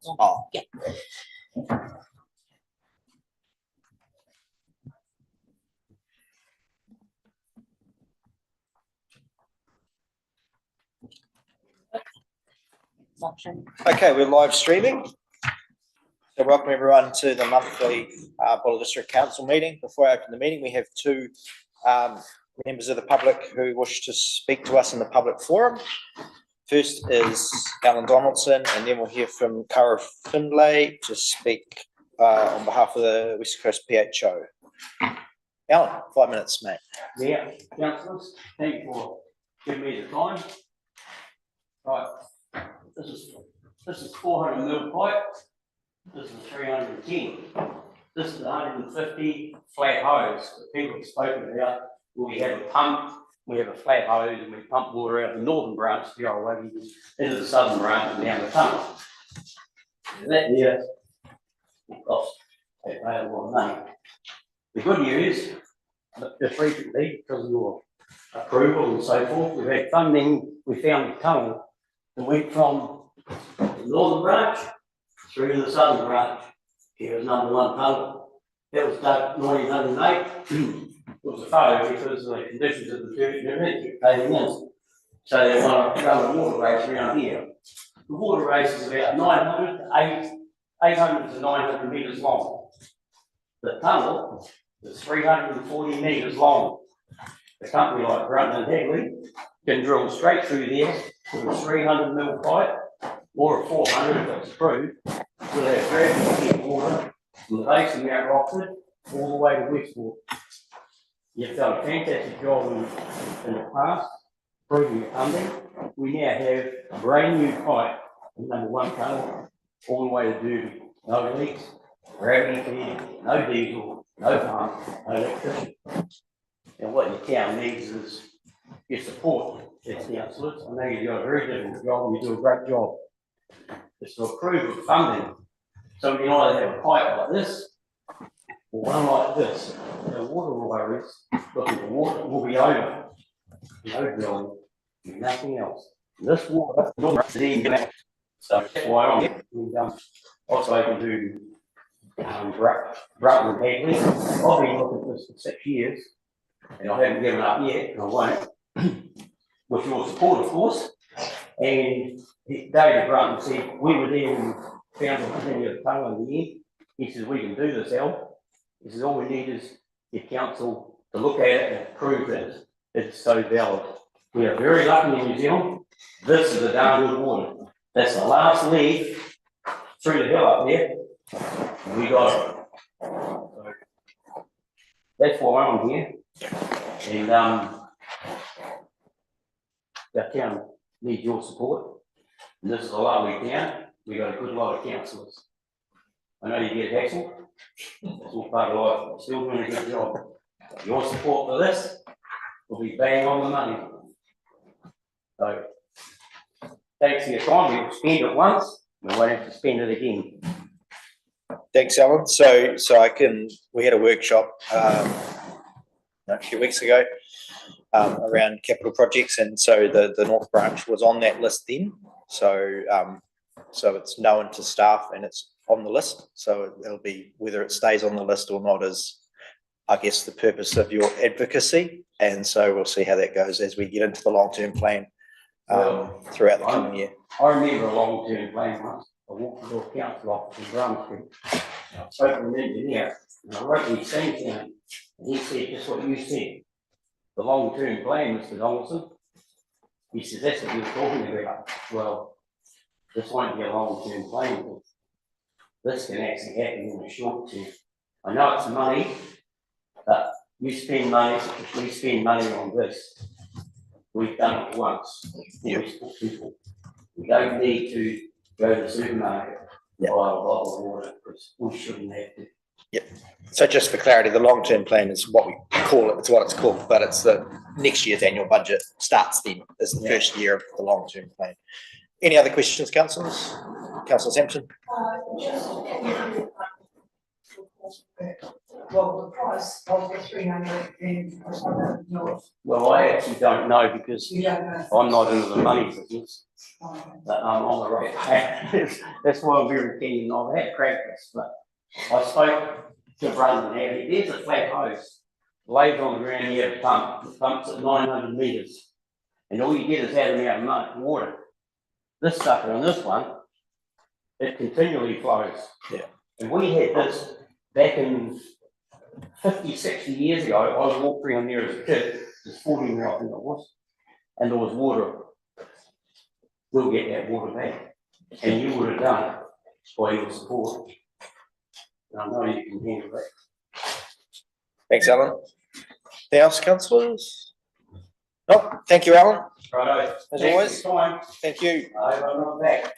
Oh. Yeah. Okay, we're live streaming. So welcome everyone to the monthly Buller District Council meeting. Before I open the meeting, we have two members of the public who wish to speak to us in the public forum. First is Alan Donaldson, and then we'll hear from Cara Findlay to speak on behalf of the West Coast PHO. Alan, 5 minutes, mate. Yeah, councillors, thank you for giving me the time. Right, this is 400 mil pipe. This is 310. This is 150 flat hose that people have spoken about. We have a pump, we have a flat hose, and we pump water out the northern branch of the old way into the southern branch and down the tunnel. That there costs a lot of money. The good news, just recently, because of your approval and so forth, we've had funding. We found a tunnel that went from the northern branch through to the southern branch. Here was number one tunnel. That was dug 1908. It was a failure because of the conditions of the church and everything caving in. So they want to run a water race around here. The water race is about 800 to 900 metres long. The tunnel is 340 metres long. A company like Grunt and Hagley can drill straight through there with a 300 mil pipe or a 400 if it's approved. We'll have gravity water from the base of Mount Rockford all the way to Westport. You've done a fantastic job in the past, proving your funding. We now have a brand new pipe in number one tunnel all the way to Derby. No leaks, gravity feed, no diesel, no pump, no electricity. And what your town needs is your support as councillors. I know you do a very difficult job and you do a great job. It's to approve of funding. So we can either have a pipe like this or one like this. The water worries, looking for water will be over. No drilling, nothing else. This water will not see back. So that's why I'm here. Also I can do Broughton and Hagley. I've been looking at this for 6 years. And I haven't given up yet, and I won't, with your support, of course. And David Broughton said, we were there and found a thing of the tunnel in the end. He says, we can do this, Al. He says, all we need is your council to look at it and prove that it's so valid. We are very lucky in New Zealand. This is a darn good water. That's the last leg through the hill up there. And we got it. So that's why I'm here. And our town needs your support. And this is a lovely town. We've got a good lot of councillors. I know you get hassled. That's all part of life. You're still doing a good job. Your support for this will be bang on the money. So, thanks for your time. We've spent it once. We won't have to spend it again. Thanks, Alan. So we had a workshop a few weeks ago around capital projects, and so the North Branch was on that list then. So so it's known to staff and it's on the list. So it'll be whether it stays on the list or not is, I guess, the purpose of your advocacy. And so we'll see how that goes as we get into the long-term plan throughout the coming year. I remember a long-term plan once. I walked into a council office in Brown Street. I spoke to an engineer and I wrote these things down. And he said just what you said. The long-term plan, Mr. Donaldson. He says that's what you're talking about. Well, this won't be a long-term plan. This can actually happen in the short term. I know it's money, but you spend money, if we spend money on this, we've done it once. Yep. People. We don't need to go to the supermarket and buy a bottle of water because we shouldn't have to. Yep. So just for clarity, the long-term plan is what we call it. It's what it's called, but it's the next year's annual budget starts then. It's the first year of the long-term plan. Any other questions, councillors? Councillor Sampson. well, the price of the 300 in North? Well, I actually don't know because You don't know. I'm not into the money business. Oh, But I'm on the right path. That's why I'm very keen. I've had practice, but I spoke to Brendan there. There's a flat hose laid on the ground near the pump. The pump's at 900 metres. And all you get is that amount of water. This sucker on this one, it continually flows. Yeah. And we had this back in 50, 60 years ago. I was walked around there as a kid. It was 14 year old, I think it was. And there was water. We'll get that water back. And you would have done it by your support. And I know you can handle that. Thanks, Alan. Anything else, councillors? No, thank you, Alan. Righto. As always. Time. Thank you. I'm not back.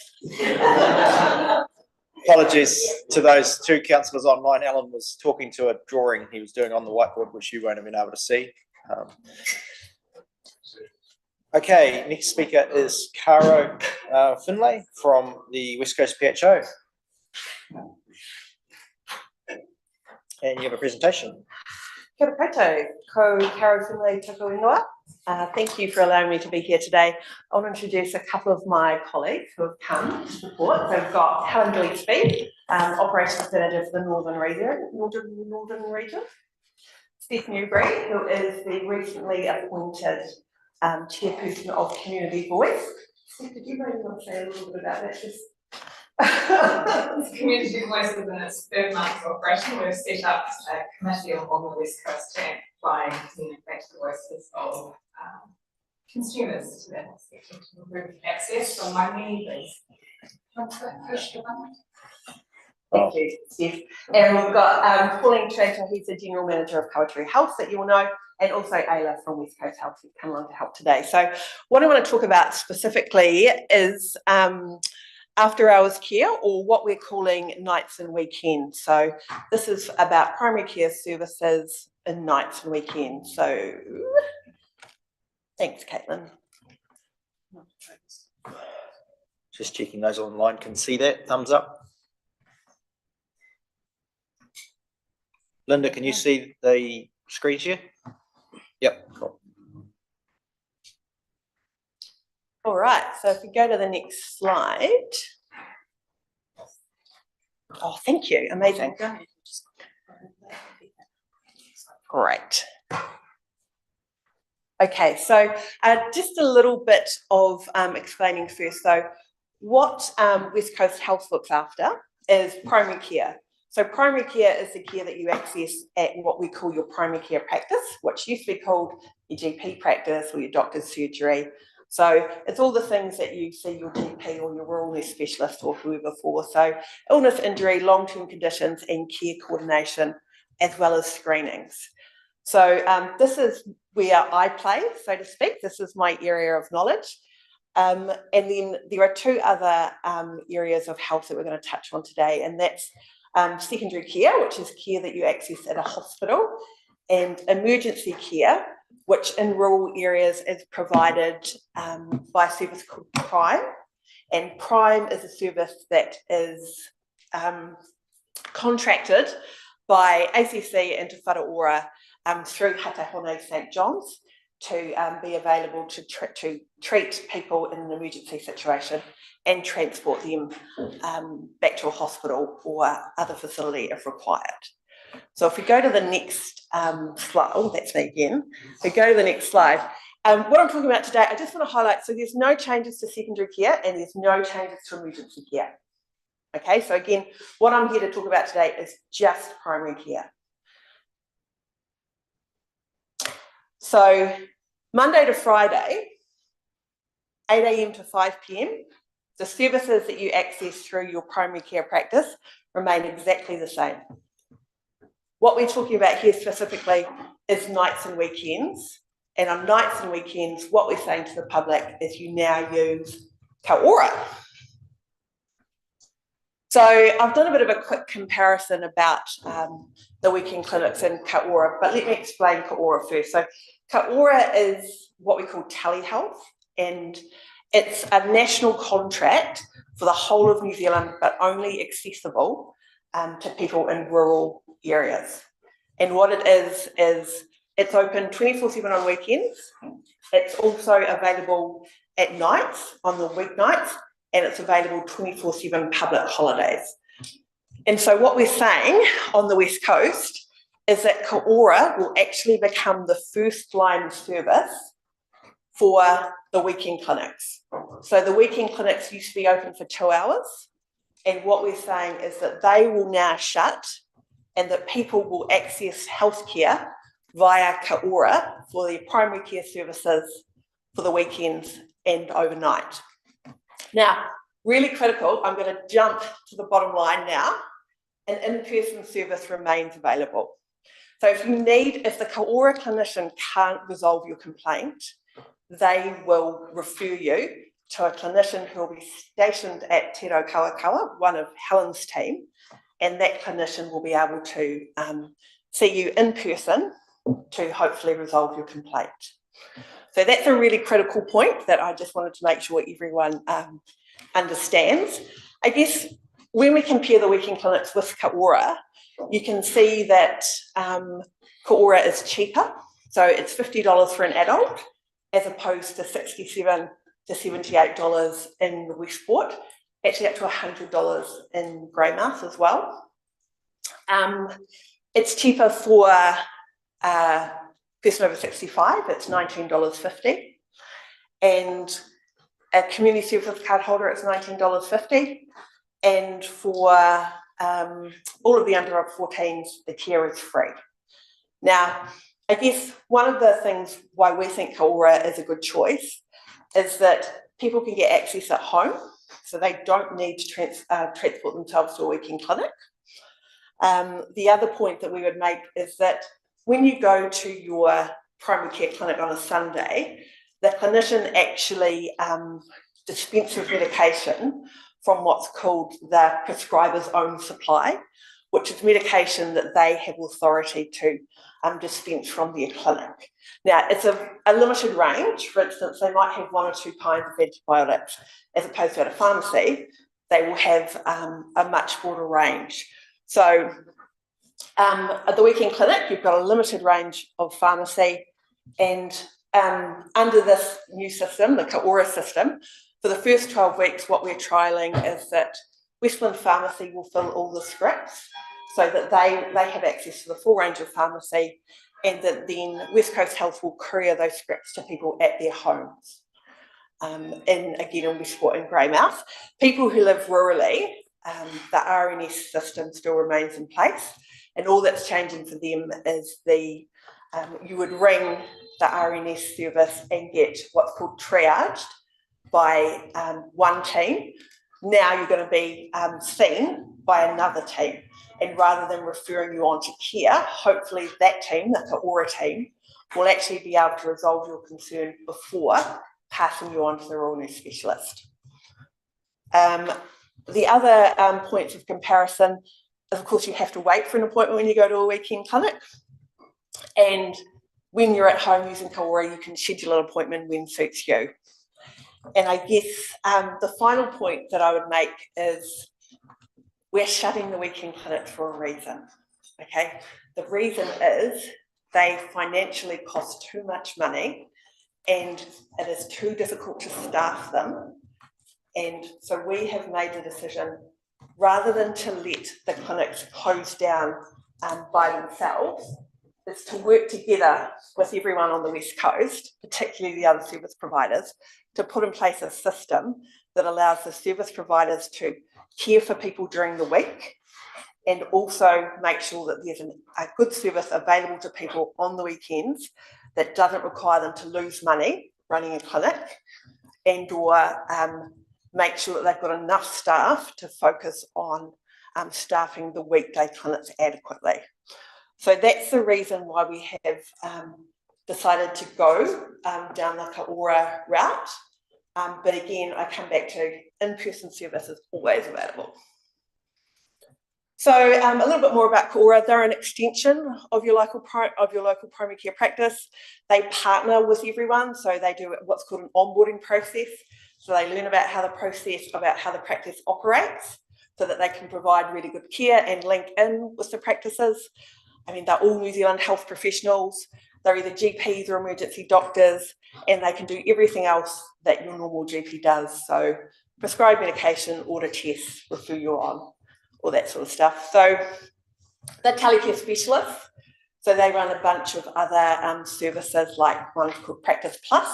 Apologies to those two councillors online. Alan was talking to a drawing he was doing on the whiteboard, which you won't have been able to see. Okay, next speaker is Caro Finlay from the West Coast PHO. And you have a presentation. Kia ora koutou, ko Caro Finlay toko ingoa. Thank you for allowing me to be here today. I want to introduce a couple of my colleagues who have come to support. So we've got Helen Gillespie, Operations Manager for the Northern Region. Steph Newbury, who is the recently appointed Chairperson of Community Voice. Steph, did you maybe want to say a little bit about that? Just Community Voice within its third month of operation, we've set up a committee on the West Coast to amplify and communicate the voices of consumers to that sector to improve access. So my need is push the button. Thank you, Steph. And we've got Pauline Tranter, he's the General Manager of Kawatere Health that you will know, and also Ayla from West Coast Health who's come along to help today. So what I want to talk about specifically is after hours care, or what we're calling nights and weekends. So this is about primary care services in nights and weekends. So thanks, Caitlin. Just checking those online can see that. Thumbs up. Linda, can you see the screen share? Yep, cool. All right, so if we go to the next slide. Oh, thank you, amazing. Great. Okay, so just a little bit of explaining first. So what West Coast Health looks after is primary care. So primary care is the care that you access at what we call your primary care practice, which used to be called your GP practice or your doctor's surgery. So it's all the things that you see your GP or your rural nurse specialist or whoever for. So illness, injury, long-term conditions and care coordination, as well as screenings. So this is where I play, so to speak. This is my area of knowledge. And then there are two other areas of health that we're going to touch on today, and that's secondary care, which is care that you access at a hospital, and emergency care, which in rural areas is provided by a service called Prime. And Prime is a service that is contracted by ACC and Te Wharaora through Hatahone St John's to be available to treat people in an emergency situation and transport them back to a hospital or other facility if required. So if we go to the next slide, oh, that's me again. If we go to the next slide, what I'm talking about today, I just want to highlight, so there's no changes to secondary care and there's no changes to emergency care. Okay, so again, what I'm here to talk about today is just primary care. So Monday to Friday, 8 AM to 5 PM, the services that you access through your primary care practice remain exactly the same. What we're talking about here specifically is nights and weekends. And on nights and weekends, what we're saying to the public is you now use Ka Ora. So I've done a bit of a quick comparison about the weekend clinics in Ka Ora, but let me explain Ka Ora first. So Ka Ora is what we call telehealth, and it's a national contract for the whole of New Zealand, but only accessible to people in rural areas. And what it is it's open 24/7 on weekends. It's also available at nights, on the weeknights, and it's available 24/7 public holidays. And so what we're saying on the West Coast is that Kaora will actually become the first line service for the weekend clinics. So the weekend clinics used to be open for 2 hours, and what we're saying is that they will now shut and that people will access healthcare via Kaora for their primary care services for the weekends and overnight. Now, really critical, I'm going to jump to the bottom line now. An in-person service remains available. So if the Kaora clinician can't resolve your complaint, they will refer you to a clinician who will be stationed at Te Raukawa, one of Helen's team, and that clinician will be able to see you in person to hopefully resolve your complaint. So that's a really critical point that I just wanted to make sure everyone understands. I guess when we compare the weekend clinics with Kaora, you can see that Kaora is cheaper. So it's $50 for an adult as opposed to $67 to $78 in Westport, actually up to $100 in Greymouth as well. It's cheaper for person over 65, it's $19.50. And a community service card holder, it's $19.50. And for all of the under 14s, the care is free. Now, I guess one of the things why we think Kaora is a good choice is that people can get access at home, so they don't need to transport themselves to a weekend clinic. The other point that we would make is that when you go to your primary care clinic on a Sunday, the clinician actually dispenses medication from what's called the prescriber's own supply, which is medication that they have authority to dispense from their clinic. Now, it's a limited range. For instance, they might have 1 or 2 kinds of antibiotics, as opposed to at a pharmacy, they will have a much broader range. So at the weekend clinic, you've got a limited range of pharmacy, and under this new system, the Kaora system, for the first 12 weeks, what we're trialling is that Westland Pharmacy will fill all the scripts so that they have access to the full range of pharmacy, and that then West Coast Health will courier those scripts to people at their homes. And again, in Westport and Greymouth, people who live rurally, the RNS system still remains in place, and all that's changing for them is you would ring the RNS service and get what's called triaged by one team. Now you're going to be seen by another team, and rather than referring you on to care, hopefully that team, the Kaora team, will actually be able to resolve your concern before passing you on to the rural nurse specialist. The other points of comparison is, of course, you have to wait for an appointment when you go to a weekend clinic, and when you're at home using Kaora, you can schedule an appointment when suits you. And I guess the final point that I would make is we're shutting the weekend clinics for a reason, okay? The reason is they financially cost too much money and it is too difficult to staff them. And so we have made the decision, rather than to let the clinics close down by themselves, is to work together with everyone on the West Coast, particularly the other service providers, to put in place a system that allows the service providers to care for people during the week and also make sure that there's a good service available to people on the weekends that doesn't require them to lose money running a clinic, and or make sure that they've got enough staff to focus on staffing the weekday clinics adequately. So that's the reason why we have decided to go down the Kaora route. But again, I come back to in-person service is always available. So a little bit more about Kaora. They're an extension of your local primary care practice. They partner with everyone, so they do what's called an onboarding process. So they learn about how the practice operates, so that they can provide really good care and link in with the practices. I mean, they're all New Zealand health professionals. They're either GPs or emergency doctors, and they can do everything else that your normal GP does. So prescribe medication, order tests, refer you on, all that sort of stuff. So they're telecare specialists. So they run a bunch of other services, like one called Practice Plus,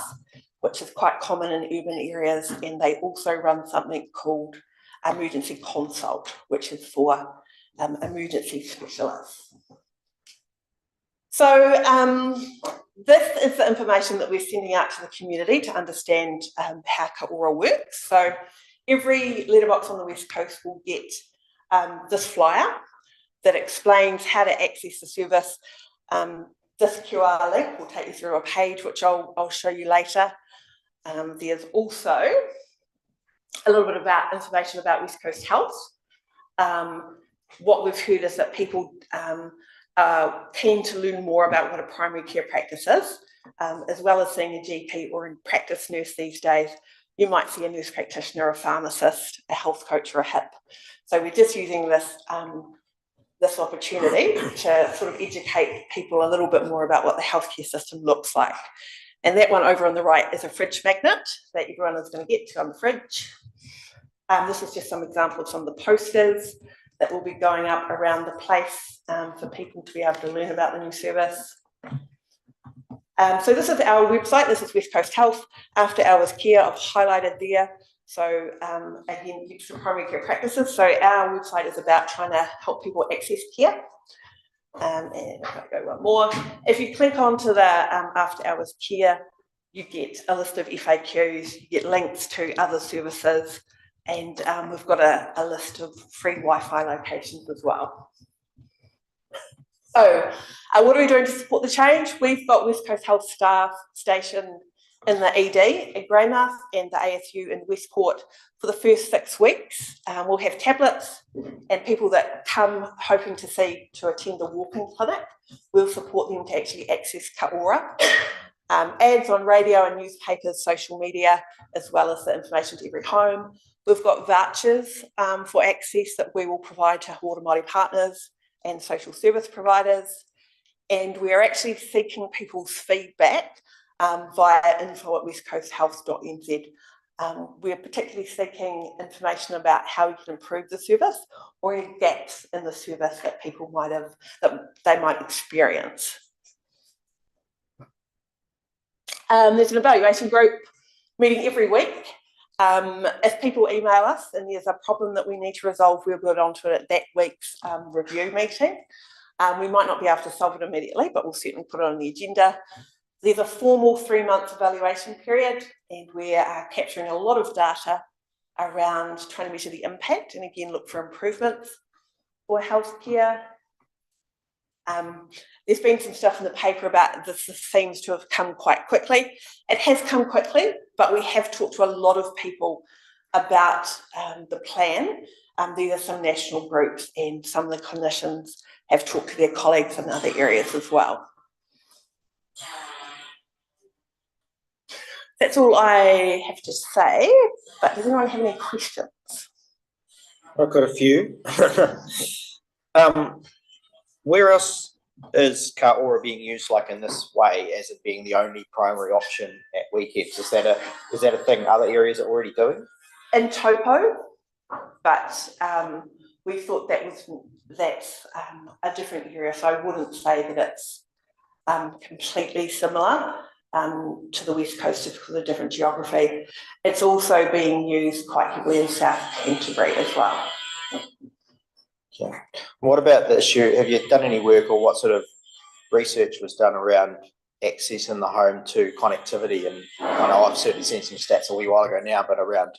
which is quite common in urban areas. And they also run something called Emergency Consult, which is for emergency specialists. So this is the information that we're sending out to the community to understand how Ka Ora works. So every letterbox on the West Coast will get this flyer that explains how to access the service. This QR link will take you through a page, which I'll show you later. There's also a little bit about information about West Coast Health. What we've heard is that people are keen to learn more about what a primary care practice is, as well as seeing a GP or a practice nurse these days. You might see a nurse practitioner, a pharmacist, a health coach, or a HIP. So we're just using this this opportunity to sort of educate people a little bit more about what the healthcare system looks like. And that one over on the right is a fridge magnet that everyone is going to get to on the fridge. This is just some examples on the posters that will be going up around the place for people to be able to learn about the new service. So this is our website. This is West Coast Health. After hours care, I've highlighted there. So again, extra primary care practices. So our website is about trying to help people access care. And if I go one more, if you click onto the after hours care, you get a list of FAQs, you get links to other services, and we've got a list of free Wi-Fi locations as well. So what are we doing to support the change? We've got West Coast Health staff stationed in the ED at Greymouth and the ASU in Westport for the first 6 weeks. We'll have tablets, and people that come hoping to attend the walk-in clinic, we'll support them to actually access Ka Ora. Ads on radio and newspapers, social media, as well as the information to every home. We've got vouchers for access that we will provide to Hōra Māori partners and social service providers. And we're actually seeking people's feedback via info@westcoasthealth.nz. We're particularly seeking information about how we can improve the service or any gaps in the service that people they might experience. There's an evaluation group meeting every week. If people email us and there's a problem that we need to resolve, we'll get onto it at that week's review meeting. We might not be able to solve it immediately, but we'll certainly put it on the agenda. There's a formal 3-month evaluation period, and we are capturing a lot of data around trying to measure the impact and again look for improvements for healthcare. There's been some stuff in the paper about this seems to have come quite quickly. It has come quickly, but we have talked to a lot of people about the plan. These are some national groups, and some of the clinicians have talked to their colleagues in other areas as well. That's all I have to say, but does anyone have any questions? I've got a few. Where else is Ka Ora being used like in this way, as it being the only primary option at weekends? Is that a thing other areas are already doing? In Taupo, but we thought that's a different area, so I wouldn't say that it's completely similar to the West Coast just because of different geography. It's also being used quite heavily in South Canterbury as well. Yeah. What about the issue? Have you done any work, or what sort of research was done around access in the home to connectivity? And I know I've certainly seen some stats a wee while ago now, but around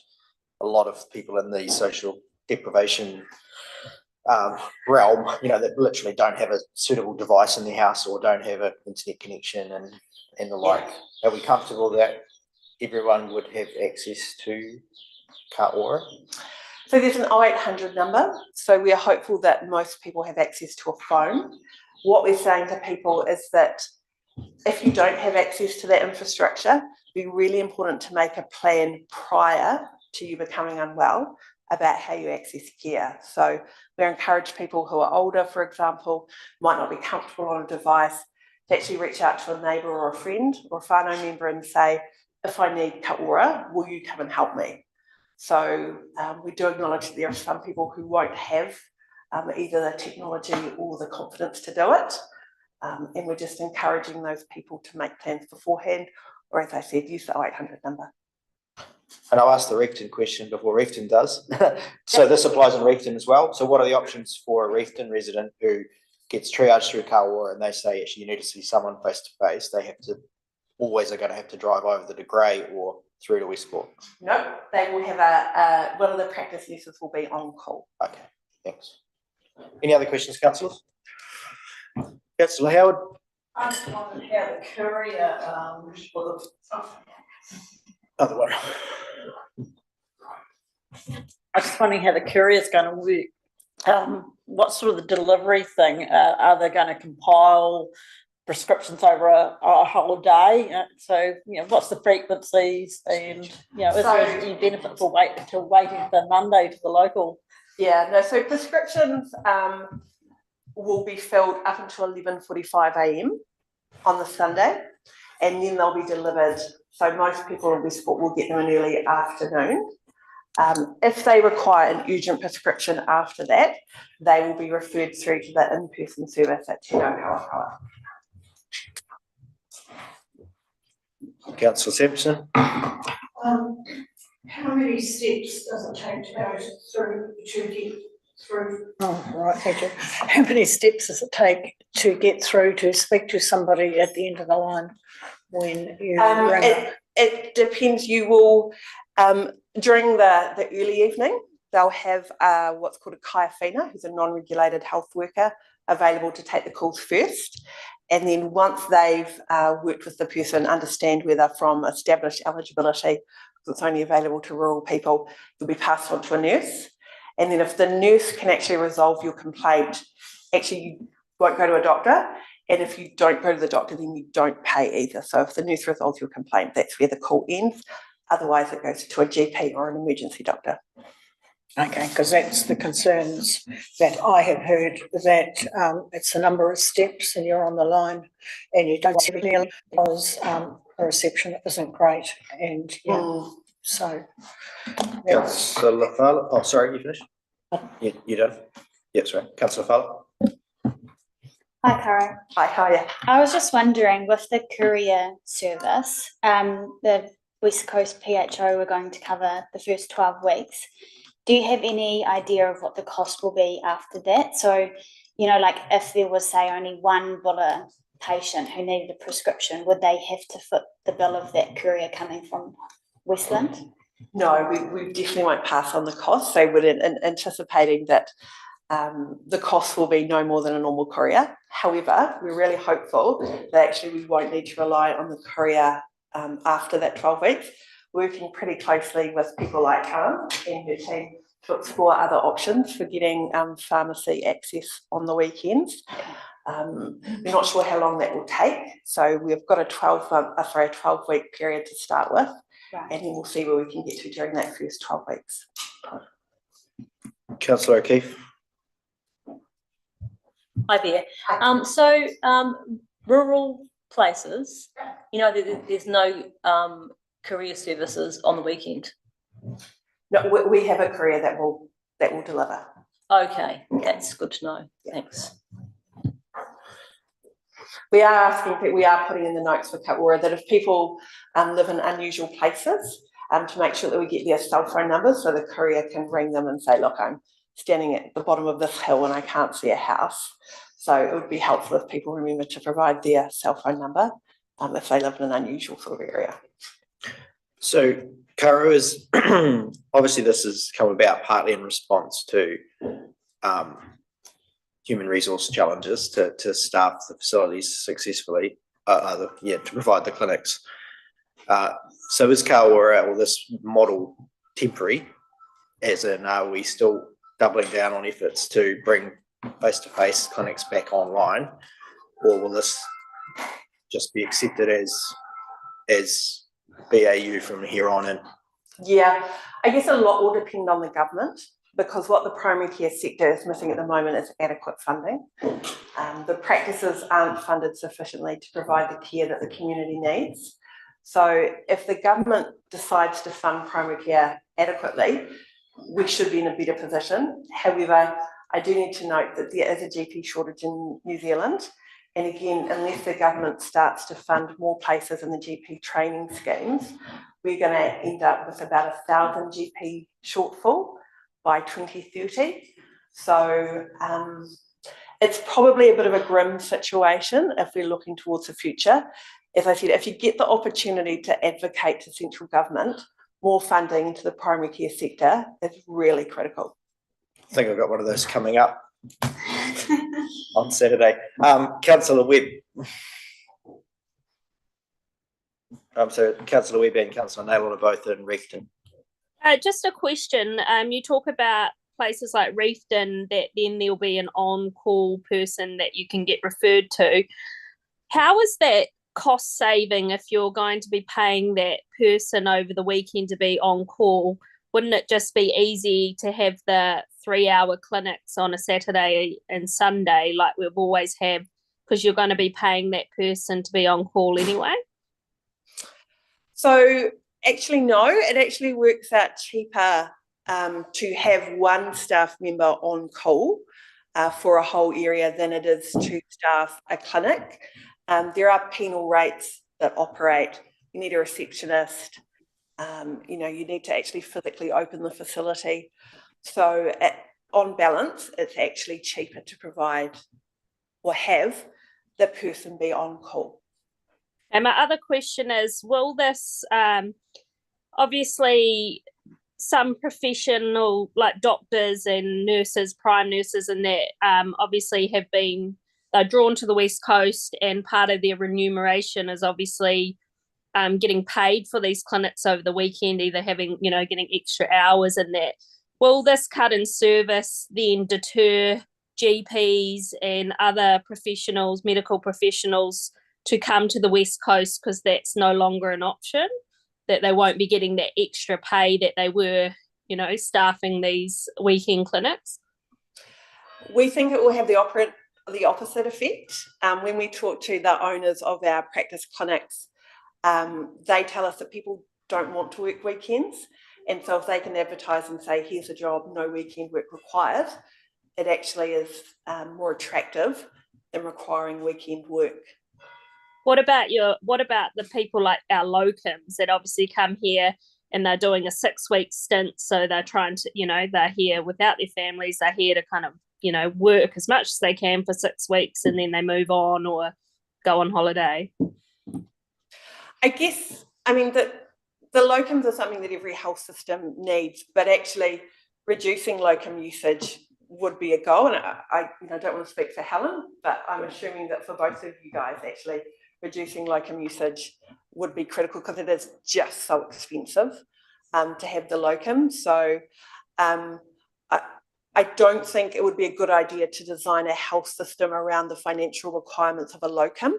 a lot of people in the social deprivation realm, that literally don't have a suitable device in their house or don't have an internet connection and the like. Are we comfortable that everyone would have access to Ka Ora? So there's an 0800 number, so we are hopeful that most people have access to a phone. What we're saying to people is that if you don't have access to that infrastructure, it'd be really important to make a plan prior to you becoming unwell about how you access care. So we encourage people who are older, for example, might not be comfortable on a device, to actually reach out to a neighbour or a friend or a whānau member and say, if I need ka ora, will you come and help me? So we do acknowledge that there are some people who won't have either the technology or the confidence to do it. And we're just encouraging those people to make plans beforehand, or as I said, use the 0800 number. And I'll ask the Reefton question before Reefton does. So this applies in Reefton as well. So what are the options for a Reefton resident who gets triaged through ka ora and they say, actually, you need to see someone face to face? They have to always are going to have to drive over the De Grey or through to Westport? No, they will have one of the practice nurses will be on call. Okay, thanks. Any other questions, councillors? Councillor Howard? I just wondered how the courier, or the, Other one. I was just wondering how the courier is going to work. What sort of the delivery thing? Are they going to compile prescriptions over a whole day? So, you know, what's the frequencies, and, you know, is there any benefit for waiting for Monday to the local? Yeah, no, so prescriptions will be filled up until 11:45 a.m. on the Sunday, and then they'll be delivered. So most people in Westport will get them in early afternoon. If they require an urgent prescription after that, they will be referred through to the in-person service at Te Reo. Councillor Sampson? how many steps does it take to go through to get through? Oh, right, thank you. How many steps does it take to get through to speak to somebody at the end of the line when you ring up? It depends. You will, during the early evening, they'll have what's called a kaiawhina, who's a non-regulated health worker, available to take the calls first. And then once they've worked with the person, understand whether from established eligibility, because it's only available to rural people, you'll be passed on to a nurse. And then if the nurse can actually resolve your complaint, actually you won't go to a doctor. And if you don't go to the doctor, then you don't pay either. So if the nurse resolves your complaint, that's where the call ends. Otherwise, it goes to a GP or an emergency doctor. Okay, because that's the concerns that I have heard, that it's a number of steps and you're on the line and you don't see clearly because the reception isn't great. And yeah, so. Councillor Fowler? Oh, sorry, you finished? Yeah, you done? Yeah, sorry. Councillor Fowler? Hi, Cara. Hi, how are you? I was just wondering, with the courier service, the West Coast PHO were going to cover the first 12 weeks. Do you have any idea of what the cost will be after that? So, you know, like if there was, say, only one Buller patient who needed a prescription, would they have to foot the bill of that courier coming from Westland? No, we definitely won't pass on the cost. So we're anticipating that the cost will be no more than a normal courier. However, we're really hopeful that actually we won't need to rely on the courier after that 12 weeks. Working pretty closely with people like and her team to explore other options for getting pharmacy access on the weekends. We're not sure how long that will take. So we've got a 12-week period to start with, right, and then we'll see where we can get to during that first 12 weeks. Councillor O'Keefe? Hi there. Rural places, you know, there's no courier services on the weekend. No, we have a courier that will deliver. Okay, that's good to know. Thanks. We are putting in the notes for ka ora that if people live in unusual places, to make sure that we get their cell phone numbers so the courier can ring them and say, look, I'm standing at the bottom of this hill and I can't see a house. So it would be helpful if people remember to provide their cell phone number if they live in an unusual sort of area. So, Karo, is obviously this has come about partly in response to human resource challenges to staff the facilities successfully, to provide the clinics. So is ka ora, or this model, temporary, as in are we still doubling down on efforts to bring face-to-face clinics back online, or will this just be accepted as BAU from here on in? Yeah, I guess a lot will depend on the government, because what the primary care sector is missing at the moment is adequate funding. The practices aren't funded sufficiently to provide the care that the community needs. So if the government decides to fund primary care adequately, we should be in a better position. However, I do need to note that there is a GP shortage in New Zealand. And again, unless the government starts to fund more places in the GP training schemes, we're going to end up with about 1,000 GP shortfall by 2030. So it's probably a bit of a grim situation if we're looking towards the future. As I said, if you get the opportunity to advocate to central government, more funding into the primary care sector is really critical. I think I've got one of those coming up on Saturday. Councillor Webb. So Councillor Webb and Councillor Naylor are both in Reefton. Just a question. You talk about places like Reefton that then there'll be an on-call person that you can get referred to. How is that cost saving if you're going to be paying that person over the weekend to be on call? Wouldn't it just be easy to have the 3-hour clinics on a Saturday and Sunday like we've always had, because you're going to be paying that person to be on call anyway? So actually, no, it actually works out cheaper to have one staff member on call for a whole area than it is to staff a clinic. There are penal rates that operate. You need a receptionist. You need to actually physically open the facility. So on balance, it's actually cheaper to provide or have the person be on call. And my other question is, will this, obviously some professional like doctors and nurses, prime nurses and that obviously have been, they're drawn to the West Coast, and part of their remuneration is obviously getting paid for these clinics over the weekend, either having, getting extra hours and that. Will this cut in service then deter GPs and other professionals, medical professionals, to come to the West Coast because that's no longer an option, that they won't be getting that extra pay that they were, staffing these weekend clinics? We think it will have the opposite effect. When we talk to the owners of our practice clinics, they tell us that people don't want to work weekends. And so if they can advertise and say, here's a job, no weekend work required, it actually is more attractive than requiring weekend work. What about the people like our locums that obviously come here and they're doing a 6-week stint, so they're trying to, they're here without their families, they're here to kind of, work as much as they can for 6 weeks and then they move on or go on holiday? I guess, the locums are something that every health system needs, but actually reducing locum usage would be a goal. And I don't want to speak for Helen, but I'm assuming that for both of you guys, actually, reducing locum usage would be critical because it is just so expensive to have the locum. So I don't think it would be a good idea to design a health system around the financial requirements of a locum.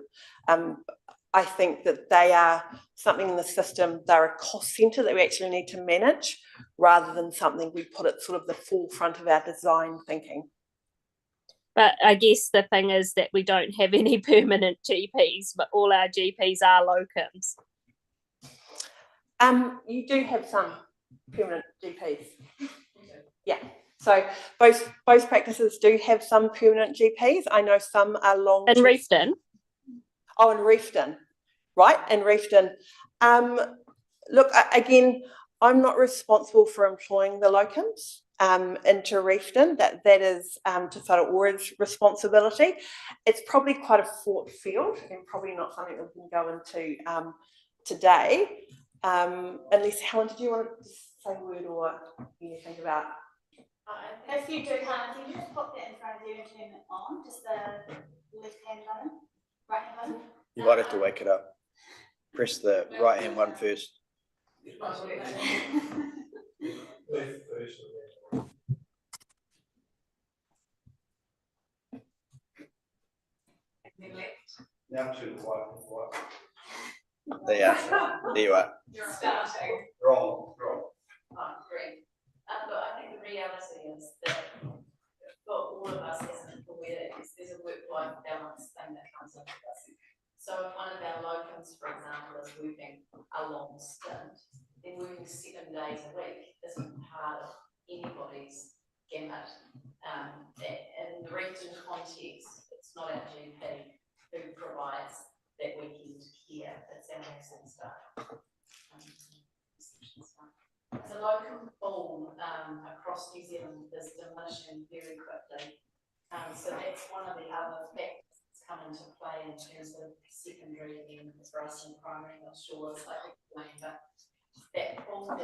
I think that they are something in the system, they're a cost centre that we actually need to manage rather than something we put at sort of the forefront of our design thinking. But I guess the thing is that we don't have any permanent GPs, but all our GPs are locums. You do have some permanent GPs. Yeah. So both practices do have some permanent GPs. I know some are long. In Reefton? Oh, in Reefton. Right, in Reefton. Look, again, I'm not responsible for employing the locums into Reefton. That is Te Wharaora's responsibility. It's probably quite a fraught field and probably not something that we can go into today. Unless, Helen, did you want to say a word or anything about? If you do, Hannah, can you just pop that in front of you and turn it on? Just the left-hand button, right-hand button? You might have to wake it up. Press the right-hand one first. Now to what? There you are. You're starting. Wrong. reality is that for all of us as employees, there's a work-life balance thing that comes into this. So if one of our locums, for example, is working a long stint, then working 7 days a week isn't part of anybody's gamut. In the region context, it's not our GP who provides that weekend care, it's our nursing staff. The locum pool across New Zealand is diminishing very quickly. So that's one of the other factors that's come into play in terms of secondary and for us in primary, not sure if I could explain, but that pool was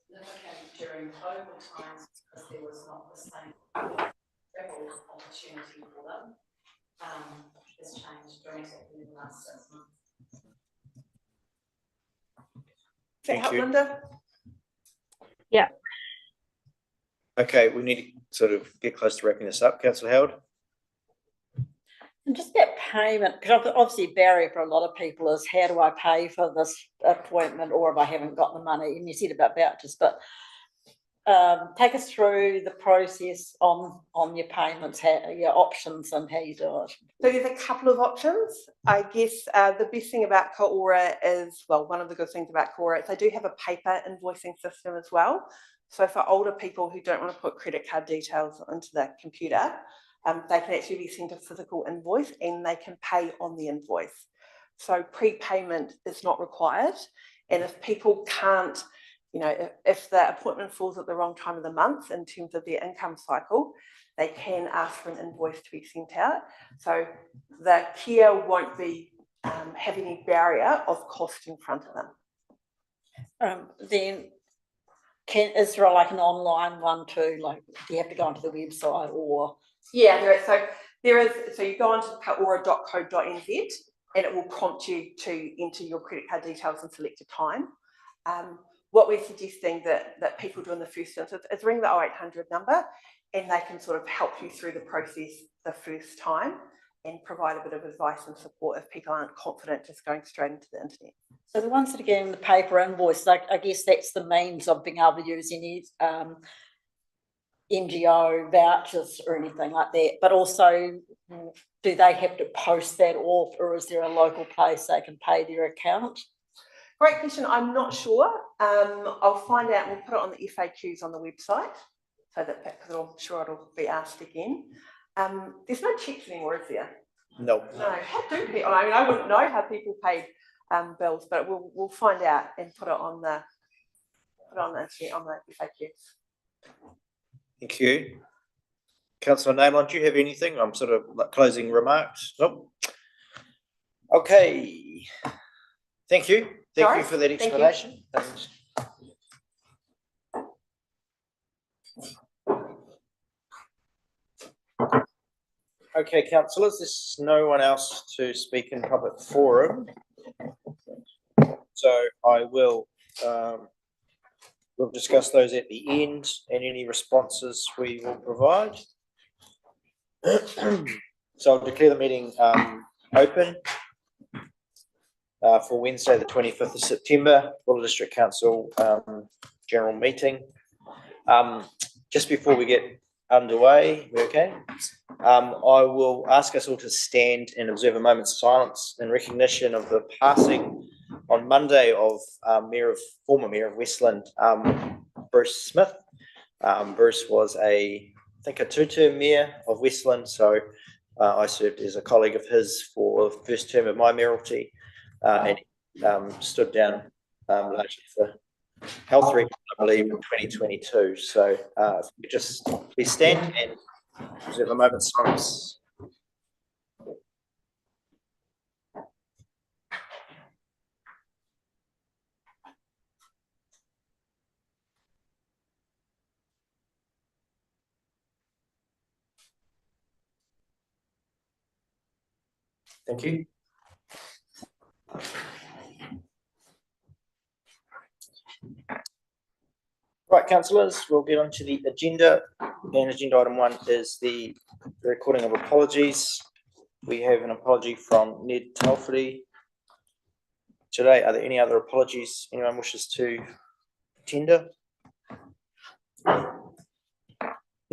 significant during COVID times because there was not the same travel opportunity for them. Has changed dramatically in the last 6 months. Does that help, Linda? Yeah. Okay, we need to sort of get close to wrapping this up. Councillor Howard? And just that payment, because obviously a barrier for a lot of people is how do I pay for this appointment, or if I haven't got the money, and you said about vouchers, but take us through the process on your payments, your options and how you do it. So there's a couple of options. I guess the best thing about Kaora is, well, one of the good things about Kaora is they do have a paper invoicing system as well. So for older people who don't want to put credit card details into the computer, they can actually be sent a physical invoice and they can pay on the invoice. So prepayment is not required. And if people can't, you know, if the appointment falls at the wrong time of the month in terms of their income cycle, they can ask for an invoice to be sent out. So the care won't be have any barrier of cost in front of them. Then is there like an online one too? Like, do you have to go onto the website or? Yeah, there is. So you go onto kaora.co.nz and it will prompt you to enter your credit card details and select a time. What we're suggesting that people do in the first instance is ring the 0800 number and they can sort of help you through the process the first time and provide a bit of advice and support if people aren't confident just going straight into the internet. So the ones that are getting the paper invoice, like, I guess that's the means of being able to use any NGO vouchers or anything like that. But also, do they have to post that off, or is there a local place they can pay their account? Great question. I'm not sure. I'll find out. We'll put it on the FAQs on the website, so that because I'm sure it'll be asked again. There's no checks anymore, is there? No. No. How do people? I mean, I wouldn't know how people paid bills, but we'll find out and put it on the FAQs. Thank you. Councillor Naylor, do you have anything? I'm sort of like closing remarks. Nope. Okay. Thank you. Thank you for that explanation. Thanks. Okay, councillors, there's no one else to speak in public forum. So I will we'll discuss those at the end and any responses we will provide. So I'll declare the meeting open for Wednesday, the 25th of September, Buller District Council general meeting. Just before we get underway, okay? I will ask us all to stand and observe a moment's silence in recognition of the passing on Monday of former Mayor of Westland, Bruce Smith. Bruce was I think a two-term Mayor of Westland, so I served as a colleague of his for the first term of my mayoralty, and stood down largely for health reasons, I believe, in 2022. So if you just please stand and observe a moment's silence. Thank you. Right, councillors, we'll get on to the agenda. And agenda item 1 is the recording of apologies. We have an apology from Ned Telford today. Are there any other apologies anyone wishes to tender?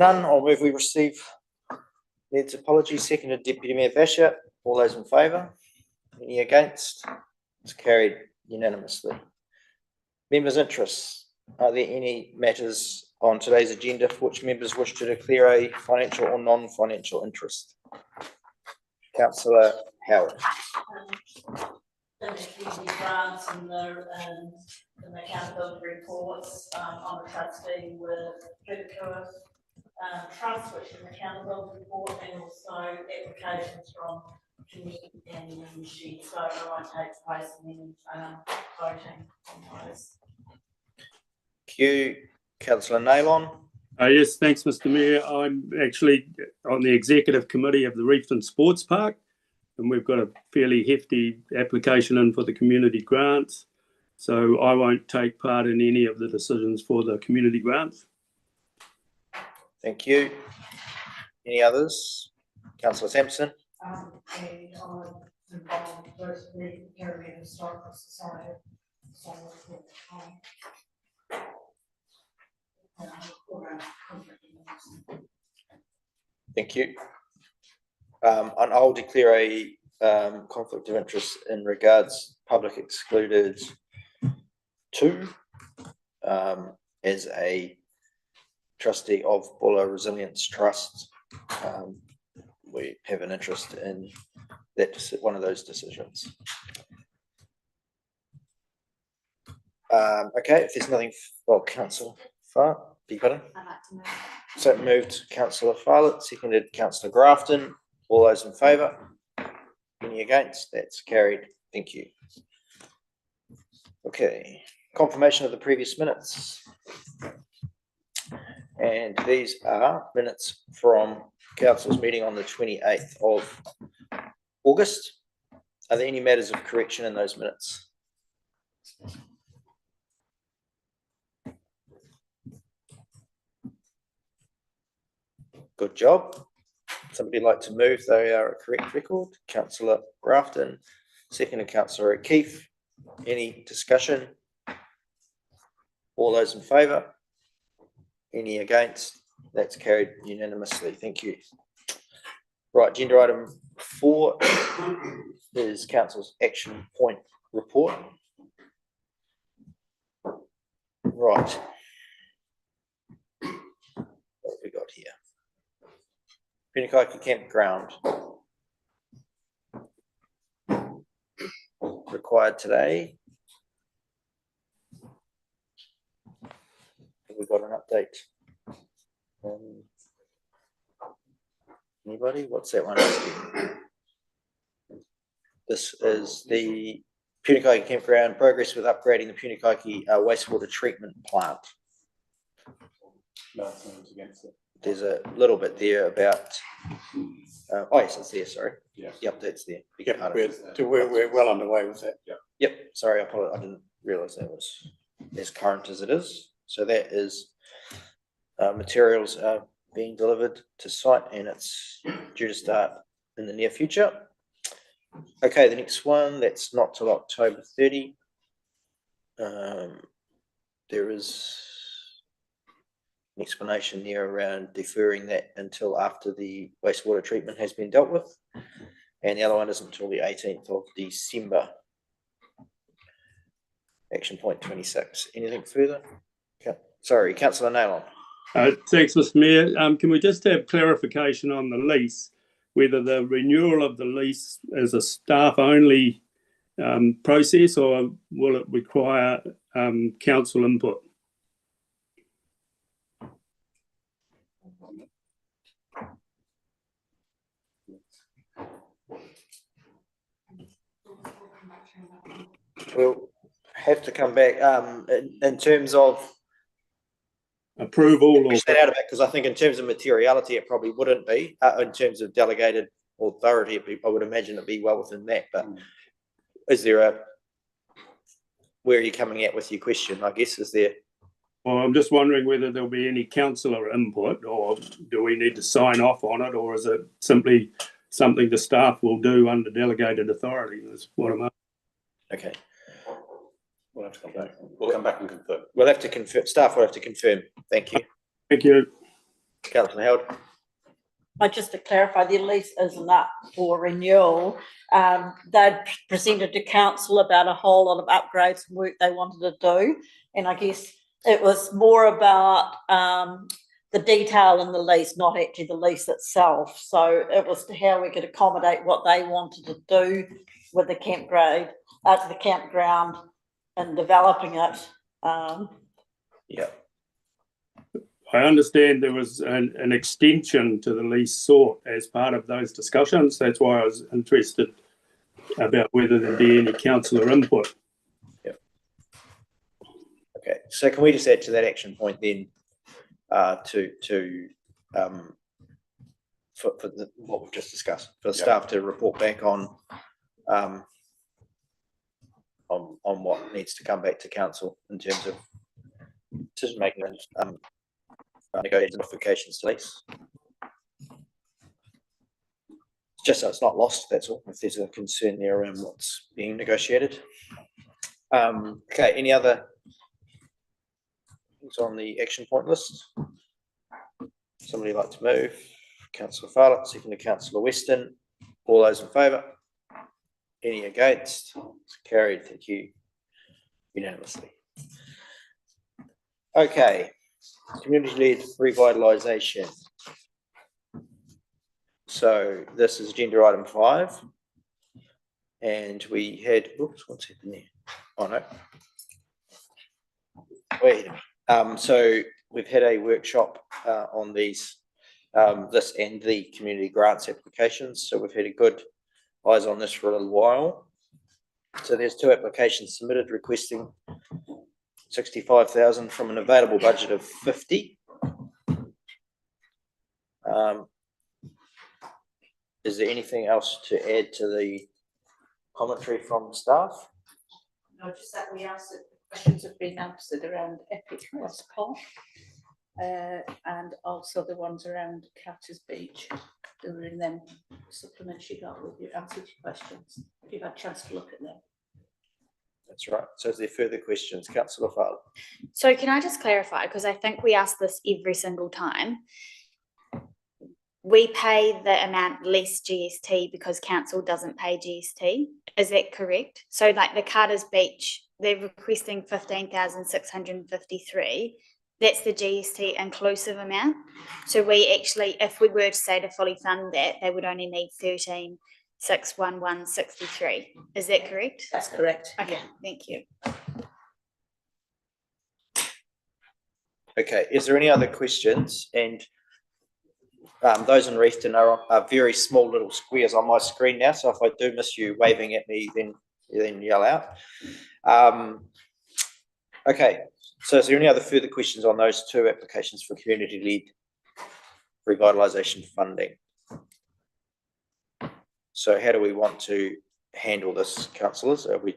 None, I'll move we receive Ned's apology, seconded Deputy Mayor Basher. All those in favour? Any against? It's carried unanimously. Members' interests. Are there any matters on today's agenda for which members wish to declare a financial or non-financial interest? Councillor Howard. The community grants and the accountability reports, on the trustee with Revitalisation Trust, which is an accountability report, and also applications from community and membership. So I won't take place in voting on those. Thank you. Councillor Naylon. Yes, thanks, Mr. Mayor. I'm actually on the executive committee of the Reefton Sports Park, and we've got a fairly hefty application in for the community grants. So I won't take part in any of the decisions for the community grants. Thank you. Any others? Councillor Sampson. And I'm involved with the Caribbean Historical Society. So, Thank you. And I'll declare a conflict of interest in regards public excluded 2 as a trustee of Buller Resilience Trust. We have an interest in that, one of those decisions. Okay, if there's nothing, well, Councillor Farr, pardon? I'd like to move. So moved Councillor Farlett, seconded Councillor Grafton. All those in favour? Any against? That's carried. Thank you. Okay, confirmation of the previous minutes. And these are minutes from Council's meeting on the 28th of August. Are there any matters of correction in those minutes? Good job. Somebody like to move they are a correct record? Councillor Grafton, second Councillor O'Keefe. Any discussion? All those in favour? Any against? That's carried unanimously. Thank you. Right, agenda item 4 is Council's action point report. Right. What have we got here? Punakaiki Campground. Required today. Have we got an update? Anybody? What's that one? This is the Punakaiki Campground progress with upgrading the Punakaiki wastewater treatment plant. There's a little bit there about. Oh yes, it's there. Sorry. Yeah. The update's there. Yep, we're well underway with that. Yeah. Yep. Sorry, I didn't realise that was as current as it is. So that is materials are being delivered to site, and it's due to start in the near future. Okay, the next one, that's not till October 30. There is an explanation there around deferring that until after the wastewater treatment has been dealt with. And the other one isn't until the 18th of December. Action point 26. Anything further? Okay. Sorry, Councillor Naylon. Thanks, Mr. Mayor. Can we just have clarification on the lease, whether the renewal of the lease is a staff-only process, or will it require council input? We'll have to come back in terms of approval or that out of it, because I think in terms of materiality it probably wouldn't be. In terms of delegated authority, I would imagine it'd be well within that. But is there where are you coming at with your question? I guess is there. Well, I'm just wondering whether there'll be any councillor input, or do we need to sign off on it, or is it simply something the staff will do under delegated authority? That's what I'm asking. Okay. We'll have to come back. We'll come back and confirm. We'll have to confirm. Staff will have to confirm. Thank you. Thank you. Councillor Howard. Just to clarify, their lease isn't up for renewal. They'd presented to council about a whole lot of upgrades and work they wanted to do. And I guess it was more about the detail in the lease, not actually the lease itself. So it was to how we could accommodate what they wanted to do with the campground and developing it. Yeah. I understand there was an extension to the lease sought as part of those discussions. That's why I was interested about whether there'd be any councillor input. Yeah. Okay, so can we just add to that action point then for what we've just discussed, for staff to report back on what needs to come back to council in terms of decision making and negotiating modifications to lease. Just so it's not lost, that's all, if there's a concern there around what's being negotiated. Okay, any other things on the action point list? Somebody like to move? Councillor Farlett, second to Councillor Weston. All those in favour? Any against? It's carried, thank you, unanimously. Okay, community-led revitalisation. So this is agenda item 5, and we had, oops, what's happened there? Oh no. Wait. So we've had a workshop on these, this and the community grants applications. So we've had a good eyes on this for a little while. So there's 2 applications submitted requesting 65,000 from an available budget of 50. Is there anything else to add to the commentary from staff? No, just that we asked that questions have been answered around Epic Westport, and also the ones around Catches Beach. There were in them supplements you got with your answers to questions. If you've had a chance to look at them. That's right. So is there further questions? Councillor Farley. So can I just clarify, because I think we ask this every single time. We pay the amount less GST because council doesn't pay GST. Is that correct? So like the Carter's Beach, they're requesting 15,653. That's the GST inclusive amount. So we actually, if we were to say to fully fund that, they would only need 13,611.63. Is that correct? That's correct. Okay, thank you. Okay, is there any other questions? And those in Reefton are very small little squares on my screen now, so if I do miss you waving at me, then yell out. Okay, so is there any other further questions on those 2 applications for community-led revitalisation funding? So how do we want to handle this, councillors? Are we,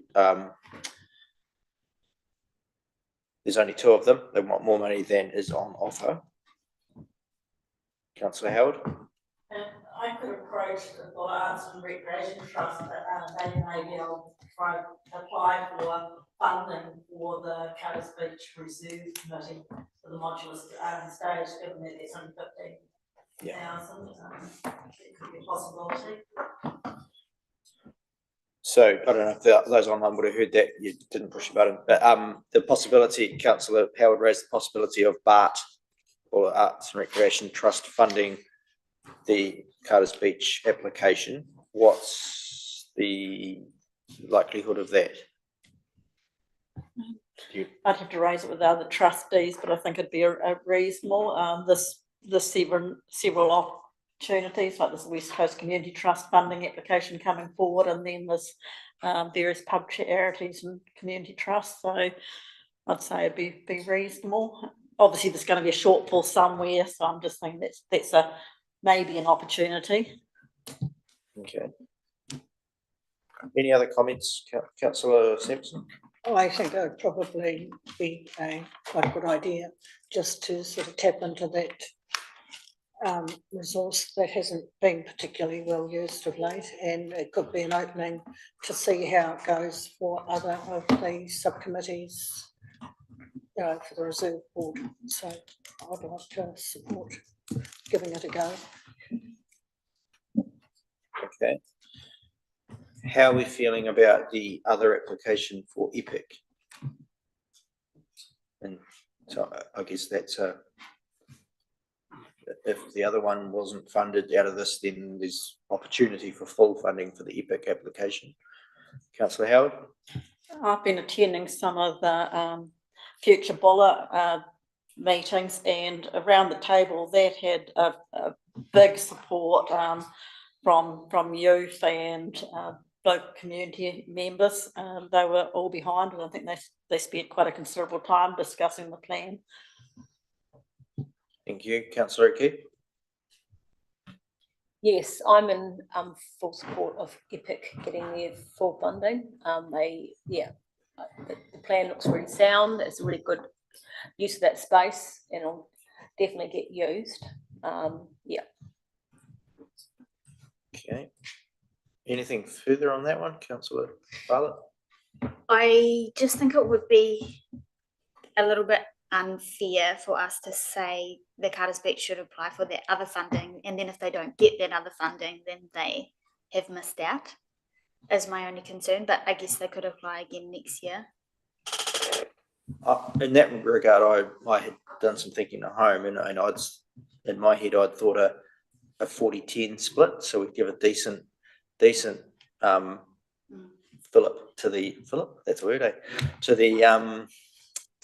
there's only 2 of them. They want more money than is on offer. Councillor Howard. I could approach the Arts and Recreation Trust, they may be able to apply for funding for the Carter's Beach Reserve Committee for the modular stage, given that it's only 15,000. It could be a possibility. So I don't know if those online would have heard that. You didn't push your button, but the possibility, Councillor Howard raised the possibility of BART, or Arts and Recreation Trust, funding the Carter's Beach application. What's the likelihood of that? I'd have to raise it with the other trustees, but I think it'd be a reasonable. There's several opportunities, like this West Coast Community Trust funding application coming forward, and then there's various pub charities and community trusts. So I'd say it'd be reasonable. Obviously, there's going to be a shortfall somewhere, so I'm just thinking that's maybe an opportunity. Okay. Any other comments, Councillor Sampson? Oh, I think it would probably be quite a good idea just to sort of tap into that resource that hasn't been particularly well used of late, and it could be an opening to see how it goes for other of the subcommittees for the reserve board. So I'd like to support giving it a go. Okay. How are we feeling about the other application for Epic? And so I guess that's if the other one wasn't funded out of this, then there's opportunity for full funding for the Epic application. Councillor Howard? I've been attending some of the Future Buller meetings, and around the table that had a big support from youth and local community members. They were all behind, and I think they spent quite a considerable time discussing the plan. Thank you. Councillor O'Keefe? Yes, I'm in full support of Epic getting their full funding. The plan looks really sound. It's a really good use of that space, and it'll definitely get used. Yeah. Okay. Anything further on that one, Councillor Bartlett? I just think it would be a little bit unfair for us to say the Carter's Beach should apply for that other funding, and then if they don't get that other funding, then they have missed out, is my only concern. But I guess they could apply again next year. In that regard, I had done some thinking at home, and I'd in my head I'd thought a 40-10 split, so we'd give a decent fillip to the that's a word, eh? To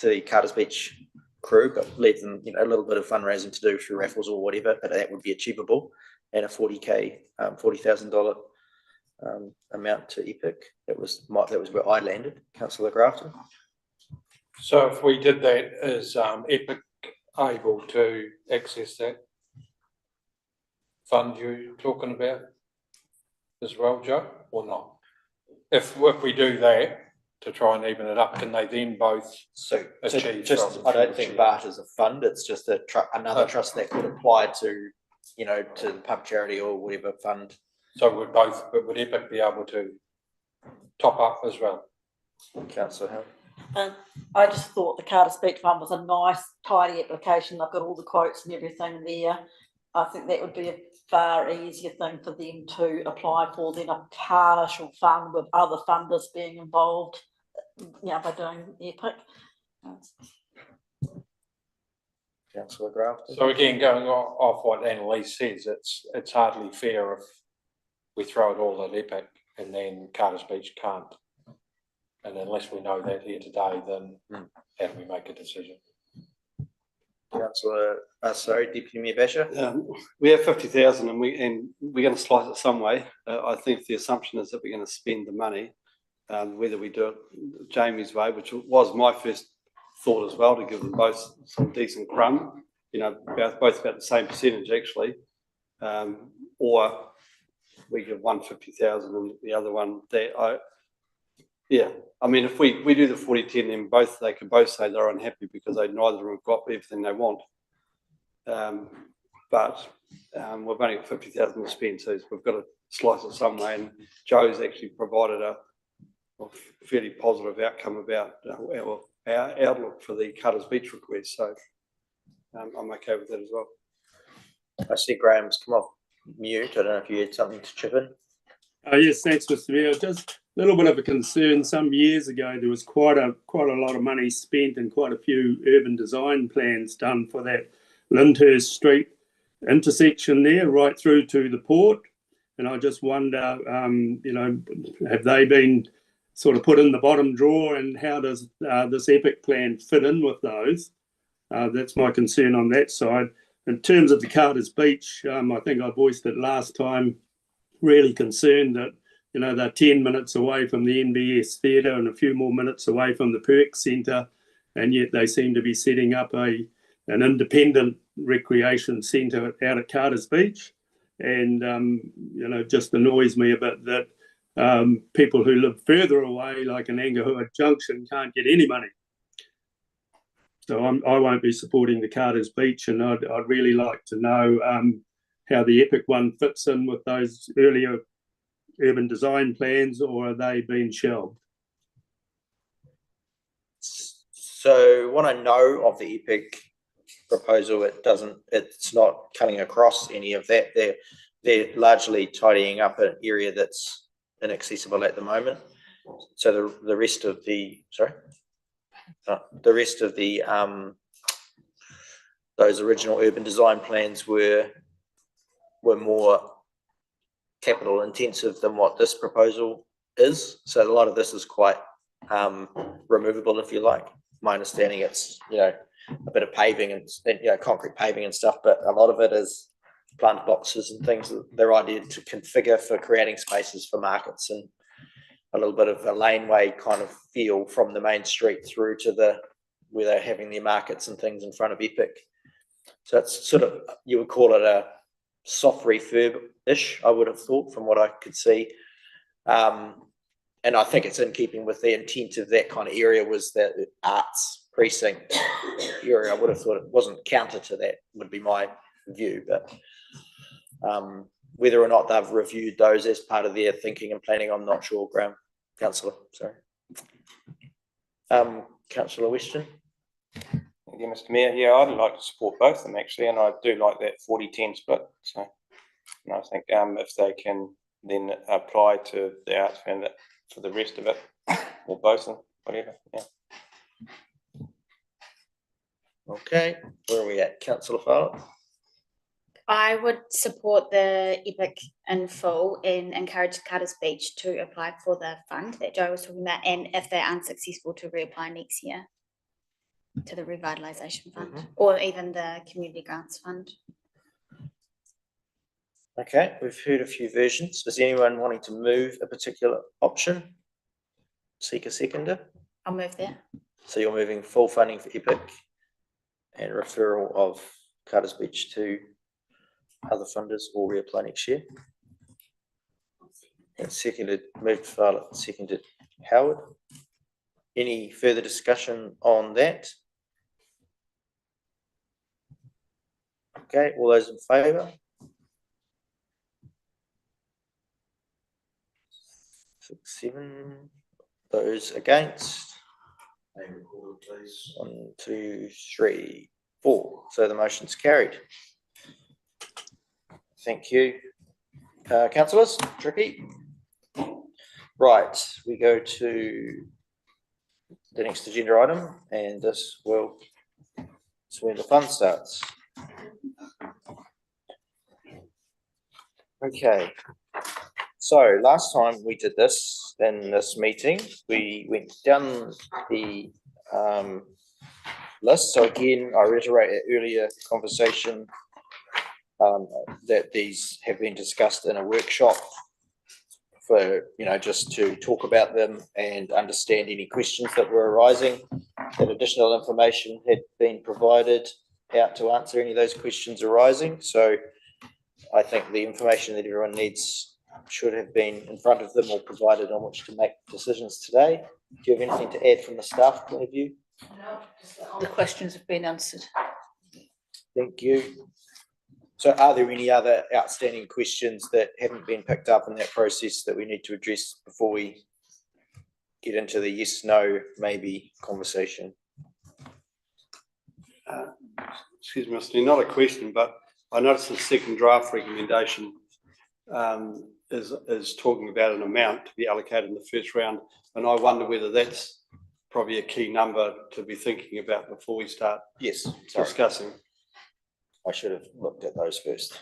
the Carter's Beach crew, but leave them, a little bit of fundraising to do through raffles or whatever, but that would be achievable, and a $40,000 amount to Epic. That was where I landed. Councillor Grafton. So if we did that, is Epic able to access that fund you're talking about as well, Joe, or not? If we do that to try and even it up, can they then both achieve? I don't think BART is a fund. It's just another trust that could apply to, to the pub charity or whatever fund. So would Epic be able to top up as well? Councillor Howard. I just thought the Carter's Beach one was a nice, tidy application. They've got all the quotes and everything there. I think that would be a far easier thing for them to apply for than a partial fund with other funders being involved, by doing Epic. Councillor Grafton. So again, going off what Annalise says, it's hardly fair if we throw it all at Epic and then Carter's Beach can't. And unless we know that here today, then how do we make a decision? Councillor, Deputy Mayor Basher. We have 50,000, and we're going to slice it some way. I think the assumption is that we're going to spend the money, whether we do it Jamie's way, which was my first thought as well, to give them both some decent crumb, both about the same percentage actually, or we give one 50,000 and the other one that if we do the 40-10, then they can both say they're unhappy because neither of them have got everything they want. But we've only got 50,000 to spend, so we've got to slice it some way. And Joe's actually provided a fairly positive outcome about our outlook for the Carter's Beach request. So I'm okay with that as well. I see Graham's come off mute. I don't know if you had something to chip in. Yes, thanks, Mr. Mayor. Just a little bit of a concern. Some years ago, there was quite a lot of money spent and quite a few urban design plans done for that Lyndhurst Street intersection there, right through to the port. And I just wonder, have they been sort of put in the bottom drawer, and how does this Epic plan fit in with those? That's my concern on that side. In terms of the Carter's Beach, I think I voiced it last time, really concerned that, they're 10 minutes away from the NBS Theatre and a few more minutes away from the Perk Centre, and yet they seem to be setting up an independent recreation centre out at Carter's Beach. And, just annoys me a bit that people who live further away, like in Angahua Junction, can't get any money. So I won't be supporting the Carter's Beach, and I'd really like to know how the Epic one fits in with those earlier urban design plans, or are they being shelved? So what I know of the EPIC proposal, it's not cutting across any of that. They're largely tidying up an area that's inaccessible at the moment. So the rest of the those original urban design plans were more capital intensive than what this proposal is. So a lot of this is quite removable, if you like. My understanding, it's a bit of paving and concrete paving and stuff, but a lot of it is plant boxes and things that they're ideal to configure for creating spaces for markets, and a little bit of a laneway kind of feel from the main street through to where they're having their markets and things in front of EPIC. So it's sort of, you would call it a soft refurb-ish, I would have thought, from what I could see. And I think it's in keeping with the intent of that kind of area, was that arts precinct area. I would have thought it wasn't counter to that, would be my view. But whether or not they've reviewed those as part of their thinking and planning, I'm not sure, Graham. Councillor, sorry. Councillor Weston. Thank you, Mr. Mayor. Yeah, I'd like to support both of them actually, and I do like that 40-10 split. So, and I think if they can then apply to the arts fund for the rest of it, or both of them, whatever. Yeah. Okay, where are we at, Councillor Fowler? I would support the EPIC in full and encourage Carter's Beach to apply for the fund that Joe was talking about, and if they're unsuccessful, to reapply next year to the Revitalisation Fund, or even the Community Grants Fund. Okay, we've heard a few versions. Is anyone wanting to move a particular option? Seek a seconder. I'll move there. So you're moving full funding for EPIC and referral of Carter's Beach to other funders or reapply next year. And seconded, moved Violet, seconded Howard. Any further discussion on that? Okay, all those in favour? 6, 7. Those against? 1, 2, 3, 4. So the motion's carried. Thank you, councillors. Tricky. Right, we go to the next agenda item, and this will, so when the fun starts. Okay, so last time we did this in this meeting, we went down the list. So again, I reiterate an earlier conversation that these have been discussed in a workshop for, just to talk about them and understand any questions that were arising. That additional information had been provided out to answer any of those questions arising. So I think the information that everyone needs should have been in front of them or provided on which to make decisions today. Do you have anything to add from the staff point of view? No, just all the questions have been answered. Thank you. So are there any other outstanding questions that haven't been picked up in that process that we need to address before we get into the yes, no, maybe conversation? Excuse me, Mr. Not a question, but I noticed the second draft recommendation is talking about an amount to be allocated in the first round, and I wonder whether that's probably a key number to be thinking about before we start discussing. I should have looked at those first.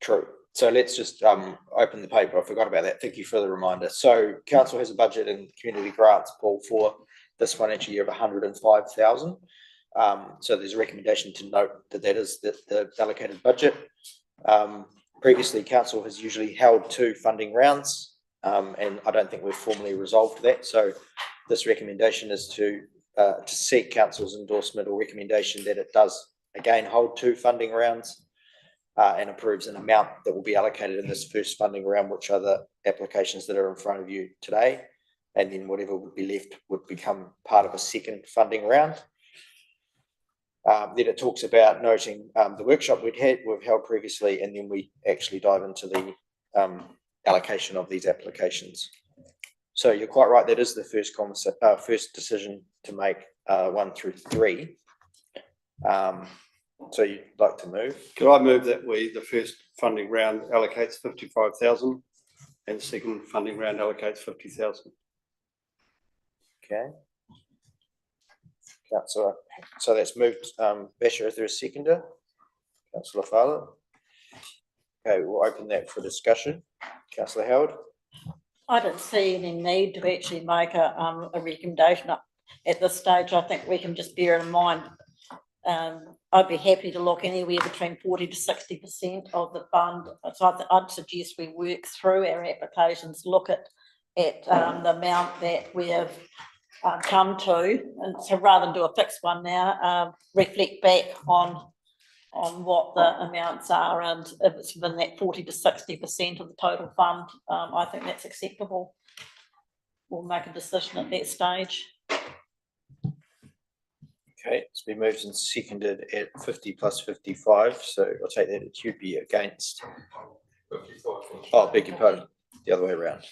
True. So let's just open the paper. I forgot about that. Thank you for the reminder. So council has a budget in community grants pool for this financial year of 105,000. So there's a recommendation to note that is the allocated budget. Previously, council has usually held 2 funding rounds, and I don't think we've formally resolved that. So this recommendation is to seek council's endorsement or recommendation that it does again hold 2 funding rounds and approves an amount that will be allocated in this first funding round, which are the applications that are in front of you today, and then whatever would be left would become part of a second funding round. Then it talks about noting the workshop we've held previously, and then we actually dive into the allocation of these applications. So you're quite right, that is the first decision to make, 1 through 3. So you'd like to move? Could I move that the first funding round allocates 55,000 and the second funding round allocates 50,000? Okay. Councillor, so that's moved. Basher, is there a seconder? Councillor Fowler. Okay, we'll open that for discussion. Councillor Howard. I don't see any need to actually make a recommendation at this stage. I think we can just bear in mind. I'd be happy to look anywhere between 40 to 60% of the fund. So I'd suggest we work through our applications, look at the amount that we have come to, and so rather than do a fixed one now, reflect back on what the amounts are, and if it's within that 40 to 60% of the total fund, I think that's acceptable. We'll make a decision at that stage. Okay, it's been moved and seconded at 50 plus 55, so I'll take that it should be against. 55. Oh, beg your pardon, the other way around.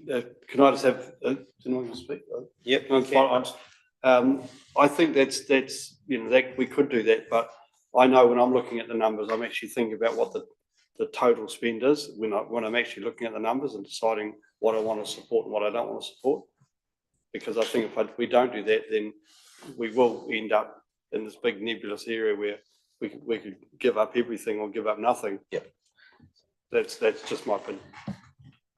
Can I just have, anyone can speak? Yep. I think that's that we could do that, but I know when I'm looking at the numbers, I'm actually thinking about what the total spend is when I'm actually looking at the numbers and deciding what I want to support and what I don't want to support. Because I think if we don't do that, then we will end up in this big nebulous area where we could give up everything or give up nothing. Yep. That's just my opinion.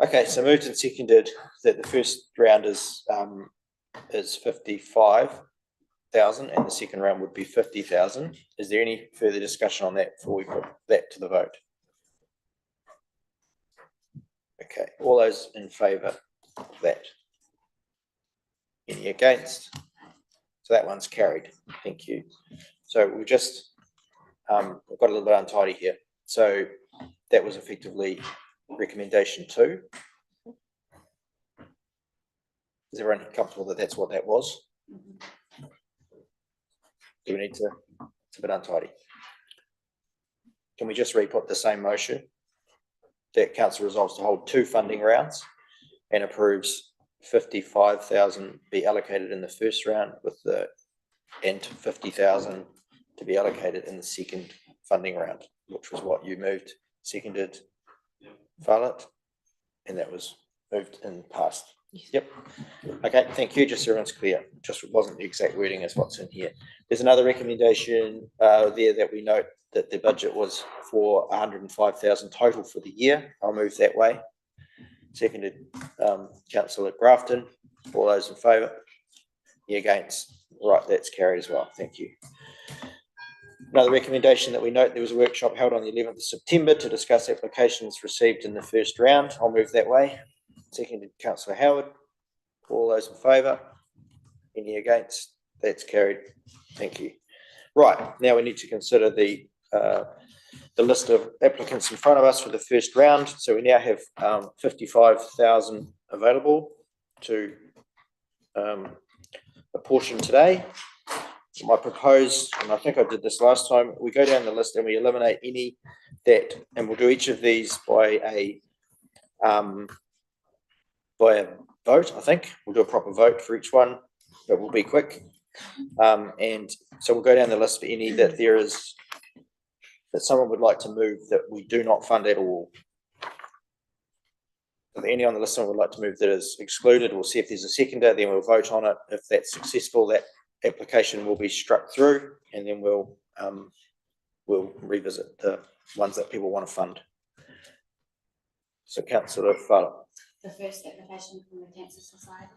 Okay, so moved and seconded that the first round is 55,000 and the second round would be 50,000. Is there any further discussion on that before we put that to the vote? Okay, all those in favour of that? Any against? So that one's carried. Thank you. So we've just we've got a little bit untidy here. So that was effectively recommendation 2. Is everyone comfortable that that's what that was? Do we need to? It's a bit untidy. Can we just re-put the same motion? That council resolves to hold 2 funding rounds and approves 55,000 be allocated in the first round and 50,000 to be allocated in the second funding round, which was what you moved, seconded, Farlett, and that was moved and passed. Yep. Okay, thank you. Just so everyone's clear, just wasn't the exact wording as what's in here. There's another recommendation there that we note that the budget was for 105,000 total for the year. I'll move that way. Seconded, Councillor Grafton. All those in favour? Any against? Right, that's carried as well. Thank you. Another recommendation that we note, there was a workshop held on the 11th of September to discuss applications received in the first round. I'll move that way. Seconded, Councillor Howard. All those in favour? Any against? That's carried. Thank you. Right, now we need to consider the list of applicants in front of us for the first round. So we now have 55,000 available to apportion today. So my proposed, and I think I did this last time, we go down the list and we eliminate any that, and we'll do each of these by a vote. I think we'll do a proper vote for each one, but we'll be quick. And so we'll go down the list for any that there is that someone would like to move that we do not fund at all. If any on the list someone would like to move that is excluded, we'll see if there's a seconder, then we'll vote on it. If that's successful, that application will be struck through, and then we'll revisit the ones that people want to fund. So Councillor Fowler. The first application from the Cancer Society.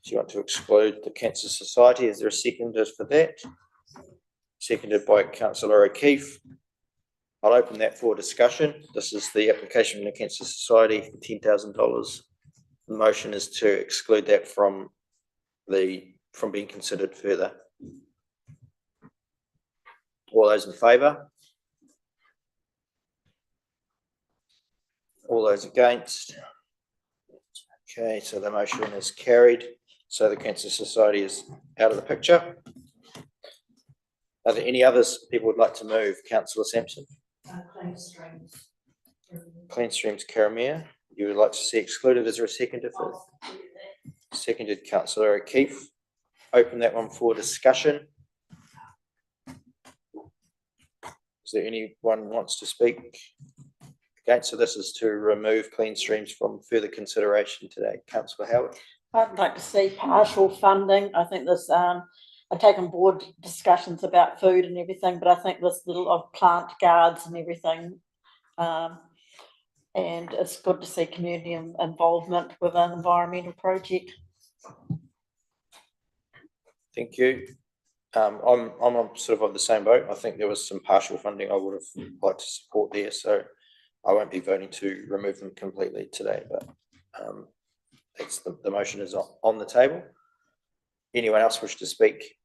Do you want to exclude the Cancer Society? Is there a seconder for that? Seconded by Councillor O'Keefe. I'll open that for discussion. This is the application from the Cancer Society for $10,000. The motion is to exclude that from being considered further. All those in favour? All those against? Okay, so the motion is carried. So the Cancer Society is out of the picture. Are there any others people would like to move? Councillor Sampson. Clean Streams. Clean Streams, Karamea. you would like to see excluded. Is there a seconder for? Seconded, councillor O'Keefe. Open that one for discussion. Is there anyone who wants to speak against? So this is to remove clean streams from further consideration today. Councillor Howard. I'd like to see partial funding. I think there's, I take on board discussions about food and everything, but I think there's a lot of plant guards and everything. And it's good to see community involvement with an environmental project. Thank you. I'm sort of the same boat. I think there was some partial funding I would have liked to support there, so I won't be voting to remove them completely today, but that's the motion is on the table. Anyone else wish to speak?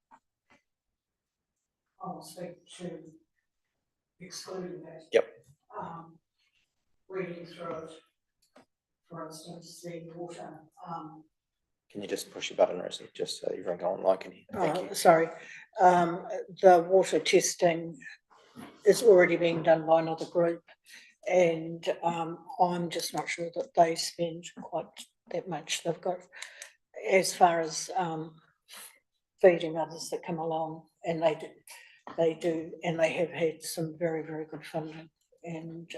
I'll speak to excluding that. Yep. Reading through it, for instance, the water. Can you just push your button, Rosie, just so everyone online can hear? Thank you. Sorry, the water testing is already being done by another group, and I'm just not sure that they spend quite that much. They've got, as far as feeding others that come along, and they do, and they have had some very, very good funding, and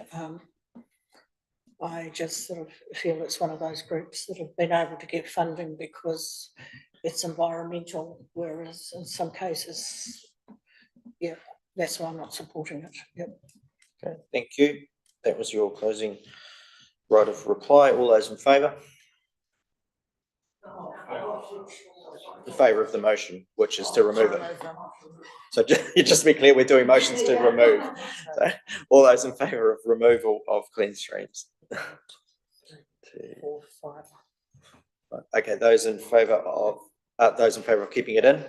I just sort of feel it's one of those groups that have been able to get funding because it's environmental, whereas in some cases, yeah, that's why I'm not supporting it. Yep. Okay, thank you. That was your closing right of reply. All those in favour? In favour of the motion, which is to remove it. So just to be clear, we're doing motions to remove. So all those in favour of removal of clean streams. 2, 4, 5. Okay, those in favour of keeping it in. 2,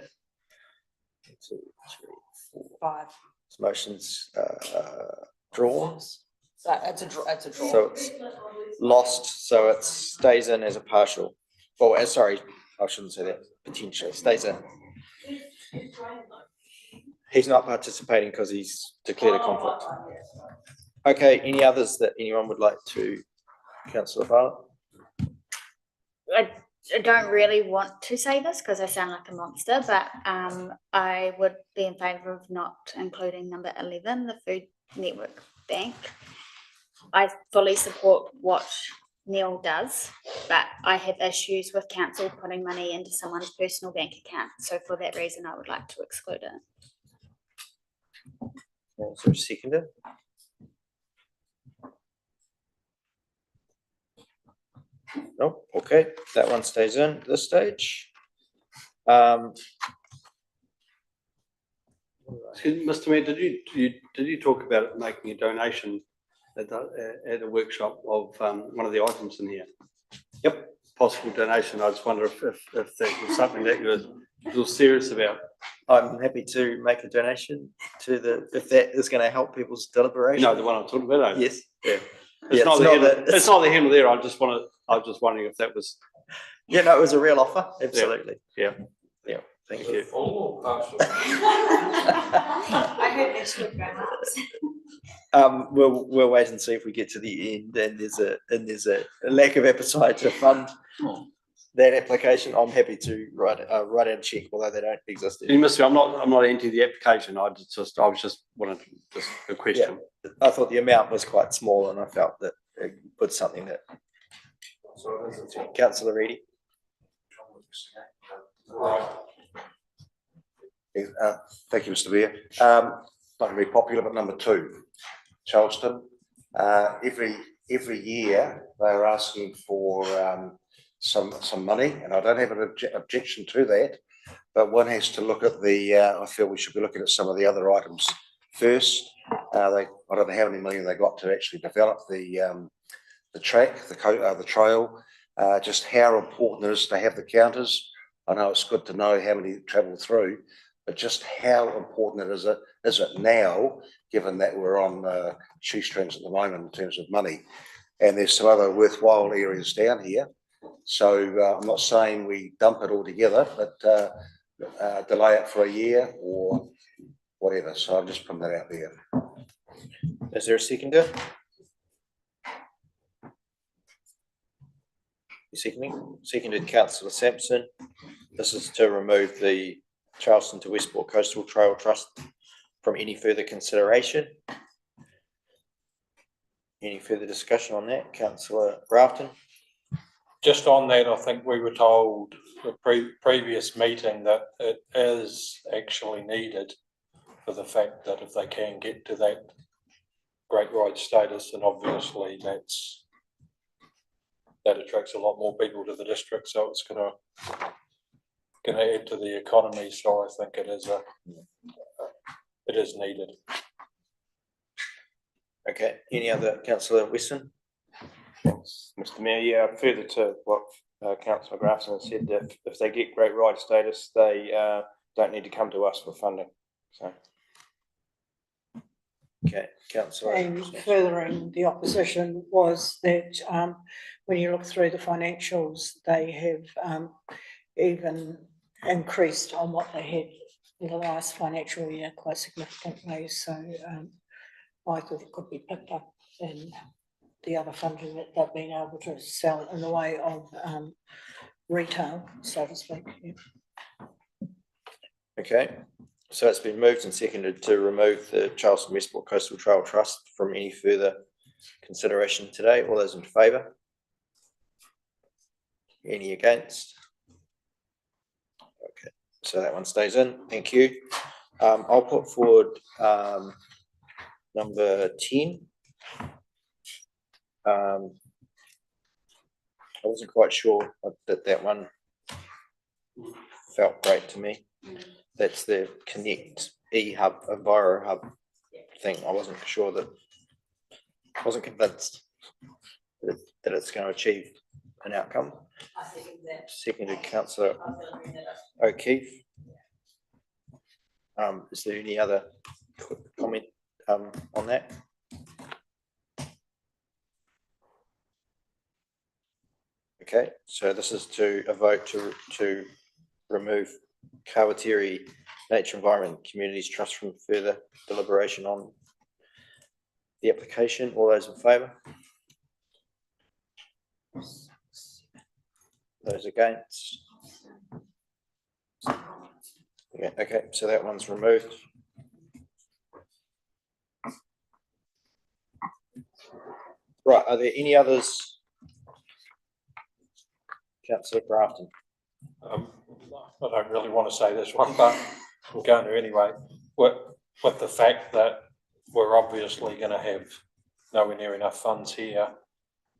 3, 4, 5. This motion's drawn. So it's a draw. So it's lost. So it stays in as a partial. Well, sorry, I shouldn't say that. Potentially stays in. He's not participating because he's declared a conflict. Okay, any others that anyone would like to? Councillor Bartlett? I don't really want to say this because I sound like a monster, but I would be in favour of not including number 11, the Food Network Bank. I fully support what Neil does, but I have issues with council putting money into someone's personal bank account. So for that reason, I would like to exclude it. Is there a seconder? No, okay, that one stays in at this stage. Excuse me, Mr. Mayor, did you talk about making a donation at a workshop of one of the items in here? Yep. Possible donation. I just wonder if that was something that you're serious about. I'm happy to make a donation to if that is going to help people's deliberation. No, the one I'm talking about. Yes. Yeah. It's not the hem of there. I was just wondering if that was. Yeah, no, it was a real offer. Absolutely. Yeah. Yeah. Thank you. I heard this would go up. We'll wait and see if we get to the end and there's a lack of appetite to fund that application. I'm happy to write out a check, although they don't exist anymore. You must be, I'm not into the application. I was just wanted just a question. Yeah, I thought the amount was quite small, and I felt that it put something that. Councillor Reedy. Thank you, Mr. Mayor. Not going to be popular, but number 2, Charleston. Every year they're asking for some money, and I don't have an objection to that. But one has to look at I feel we should be looking at some of the other items first. I don't know how many million they got to actually develop the track, the trail. Just how important it is to have the counters. I know it's good to know how many travel through, but just how important is it now, given that we're on shoestrings at the moment in terms of money, and there's some other worthwhile areas down here. So I'm not saying we dump it all together, but delay it for a year or whatever. So I'm just putting that out there. Is there a seconder? Seconded councillor Sampson. This is to remove the Charleston to Westport Coastal Trail Trust from any further consideration. Any further discussion on that, councillor Grafton? Just on that, I think we were told the previous meeting that it is actually needed for the fact that if they can get to that great ride status, then obviously that attracts a lot more people to the district, so it's gonna add to the economy. So I think it is needed. Okay, any other, councillor Weston? Thanks, Mr. Mayor. Yeah, further to what councillor Grafton has said, if they get great ride status, they don't need to come to us for funding. So. Okay, councillor. And furthering the opposition was that when you look through the financials, they have even increased on what they had in the last financial year quite significantly. So I thought it could be picked up in the other funding that they've been able to sell in the way of retail, so to speak. Yeah. Okay, so it's been moved and seconded to remove the Charleston Westport Coastal Trail Trust from any further consideration today. All those in favour? Any against? Okay, so that one stays in. Thank you. I'll put forward number 10. I wasn't quite sure that one felt great to me. That's the Connect e-hub, Enviro hub thing. I wasn't sure wasn't convinced that it's going to achieve an outcome. Seconded councillor O'Keefe. Is there any other comment on that? Okay, so this is a vote to remove Kawatiri Nature Environment Communities Trust from further deliberation on the application. All those in favour? Those against? Yeah, okay, so that one's removed. Right, are there any others? Councillor Grafton. I don't really want to say this one, but I'm going to anyway. With the fact that we're obviously going to have nowhere near enough funds here,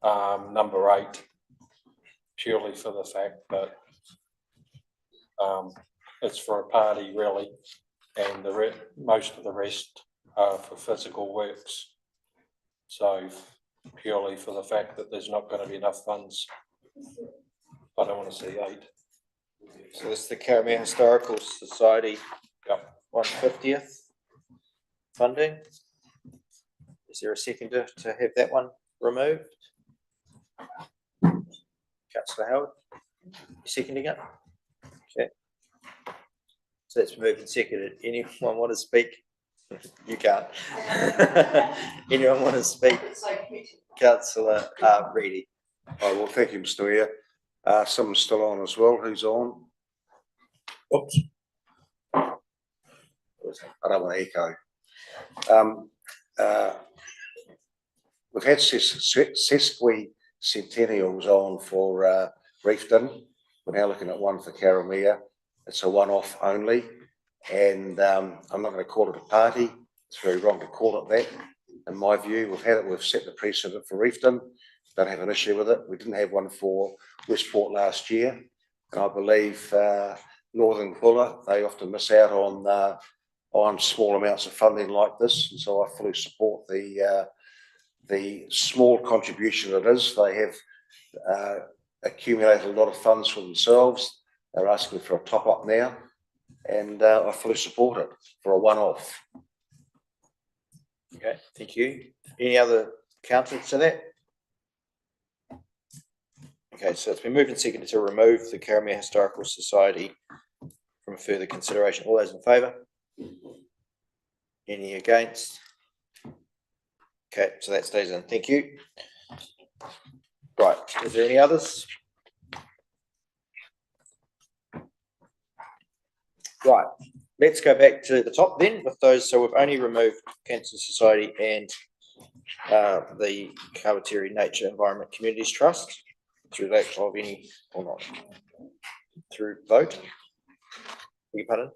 number 8, purely for the fact that it's for a party really, and most of the rest are for physical works. So purely for the fact that there's not going to be enough funds, I don't want to see 8. So this is the Carnegie Historical Society 150th funding. Is there a seconder to have that one removed? Councillor Howard, you seconding it? Okay. So that's moved and seconded. Anyone want to speak? You can't. Anyone want to speak? Councillor Reedy. Oh, well, thank you, Mr. Mayor. Someone's still on as well. Who's on? Oops. I don't want to echo. We've had sesquicentennials on for Reefton. We're now looking at one for Karamea. It's a one-off only, and I'm not going to call it a party. It's very wrong to call it that. In my view, we've set the precedent for Reefton. Don't have an issue with it. We didn't have one for Westport last year, and I believe Northern Buller, they often miss out on small amounts of funding like this, and so I fully support the small contribution it is. They have accumulated a lot of funds for themselves. They're asking for a top up now, and I fully support it for a one-off. Okay, thank you. Any other councillors to that? Okay, so it's been moved and seconded to remove the Carnegie Historical Society from further consideration. All those in favour? Any against? Okay, so that stays in. Thank you. Right, is there any others? Right, let's go back to the top then with those. So we've only removed Cancer Society and the Kawatiri Nature Environment Communities Trust through lack of any or not through vote. Beg your pardon?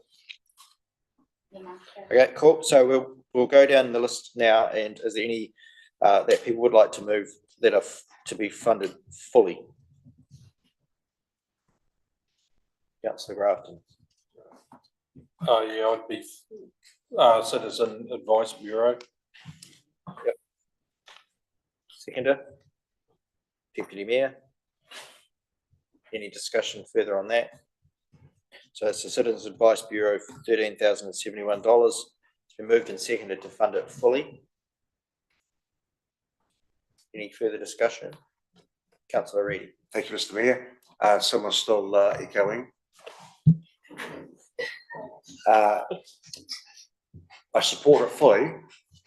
Okay, cool. So we'll go down the list now. And is there any that people would like to move that are to be funded fully? Councillor Grafton. Oh, yeah, I'd be Citizen Advice Bureau. Yep. Seconder. Deputy Mayor. Any discussion further on that? So it's the Citizens Advice Bureau for $13,071. It's been moved and seconded to fund it fully. Any further discussion? Councillor Reid. Thank you, Mr. Mayor. Someone's still echoing. I support it fully.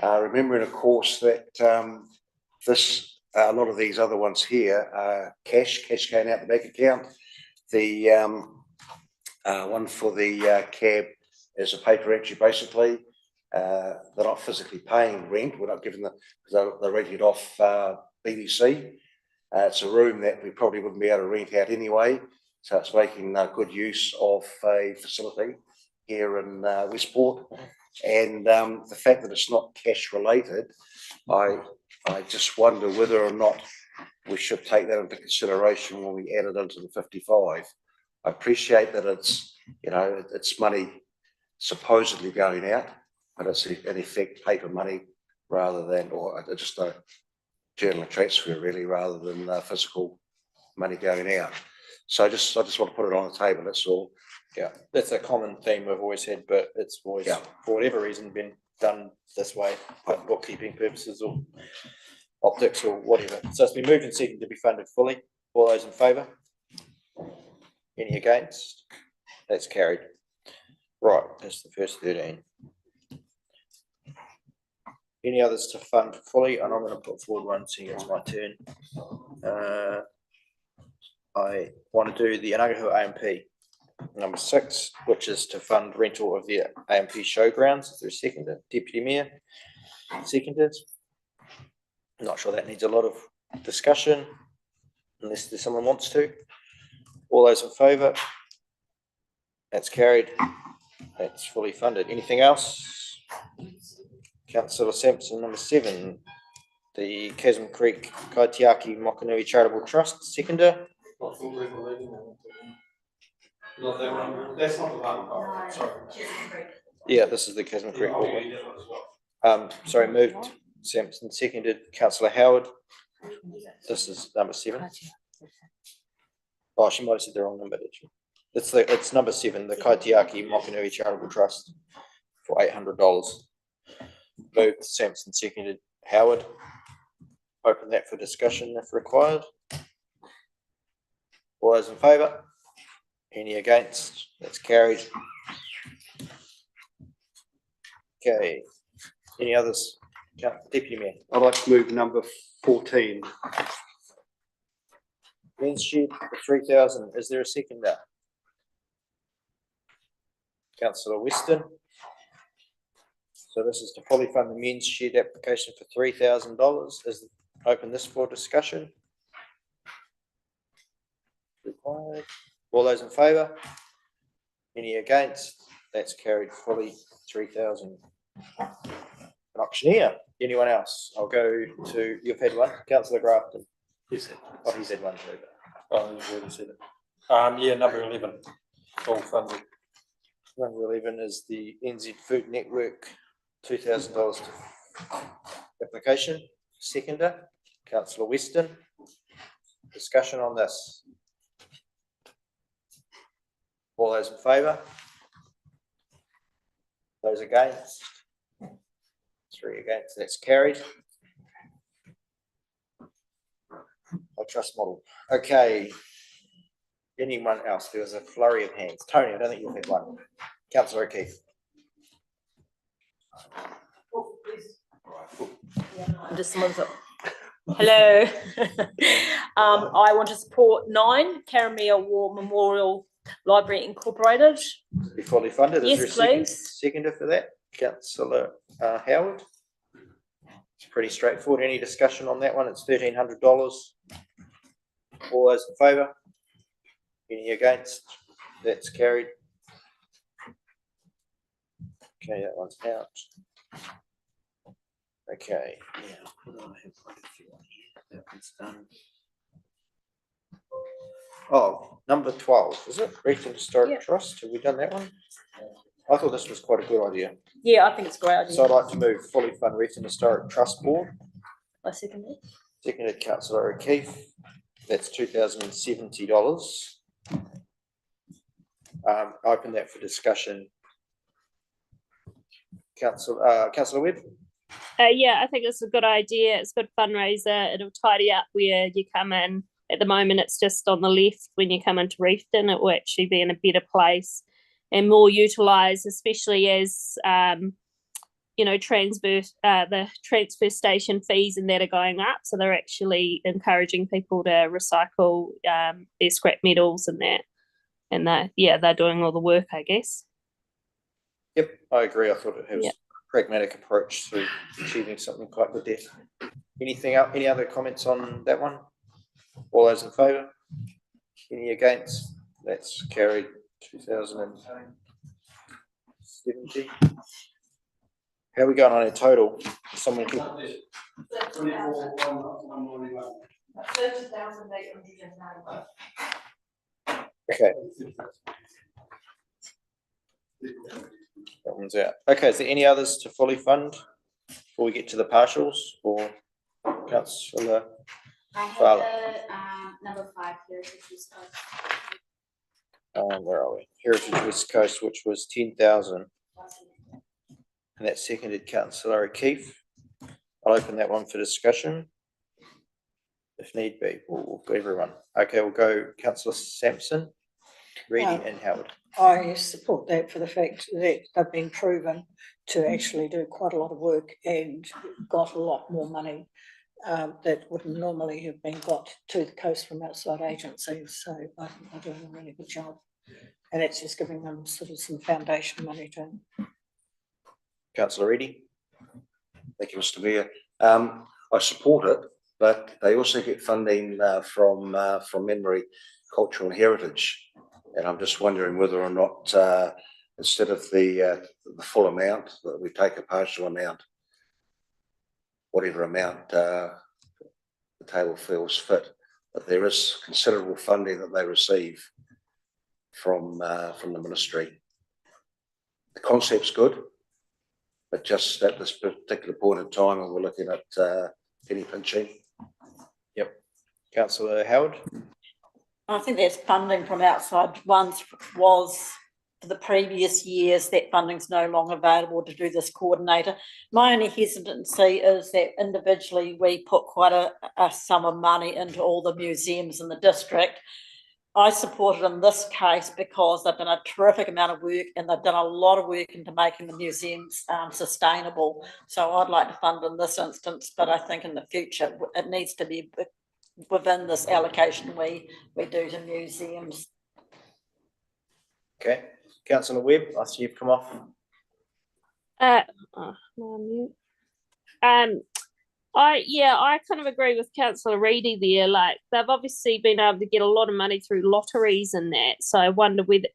Remembering, of course, that a lot of these other ones here are cash going out the bank account. The one for the cab is a paper entry, basically. They're not physically paying rent. We're not giving them, because they're renting it off BBC. It's a room that we probably wouldn't be able to rent out anyway. So it's making good use of a facility here in Westport. And the fact that it's not cash related, I just wonder whether or not we should take that into consideration when we add it into the 55. I appreciate that it's, it's money supposedly going out, but it's in effect paper money rather than, or just a journal transfer really, rather than physical money going out. So I just want to put it on the table, that's all. Yeah, that's a common theme we've always had, but it's always, for whatever reason, been done this way, like bookkeeping purposes or optics or whatever. So it's been moved and seconded to be funded fully. All those in favour? Any against? That's carried. Right, that's the first 13. Any others to fund fully? And I'm going to put forward one, seeing it's my turn. I want to do the Anagahua AMP. Number 6, which is to fund rental of the AMP showgrounds. Is there a seconder? Deputy Mayor, seconded. I'm not sure that needs a lot of discussion, unless there's someone wants to. All those in favour? That's carried. That's fully funded. Anything else? Councillor Sampson, number 7, the Chasm Creek Kaitiaki Mokanui Charitable Trust, seconder. Not that one. That's not the one. Sorry. Yeah, this is the Chasm Creek one. Sorry, moved Sampson, seconded Councillor Howard. This is number 7. Oh, she might have said the wrong number, did she? It's number 7, the Kaitiaki Mokanui Charitable Trust for $800. Moved Sampson, seconded Howard. Open that for discussion if required. All those in favour? Any against? That's carried. Okay. Any others? Deputy Mayor. I'd like to move number 14. Men's shed for 3,000. Is there a seconder? Councillor Weston. So this is to fully fund the men's shed application for $3,000. Is open this for discussion? Required. All those in favour? Any against? That's carried fully. 3,000. An auctioneer. Anyone else? I'll go to, you've had one, Councillor Grafton. Yes. Oh, he's had one too. Oh, he's already said it. Yeah, number 11. All funded. Number 11 is the NZ Food Network, $2,000 application. Seconder, Councillor Weston. Discussion on this. All those in favour? Those against? 3 against, that's carried. I'll trust model. Okay. Anyone else? There was a flurry of hands. Tony, I don't think you've had one. Councillor O'Keefe. Just someone to, hello. I want to support 9 Karamea War Memorial Library Incorporated. Be fully funded. Is Yes, there a please. seconder for that? Councillor Howard. It's pretty straightforward. Any discussion on that one? It's $1,300. All those in favour? Any against? That's carried. Okay, that one's out. Okay, now I have quite a few on here. That one's done. Oh, number 12, is it? Reefton Historic Trust. Have we done that one? I thought this was quite a good idea. Yeah, I think it's a great idea. So I'd like to move fully fund Reefton Historic Trust Board. I second it. Seconded Councillor O'Keefe. That's $2,070. Open that for discussion. Councillor Webb. Yeah, I think it's a good idea. It's a good fundraiser. It'll tidy up where you come in. At the moment, it's just on the left. When you come into Reefton, it will actually be in a better place and more utilised, especially as the transfer station fees and that are going up. So they're actually encouraging people to recycle their scrap metals and that. And they're doing all the work, I guess. Yep, I agree. I thought it has a pragmatic approach to achieving something quite good there. Anything else? Any other comments on that one? All those in favour? Any against? That's carried. 2070. How are we going on a total? Someone can... Okay. That one's out. Okay, is there any others to fully fund before we get to the partials, or Councillor Fowler? Number 5 here. Where are we? Heritage West Coast, which was 10,000. And that's seconded Councillor O'Keefe. I'll open that one for discussion. If need be, we'll go everyone. Okay, we'll go Councillor Sampson, Reedy and Howard. I support that for the fact that they've been proven to actually do quite a lot of work and got a lot more money that wouldn't normally have been got to the coast from outside agencies. So I think they're doing a really good job. And it's just giving them sort of some foundation money to. Councillor Reedy. Thank you, Mr. Mayor. I support it, but they also get funding from memory, cultural and heritage. And I'm just wondering whether or not, instead of the full amount, that we take a partial amount, whatever amount the table feels fit. But there is considerable funding that they receive from the ministry. The concept's good, but just at this particular point in time, we're looking at penny pinching. Yep. Councillor Howard. I think there's funding from outside. Once was for the previous years, that funding's no longer available to do this coordinator. My only hesitancy is that individually we put quite a sum of money into all the museums in the district. I support it in this case because they've done a terrific amount of work and they've done a lot of work into making the museums sustainable. So I'd like to fund in this instance, but I think in the future it needs to be within this allocation we do to museums. Okay. Councillor Webb, I see you've come off. I kind of agree with Councillor Reedy there. Like, they've obviously been able to get a lot of money through lotteries and that. So I wonder whether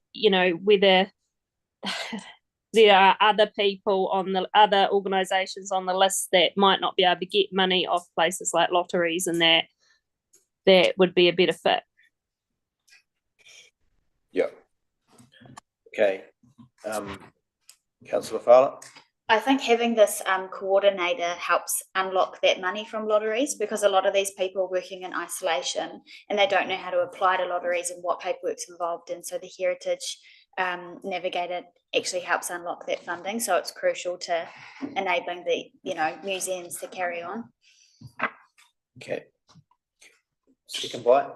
there are other people on the other organisations on the list that might not be able to get money off places like lotteries and that would be a better fit. Yeah. Okay. Councillor Fowler. I think having this coordinator helps unlock that money from lotteries, because a lot of these people are working in isolation and they don't know how to apply to lotteries and what paperwork's involved in. So the Heritage Navigator actually helps unlock that funding. So it's crucial to enabling the museums to carry on. Okay. Second bite.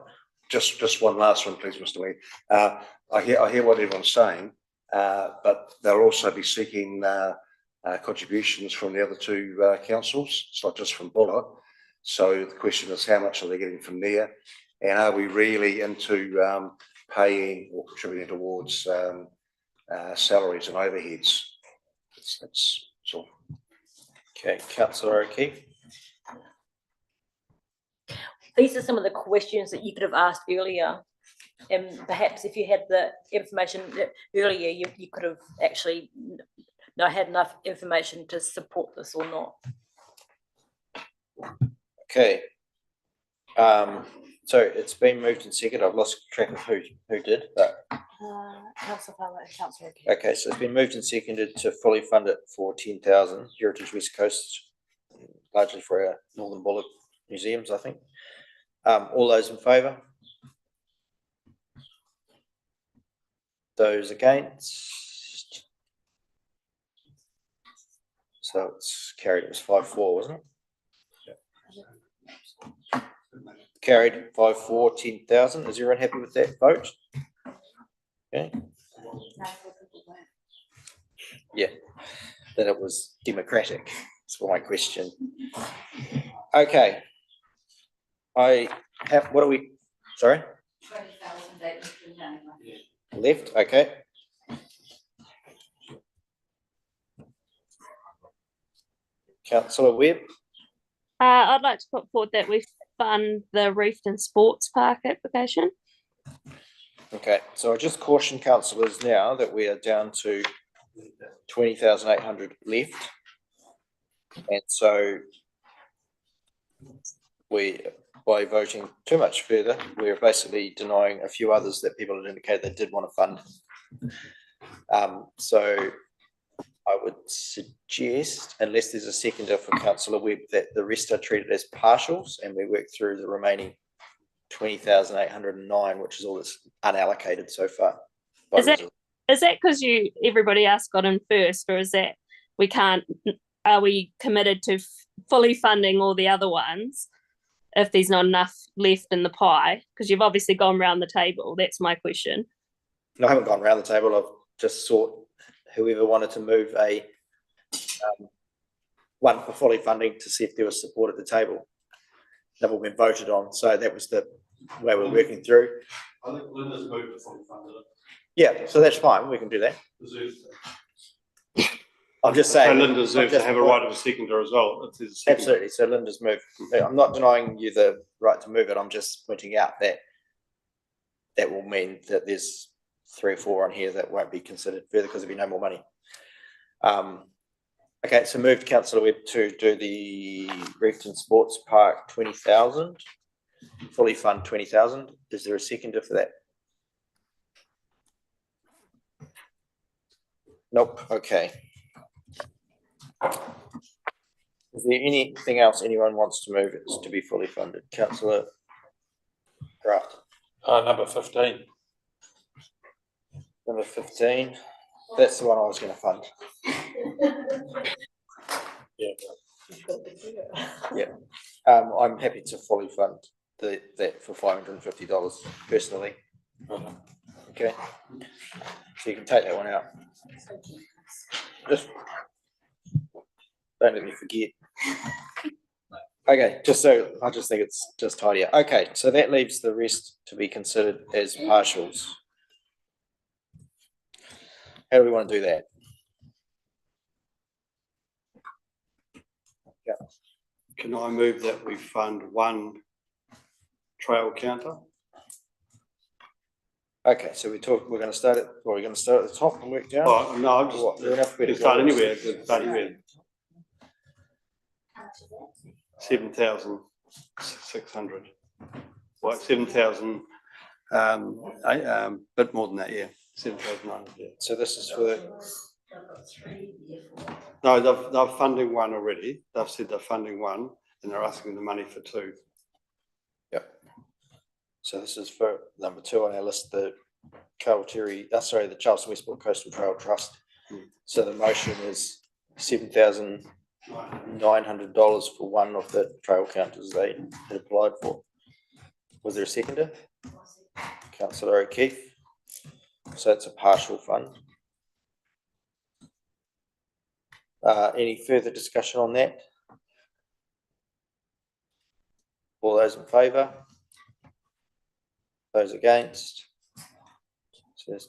Just one last one, please, Mr. Lee. I hear what everyone's saying, but they'll also be seeking contributions from the other two councils. It's not just from Buller. So the question is, how much are they getting from there? And are we really into paying or contributing towards salaries and overheads. That's all. Okay, councillor O'Keefe. These are some of the questions that you could have asked earlier. And perhaps if you had the information earlier, you could have actually had enough information to support this or not. Okay. So it's been moved and seconded. I've lost track of who did, but Councillor Farmer and Councillor O'Keefe. okay. So it's been moved and seconded to fully fund it for 10,000 Heritage West Coast, largely for our Northern Bullock museums, I think. All those in favour? Those against? So it's carried. It was 5-4, wasn't it? Carried 5-4, 10,000. Is everyone happy with that vote? Okay. Yeah, then it was democratic. That's my question. Okay. I have, what are we, sorry? 20,000 Left, okay. Councillor Webb. I'd like to put forward that we fund the Reefton Sports Park application. Okay, so I just caution councillors now that we are down to 20,800 left. And so by voting too much further, we're basically denying a few others that people had indicated they did want to fund. So I would suggest, unless there's a seconder for councillor Webb, that the rest are treated as partials and we work through the remaining 20,809, which is all that's unallocated so far. Is that because everybody else got in first, or is that are we committed to fully funding all the other ones if there's not enough left in the pie? Because you've obviously gone round the table. That's my question. No, I haven't gone round the table. I've just sought whoever wanted to move a one for fully funding to see if there was support at the table. They've all been voted on, so that was the way we're working through. I think Linda's moved to fully funded it. Yeah, so that's fine. We can do that. I'm just saying. And Linda deserves to have a right of a seconder as well. Absolutely. So Linda's moved. I'm not denying you the right to move it. I'm just pointing out that that will mean that there's 3 or 4 on here that won't be considered further because there'll be no more money. Okay, so moved councillor Webb to do the Reefton Sports Park 20,000, fully fund 20,000. Is there a seconder for that? Nope. Okay. Is there anything else anyone wants to move? It's to be fully funded. Councillor Grant. Number 15. Number 15. That's the one I was going to fund. Yeah. I'm happy to fully fund that for $550 personally. Okay. So you can take that one out. Just don't let me forget. Okay, I just think it's just tidier. Okay, so that leaves the rest to be considered as partials. How do we want to do that? Yeah. Can I move that we fund one trail counter? Okay, so we're going to start at the top and work down. Oh no, I'm just start anywhere. Start anywhere. 7,600. What 7,000? Bit more than that, yeah. 7,900. Yeah. So this is for No, they're funding one already. They've said they're funding one, and they're asking the money for 2. Yep. So this is for number 2 on our list, the the Charleston Westport Coastal Trail Trust. So the motion is $7,900 for one of the trail counters they had applied for. Was there a seconder? Councillor O'Keefe. So it's a partial fund. Any further discussion on that? All those in favour? Those against? So there's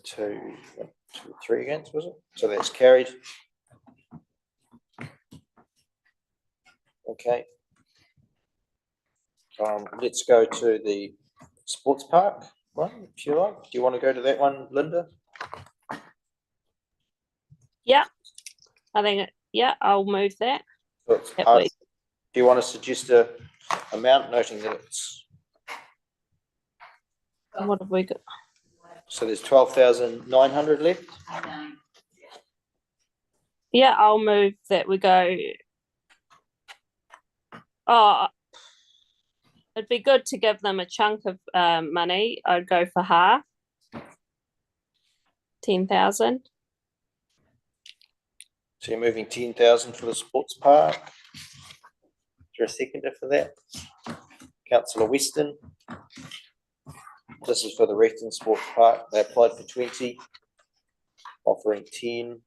3 against, was it? So that's carried. Okay. Let's go to the sports park one, if you like. Do you want to go to that one, Linda? Yeah, I think, I'll move that. Sports That park. week. Do you want to suggest a amount, noting that it's, What have we got? so there's 12,900 left? Yeah, I'll move that we go. Oh, it'd be good to give them a chunk of money. I'd go for half. 10,000. So you're moving 10,000 for the sports park. Is there a seconder for that? Councillor Weston. This is for the Revitalisation Sports Park. They applied for 20, offering 10.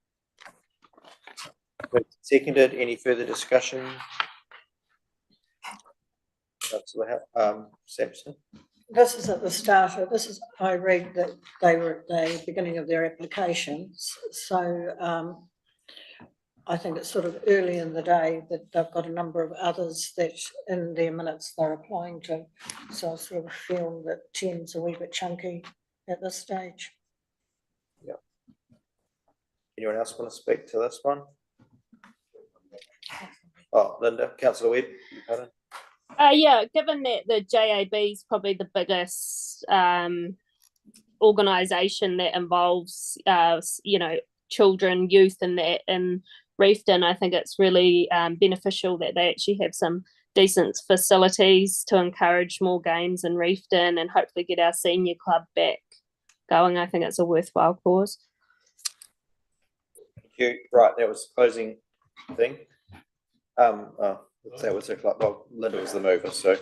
Seconded. Any further discussion? Councillor Sampson. This is at the start of, I read that they were at the beginning of their applications. So I think it's sort of early in the day that they've got a number of others that in their minutes they're applying to. So I sort of feel that 10's a wee bit chunky at this stage. Yeah. Anyone else want to speak to this one? Oh, Linda, Councillor Webb. Pardon. Yeah, given that the JAB is probably the biggest organisation that involves, children, youth, and that in Reefton, I think it's really beneficial that they actually have some decent facilities to encourage more games in Reefton and hopefully get our senior club back going. I think it's a worthwhile cause. Thank you. Right, that was the closing thing. That was a club. Well, Linda was the mover. So,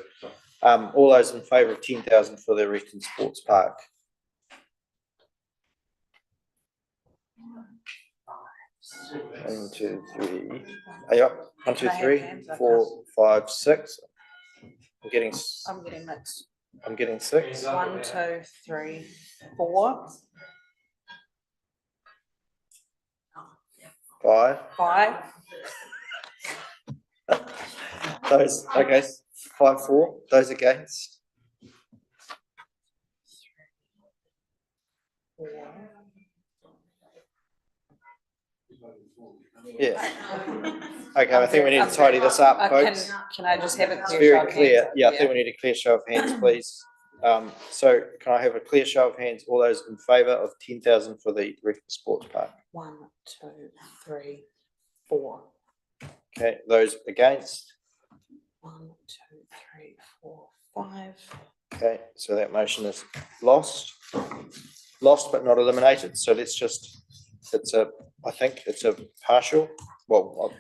all those in favour of 10,000 for the Revitalisation Sports Park. One, two, three. Are you up? 1, 2, 3, 4, 5, 6. I'm getting mixed. I'm getting 6. 1, 2, 3, 4. 5. 5. Those okay. 5, 4. Those against. 4. Yeah. Okay, I think we need to tidy this up, folks. Can I just have a It's clear show very of clear. hands? Yeah, I think we need a clear show of hands, please. So can I have a clear show of hands? All those in favour of 10,000 for the Revitalisation Sports Park? 1, 2, 3, 4. Okay, those against? 1, 2, 3, 4, 5. Okay, so that motion is lost but not eliminated. So let's just, I think it's a partial, well,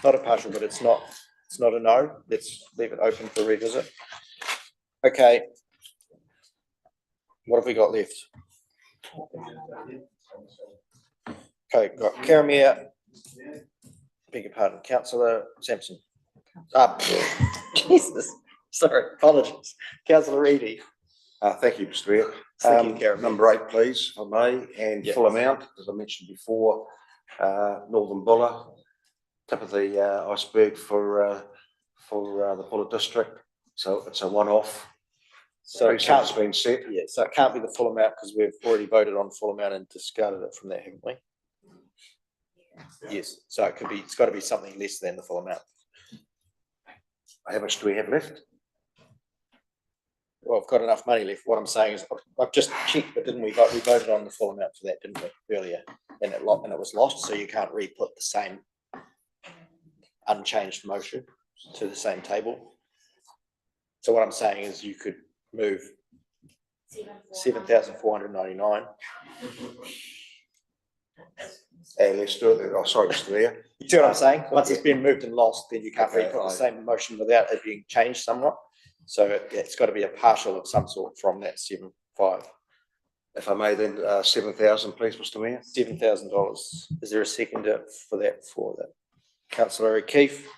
not a partial, but it's not a no. Let's leave it open for revisit. Okay. What have we got left? Okay, got Carnegie. Beg your pardon, Councillor Sampson. Jesus, sorry, apologies. Councillor Reedy. Thank you, Mr. Mayor. Thank you, Karen. Number 8, please, if I may, and full amount, as I mentioned before, Northern Buller, tip of the iceberg for the Buller district. So it's a one-off. So it can't been set. Yeah, so it can't be the full amount because we've already voted on full amount and discarded it from there, haven't we? Yes, so it could be, it's got to be something less than the full amount. How much do we have left? Well, I've got enough money left. What I'm saying is, I've just checked, but didn't we vote? We voted on the full amount for that, didn't we, earlier? And it was lost, so you can't re-put the same unchanged motion to the same table. So what I'm saying is, you could move 7,499. And let's do it. Oh, sorry, Mr. Mayor. You see what I'm saying? Once it's been moved and lost, then you can't re-put the same motion without it being changed somewhat. So it's got to be a partial of some sort from that 7,500. If I may, then 7,000, please, Mr. Mayor. $7,000. Is there a seconder for that? Councillor O'Keefe.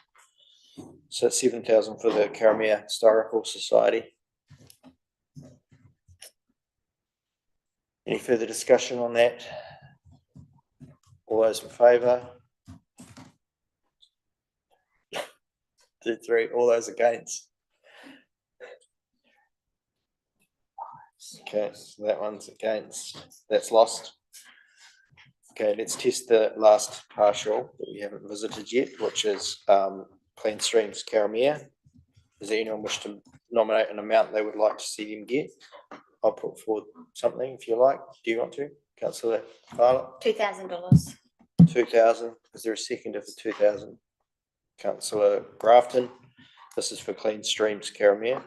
So 7,000 for the Carnegie Historical Society. Any further discussion on that? All those in favour? 2, 3, all those against? Okay, so that one's against, that's lost. Okay, let's test the last partial that we haven't visited yet, which is Clean Streams Carramere. Does anyone wish to nominate an amount they would like to see them get? I'll put forward something if you like. Do you want to? Councillor Violet? $2,000. 2,000. Is there a seconder for 2,000? Councillor Grafton. This is for Clean Streams Carramere.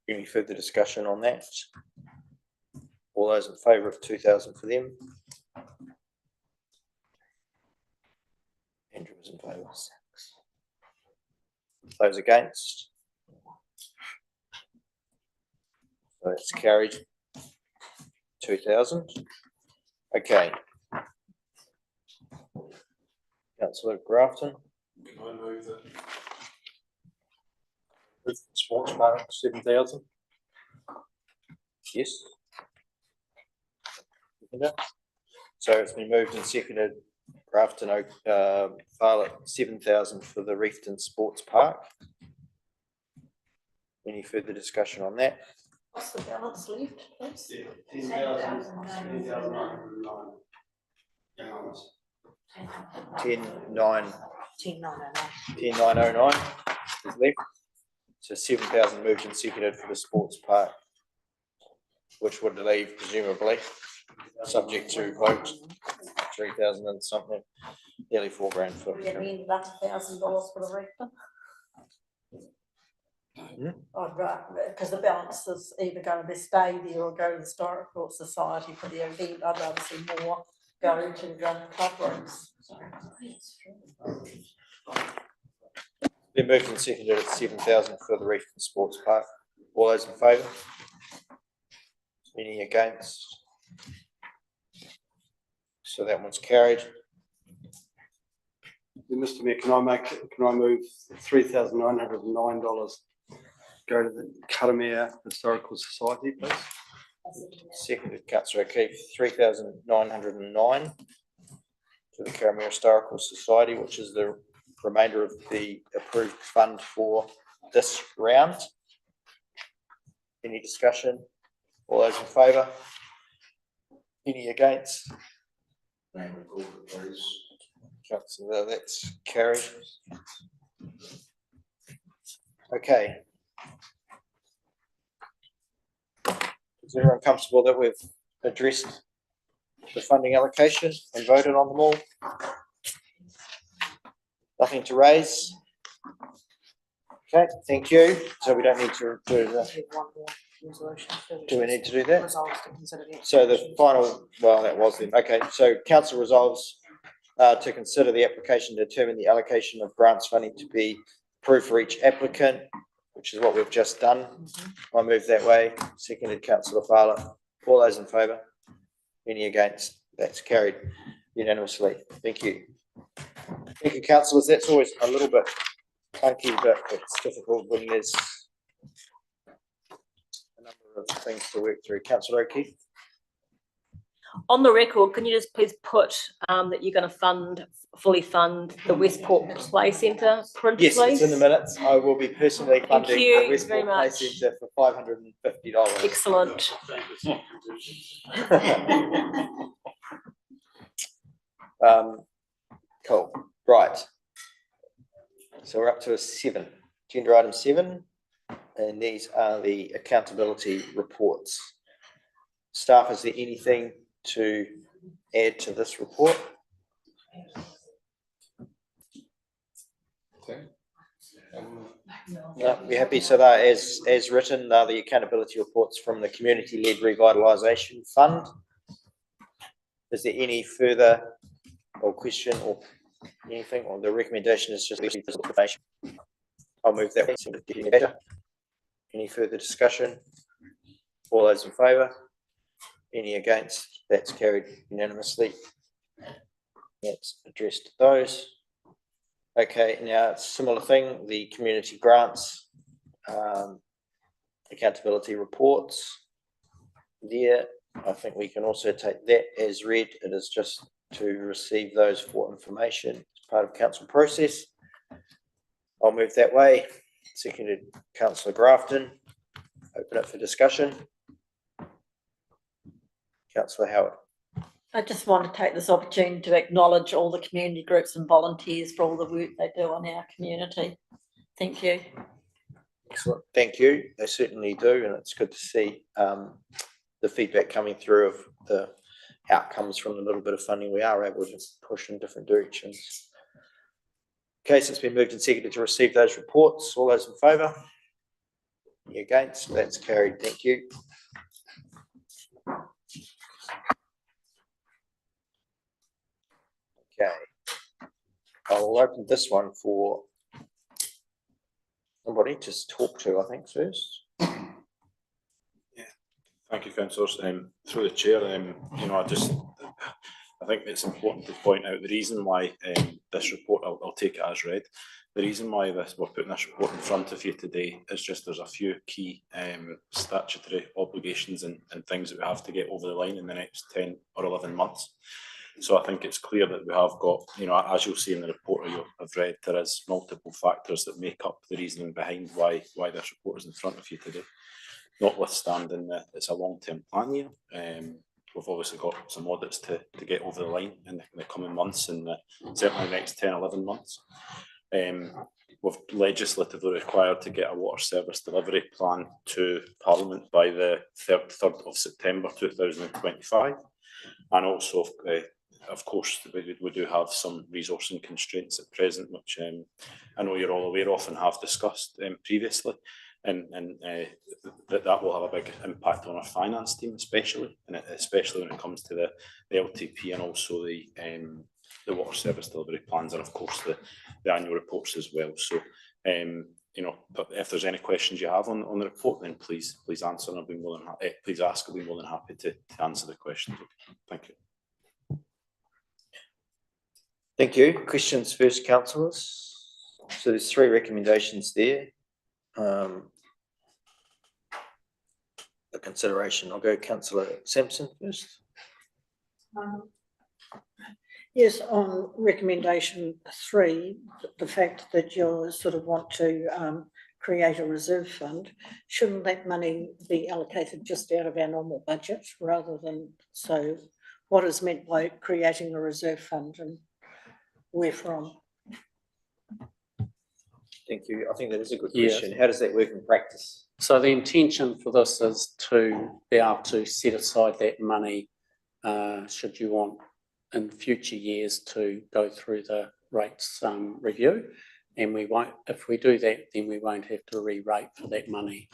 Any further discussion on that? All those in favour of 2,000 for them? Andrew was in favour. Those against? So that's carried. 2,000. Okay. Councillor Grafton. Can I move that? Sports park, 7,000. Yes. So it's been moved and seconded. Grafton Violet, 7,000 for the Reefton Sports Park. Any further discussion on that? What's the balance left, please? 10,909 is left. So 7,000 moved and seconded for the sports park, which would leave presumably, subject to vote, 3,000 and something, nearly $4,000 for We ended up $1,000 for the rector. I'd rather, because the balance is either going to stay there or go to the Historical Society for the event. I'd rather see more go to the club rooms. Been moved and seconded at 7,000 for the Reefton Sports Park. All those in favour? Any against? So that one's carried. Mr. Mayor, can I move $3,909 go to the Carnegie Historical Society, please? Seconded, Councillor O'Keefe, 3,909 to the Carnegie Historical Society, which is the remainder of the approved fund for this round. Any discussion? All those in favour? Any against? Councillor, that's carried. Okay. Is everyone comfortable that we've addressed the funding allocation and voted on them all? Nothing to raise? Okay, thank you. So we don't need to do that. Do we need to do that? So the final, well, that was then. Okay, so council resolves to consider the application to determine the allocation of grants funding to be approved for each applicant, which is what we've just done. I move that way. Seconded, Councillor Violet. All those in favour? Any against? That's carried unanimously. Thank you. Thank you, councillors. That's always a little bit clunky, but it's difficult when there's a number of things to work through. Councillor O'Keefe. On the record, can you just please put that you're going to fully fund the Westport Play Centre, please? Yes, it's in the minutes. I will be personally funding the Westport Play Centre for $550. Excellent. Cool. Right. So we're up to 7, agenda item 7, and these are the accountability reports. Staff, is there anything to add to this report? No, we're happy. So they're as written, they're the accountability reports from the Community-Led Revitalisation Fund. Is there any further or question or anything, or the recommendation is just information? I'll move that way. Any further discussion? All those in favour? Any against? That's carried unanimously. That's addressed those. Okay, now similar thing, the community grants, accountability reports. there. I think we can also take that as read. It is just to receive those for information as part of council process. I'll move that way. Seconded, Councillor Grafton. Open it for discussion. Councillor Howard. I just want to take this opportunity to acknowledge all the community groups and volunteers for all the work they do on our community. Thank you. Excellent. Thank you. They certainly do, and it's good to see the feedback coming through of the outcomes from the little bit of funding we are able to push in different directions. Okay, so it's been moved and seconded to receive those reports. All those in favour? Any against? That's carried. Thank you. Okay, I'll open this one for somebody to talk to, I think, first. Thank you, councillors. Through the chair, I think it's important to point out the reason why this report, I'll take it as read. The reason why we're putting this report in front of you today is just there's a few key statutory obligations and things that we have to get over the line in the next 10 or 11 months. So I think it's clear that we have got, as you'll see in the report you have read, there is multiple factors that make up the reasoning behind why this report is in front of you today. Notwithstanding that it's a long-term plan year, we've obviously got some audits to get over the line in the coming months, and certainly the next 10, 11 months. We've legislatively required to get a water service delivery plan to Parliament by the 3rd of September 2025. And also, of course, we do have some resourcing constraints at present, which I know you're all aware of and have discussed previously. And that will have a big impact on our finance team, especially when it comes to the LTP and also the water service delivery plans, and of course the annual reports as well. So, but if there's any questions you have on the report, then please answer, and I'll be more than please ask. I'll be more than happy to answer the questions. Thank you. Thank you. Questions first, councillors. So there's 3 recommendations there. The consideration. I'll go Councillor Sampson first. Yes, on recommendation 3, the fact that you sort of want to create a reserve fund, shouldn't that money be allocated just out of our normal budget rather than, so what is meant by creating a reserve fund and where from? Thank you. I think that is a good question. How does that work in practice? So the intention for this is to be able to set aside that money should you want in future years to go through the rates review, and we won't, if we do that, then we won't have to re-rate for that money.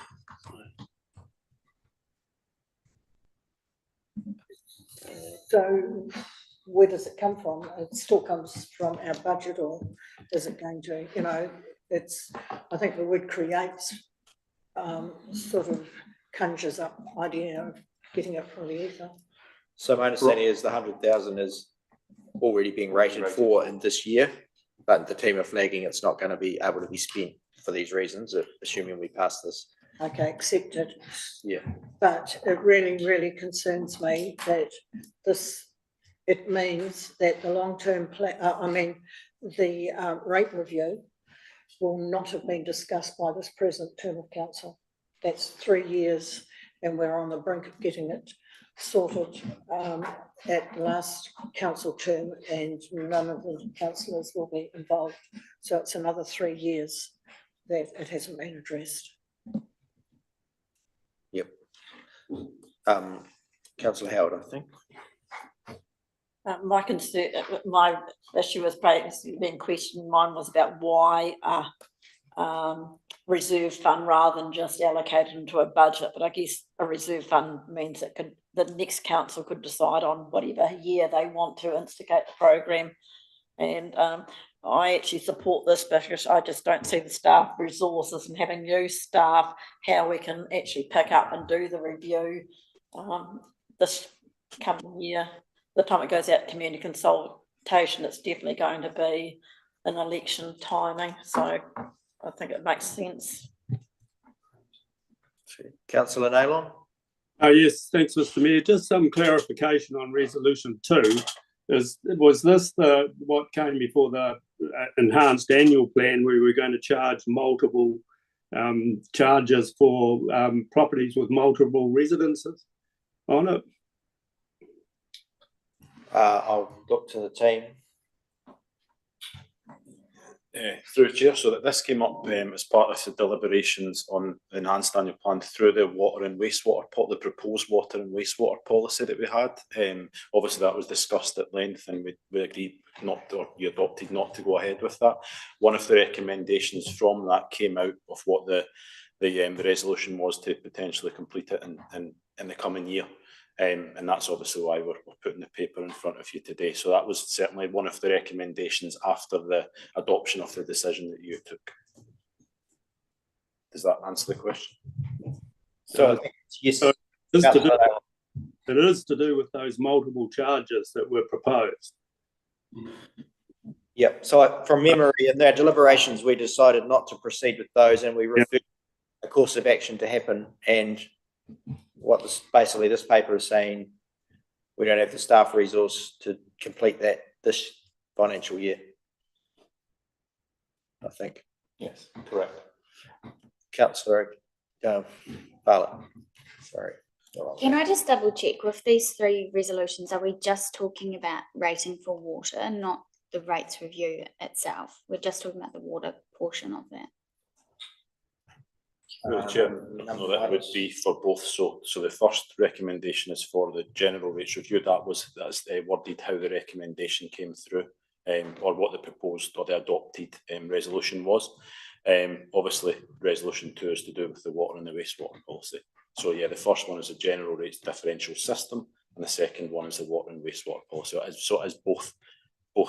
So where does it come from? It still comes from our budget, or is it going to, it's, I think the word creates sort of conjures up idea of getting it from the ether. So my understanding is the 100,000 is already being rated for in this year, but the team are flagging it's not going to be able to be spent for these reasons, assuming we pass this. Okay, accepted. Yeah. But it really, really concerns me that it means that the long-term plan, the rate review will not have been discussed by this present term of council. That's 3 years, and we're on the brink of getting it sorted at the last council term, and none of the councillors will be involved. So it's another 3 years that it hasn't been addressed. Yep. Councillor Howard, I think. My concern, my issue was being questioned. Mine was about why reserve fund rather than just allocated into a budget. But I guess a reserve fund means that the next council could decide on whatever year they want to instigate the program. And I actually support this because I just don't see the staff resources and having new staff, how we can actually pick up and do the review this coming year. The time it goes out to community consultation, it's definitely going to be an election timing. So I think it makes sense. Councillor Naylor? Oh, yes, thanks, Mr. Mayor. Just some clarification on resolution 2. Was this what came before the enhanced annual plan where we were going to charge multiple charges for properties with multiple residences on it? I'll look to the team. Through Chair, so that this came up as part of the deliberations on the enhanced annual plan through the water and wastewater, the proposed water and wastewater policy that we had. Obviously that was discussed at length and we agreed not to, or you adopted not to go ahead with that. One of the recommendations from that came out of what the resolution was to potentially complete it in the coming year. And that's obviously why we're putting the paper in front of you today. So that was certainly one of the recommendations after the adoption of the decision that you took. Does that answer the question? So I think yes. So it is to do with those multiple charges that were proposed. Yep. So from memory, in their deliberations, we decided not to proceed with those, and we referred a course of action to happen. And what basically this paper is saying, we don't have the staff resource to complete that this financial year. I think. Yes, correct. Councillor Bartlett. Sorry. Can I just double check with these 3 resolutions? Are we just talking about rating for water, not the rates review itself? We're just talking about the water portion of that. Chair, no, that would be for both. So the first recommendation is for the general rates review. That's worded how the recommendation came through, or what the proposed or the adopted resolution was. Obviously, resolution 2 is to do with the water and the wastewater policy. So yeah, the first one is a general rates differential system, and the second one is the water and wastewater policy. So it is both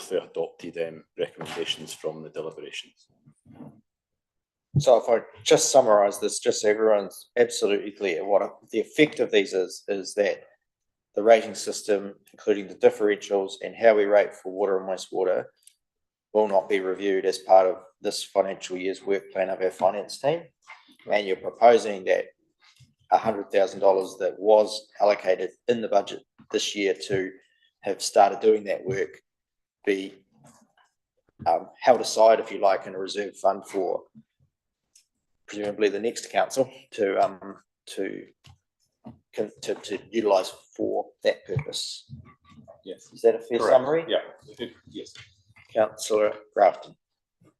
the adopted recommendations from the deliberations. So if I just summarise this, just so everyone's absolutely clear, what the effect of these is that the rating system, including the differentials and how we rate for water and wastewater, will not be reviewed as part of this financial year's work plan of our finance team. And you're proposing that $100,000 that was allocated in the budget this year to have started doing that work be held aside, if you like, in a reserve fund for presumably the next council to utilise for that purpose. Yes. Is that a fair Correct. summary? Yeah. Yes. Councillor Grafton.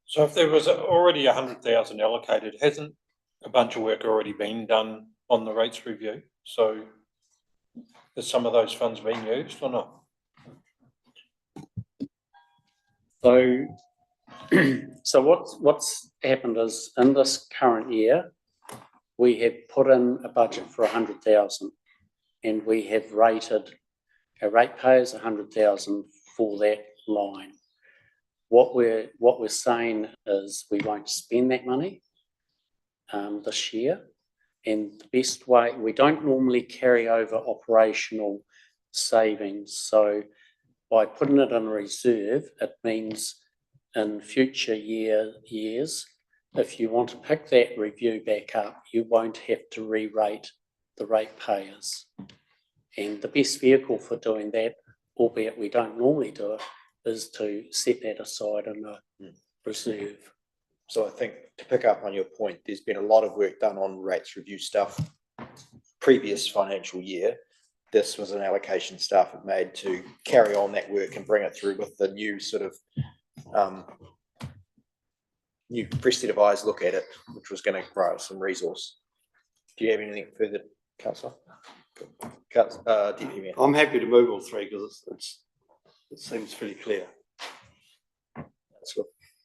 So if there was already 100,000 allocated, hasn't a bunch of work already been done on the rates review? So has some of those funds been used or not? So what's happened is in this current year, we have put in a budget for 100,000, and we have rated our ratepayers 100,000 for that line. What we're saying is we won't spend that money this year, and the best way, we don't normally carry over operational savings. So by putting it in reserve, it means in future years, if you want to pick that review back up, you won't have to re-rate the ratepayers. And the best vehicle for doing that, albeit we don't normally do it, is to set that aside in a reserve. So I think to pick up on your point, there's been a lot of work done on rates review stuff previous financial year. This was an allocation staff had made to carry on that work and bring it through with the new sort of new fresh set of eyes look at it, which was going to grow some resource. Do you have anything further, Councillor? Deputy Mayor. I'm happy to move all 3 because it seems pretty clear.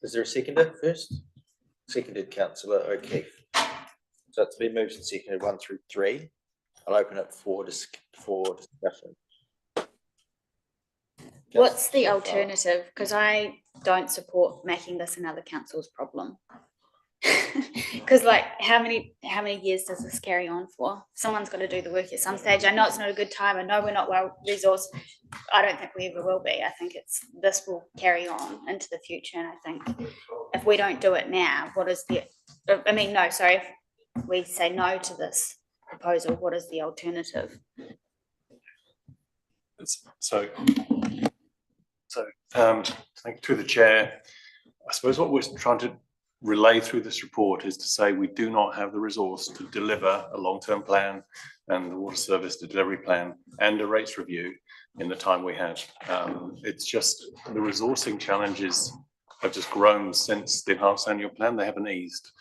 Is there a seconder first? Seconded, Councillor O'Keefe. So it's been moved and seconded 1 through 3. I'll open it for discussion. What's the alternative? Because I don't support making this another council's problem. Because like how many years does this carry on for? Someone's got to do the work at some stage. I know it's not a good time. I know we're not well resourced. I don't think we ever will be. I think this will carry on into the future. And I think if we don't do it now, if we say no to this proposal? What is the alternative? So, thank you to the chair. I suppose what we're trying to relay through this report is to say we do not have the resource to deliver a long-term plan and the water service delivery plan and a rates review in the time we have. It's just the resourcing challenges have just grown since the enhanced annual plan. They haven't eased.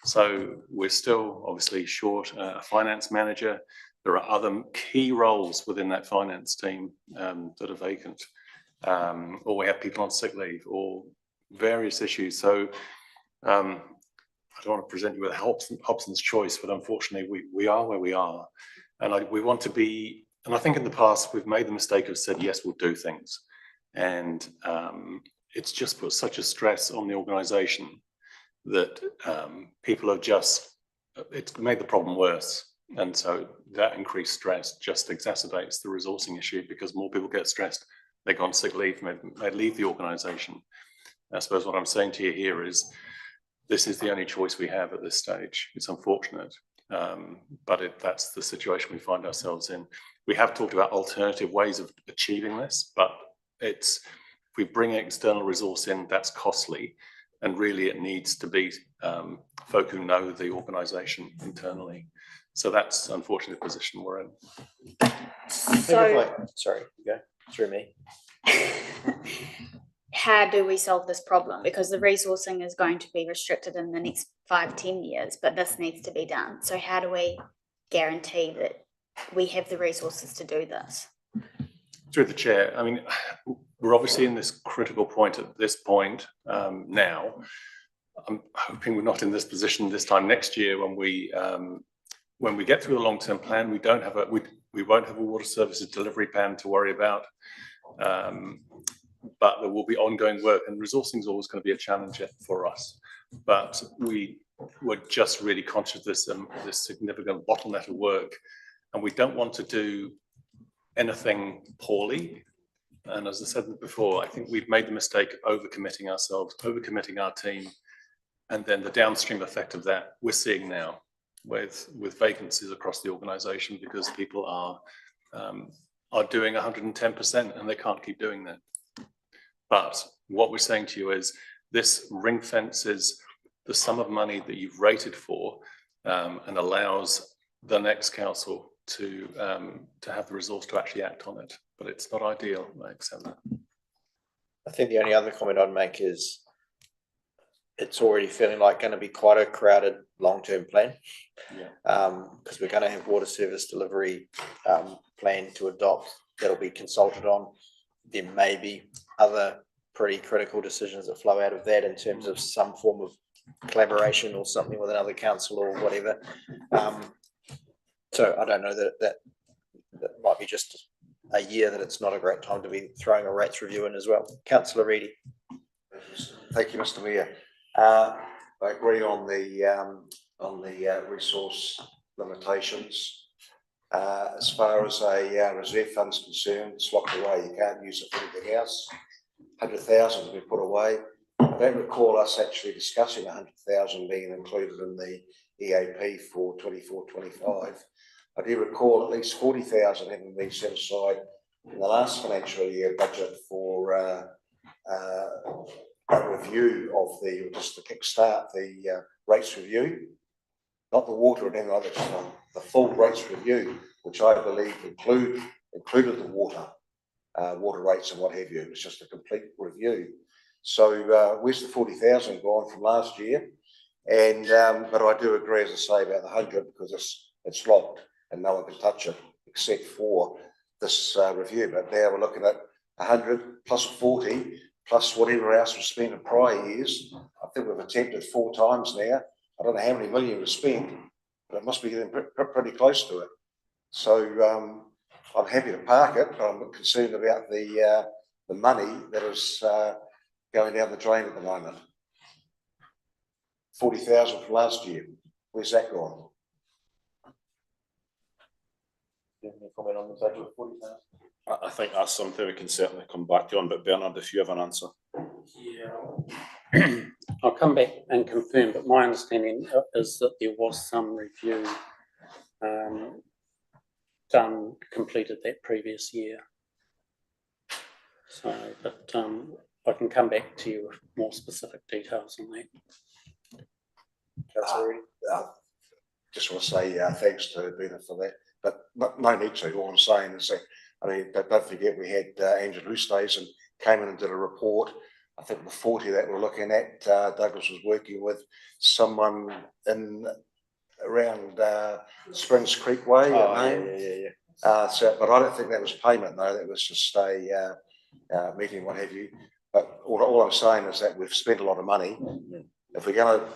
So we're still obviously short a finance manager. There are other key roles within that finance team that are vacant, or we have people on sick leave, or various issues. So I don't want to present you with Hobson's choice, but unfortunately we are where we are, and we want to be. And I think in the past we've made the mistake of said yes, we'll do things, and it's just put such a stress on the organisation that people have it's made the problem worse. And so that increased stress just exacerbates the resourcing issue, because more people get stressed, they go on sick leave, they leave the organisation. I suppose what I'm saying to you here is this is the only choice we have at this stage. It's unfortunate, but that's the situation we find ourselves in. We have talked about alternative ways of achieving this, but if we bring external resource in, that's costly. And really it needs to be folk who know the organisation internally. So that's unfortunately the position we're in. So, sorry, go through me. How do we solve this problem? Because the resourcing is going to be restricted in the next 5-10 years, but this needs to be done. So how do we guarantee that we have the resources to do this? Through the chair, I mean, we're obviously in this critical point at this point now. I'm hoping we're not in this position this time next year when we get through the long-term plan. We won't have a water services delivery plan to worry about, but there will be ongoing work, and resourcing is always going to be a challenge for us. But we're just really conscious of this significant bottleneck of work, and we don't want to do anything poorly. And as I said before, I think we've made the mistake of overcommitting ourselves, overcommitting our team, and then the downstream effect of that we're seeing now with vacancies across the organisation, because people are doing 110% and they can't keep doing that. But what we're saying to you is this ring fences the sum of money that you've rated for and allows the next council to have the resource to actually act on it. But it's not ideal, I accept that. I think the only other comment I'd make is it's already feeling like going to be quite a crowded long-term plan. Yeah. Because we're going to have water service delivery plan to adopt that'll be consulted on. There may be other pretty critical decisions that flow out of that in terms of some form of collaboration or something with another council or whatever. So I don't know that might be just a year that it's not a great time to be throwing a rates review in as well. Councillor Reedy. Thank you, Mr. Mayor. I agree on the resource limitations. As far as a reserve fund is concerned, it's locked away. You can't use it for anything else. 100,000 to be put away. I don't recall us actually discussing 100,000 being included in the EAP for 24-25. I do recall at least 40,000 having been set aside in the last financial year budget for a review of just to kickstart the rates review, not the water and anything like that, just the full rates review, which I believe included the water rates and what have you. It was just a complete review. So where's the 40,000 gone from last year? And but I do agree, as I say, about the 100, because it's locked and no one can touch it except for this review. But now we're looking at 100 plus 40 plus whatever else was spent in prior years. I think we've attempted 4 times now. I don't know how many million we've spent, but it must be getting pretty close to it. So I'm happy to park it, but I'm concerned about the money that is going down the drain at the moment. 40,000 from last year. Where's that gone? Do you have any comment on the budget of 40,000? I think that's something we can certainly come back to on, but Bernard, if you have an answer. Yeah. I'll come back and confirm, but my understanding is that there was some review completed that previous year. So, but I can come back to you with more specific details on that. Just want to say thanks to Bina for that, but no need to. All I'm saying is that, I mean, don't forget we had Angela Lustes came in and did a report. I think the 40 that we're looking at, Douglas was working with someone in around Springs Creek Way. So, but I don't think that was payment though. That was just a meeting, what have you. But all I'm saying is that we've spent a lot of money. If we're going to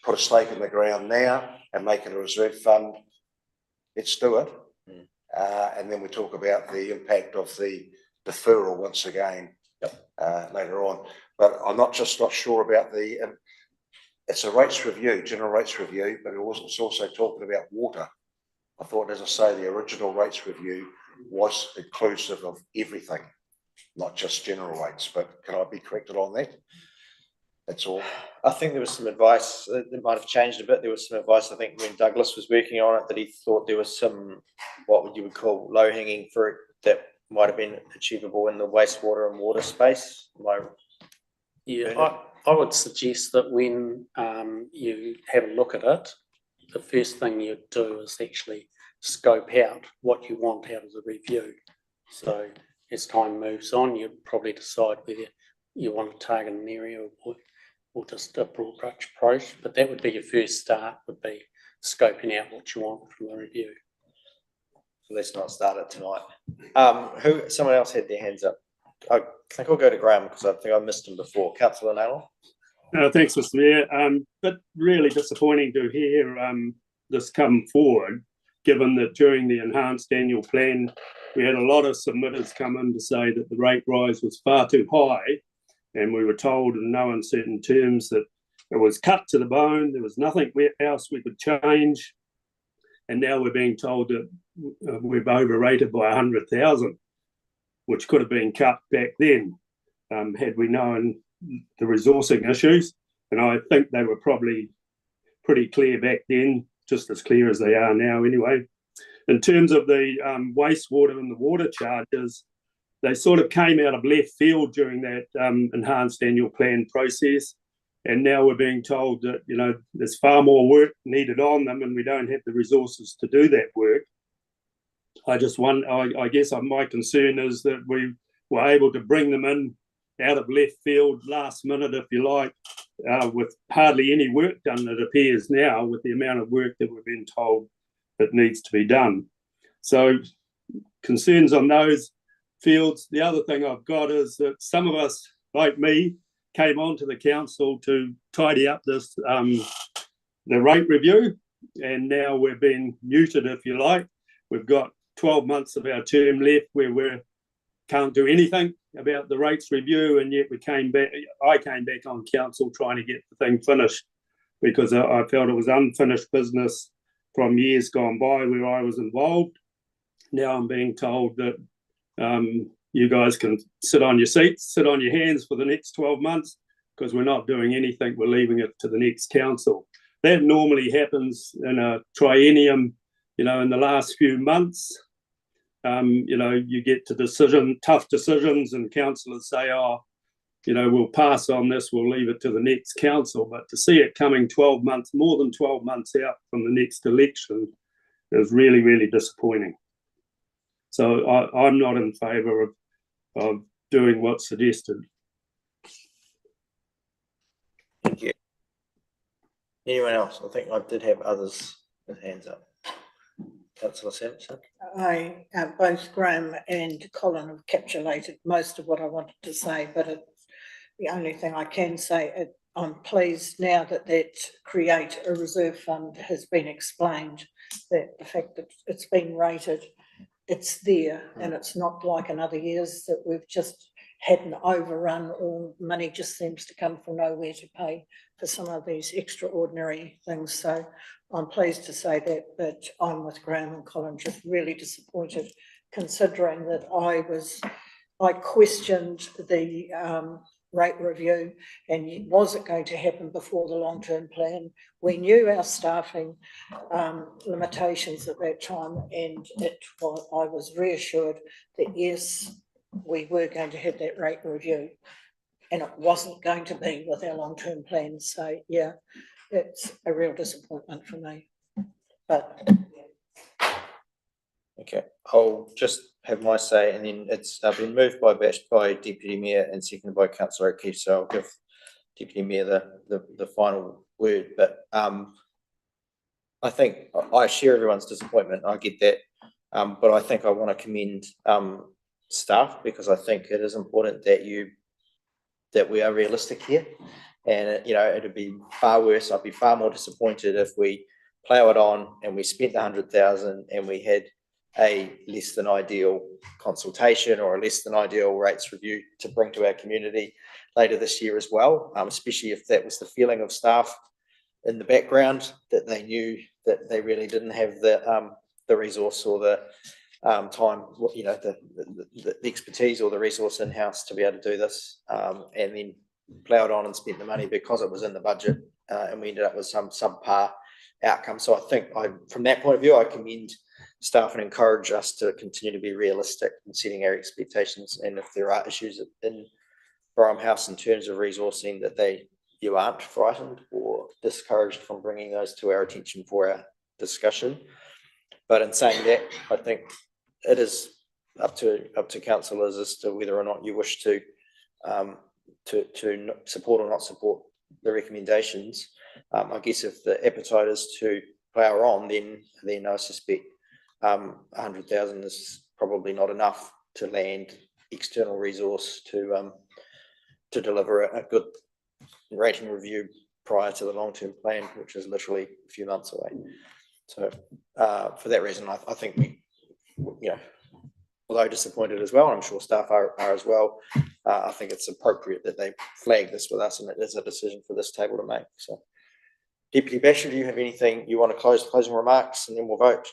put a stake in the ground now and make it a reserve fund, let's do it. And then we talk about the impact of the deferral once again later on. But I'm not sure about the. It's a rates review, general rates review, but it's also talking about water. I thought, as I say, the original rates review was inclusive of everything, not just general rates. But can I be corrected on that? That's all. I think there was some advice that might have changed a bit. There was some advice, I think, when Douglas was working on it, that he thought there was some, what you would call low-hanging fruit that might have been achievable in the wastewater and water space. I would suggest that when you have a look at it, the first thing you do is actually scope out what you want out of the review. So as time moves on, you'd probably decide whether you want to target an area or just a broad brush approach. But that would be your first start, would be scoping out what you want from the review. So let's not start it tonight. Someone else had their hands up. I think I'll go to Graham because I think I missed him before. Councillor Naylor. Thanks, Mr. Mayor. But really disappointing to hear this come forward, given that during the enhanced annual plan, we had a lot of submitters come in to say that the rate rise was far too high, and we were told in no uncertain terms that it was cut to the bone, there was nothing else we could change, and now we're being told that we've overrated by 100,000, which could have been cut back then had we known the resourcing issues. And I think they were probably pretty clear back then, just as clear as they are now anyway. In terms of the wastewater and the water charges, they sort of came out of left field during that enhanced annual plan process. And now we're being told that, you know, there's far more work needed on them and we don't have the resources to do that work. I guess my concern is that we were able to bring them in out of left field last minute, if you like, with hardly any work done, it appears now, with the amount of work that we've been told that needs to be done. So concerns on those fields. The other thing I've got is that some of us, like me, came onto the council to tidy up this the rate review, and now we're being muted, if you like. We've got 12 months of our term left where we can't do anything about the rates review, and yet I came back on council trying to get the thing finished because I felt it was unfinished business from years gone by where I was involved. Now I'm being told that you guys can sit on your seats, sit on your hands for the next 12 months because we're not doing anything, we're leaving it to the next council. That normally happens in a triennium, you know, in the last few months. You know, you get to tough decisions and councillors say, oh, you know, we'll pass on this, we'll leave it to the next council. But to see it coming 12 months, more than 12 months out from the next election is really, really disappointing. So I'm not in favour of doing what's suggested. Thank you. Anyone else? I think I did have others with hands up. Councillor Sampson. Both Graham and Colin have capitulated most of what I wanted to say, but the only thing I can say, I'm pleased now that create a reserve fund has been explained, that the fact that it's been rated, it's there, and it's not like in other years that we've just had an overrun or money just seems to come from nowhere to pay for some of these extraordinary things. So I'm pleased to say that, but I'm with Graham and Colin, just really disappointed considering that I questioned the rate review, and was it going to happen before the long-term plan? We knew our staffing limitations at that time, and I was reassured that yes, we were going to have that rate review, and it wasn't going to be with our long-term plan. So yeah, it's a real disappointment for me. But Okay, I'll just have my say, and then it's been moved by Deputy Mayor and seconded by Councillor O'Keefe, so I'll give Deputy Mayor the final word. But I think I share everyone's disappointment. I get that, but I think I want to commend staff, because I think it is important that we are realistic here. And you know, it'd be far worse. I'd be far more disappointed if we plough it on and we spent the 100,000 and we had a less than ideal consultation or a less than ideal rates review to bring to our community later this year as well, especially if that was the feeling of staff in the background, that they knew that they really didn't have the resource or the time, you know, the expertise or the resource in-house to be able to do this, and then ploughed on and spent the money because it was in the budget, and we ended up with some subpar outcome. So I think from that point of view, I commend staff and encourage us to continue to be realistic in setting our expectations. And if there are issues in Barham House in terms of resourcing, that you aren't frightened or discouraged from bringing those to our attention for our discussion. But in saying that, I think it is up to councillors as to whether or not you wish to support or not support the recommendations. I guess if the appetite is to plough on, then I suspect 100,000 is probably not enough to land external resource to deliver a good rating review prior to the long-term plan, which is literally a few months away. So for that reason, I think we, you know, although disappointed as well, I'm sure staff are as well, I think it's appropriate that they flag this with us, and it is a decision for this table to make. So Deputy Basher, do you have anything you want to closing remarks, and then we'll vote?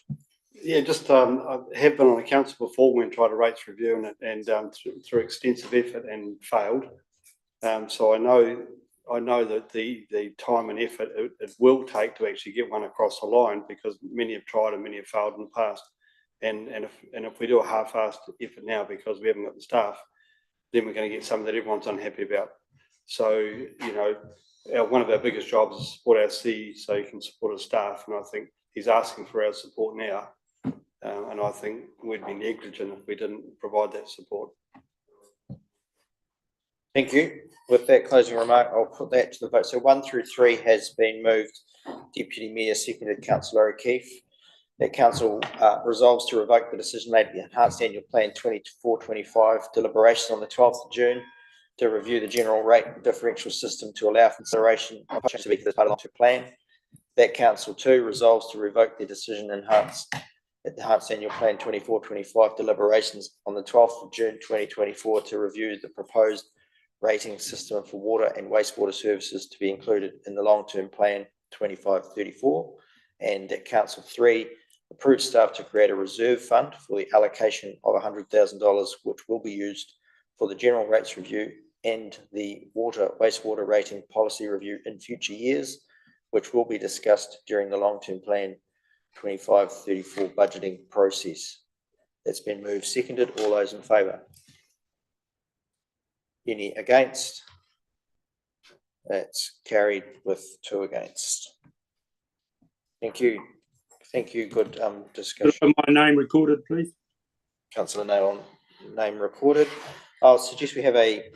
Yeah, just I have been on the council before when tried a rates review and through extensive effort and failed. So I know that the time and effort it will take to actually get one across the line, because many have tried and many have failed in the past. And if we do a half-assed effort now because we haven't got the staff, then we're going to get something that everyone's unhappy about. So, you know, one of our biggest jobs is support our CEO so he can support his staff, and I think he's asking for our support now. And I think we'd be negligent if we didn't provide that support. Thank you. With that closing remark, I'll put that to the vote. So 1 through 3 has been moved. Deputy Mayor seconded Councillor O'Keefe. That council resolves to revoke the decision made at the Enhanced Annual Plan 24-25 deliberations on the 12th of June to review the general rate differential system to allow consideration of changes to be as part of the plan. That council too resolves to revoke the decision at the Enhanced Annual Plan 24-25 deliberations on the 12th of June 2024 to review the proposed rating system for water and wastewater services to be included in the long-term plan 25-34. And that council 3 approves staff to create a reserve fund for the allocation of $100,000, which will be used for the general rates review and the water wastewater rating policy review in future years, which will be discussed during the long-term plan 25-34 budgeting process. That's been moved, seconded. All those in favour? Any against? That's carried with 2 against. Thank you. Thank you. Good discussion. My name recorded, please. Councillor Nail, name recorded. I'll suggest we have a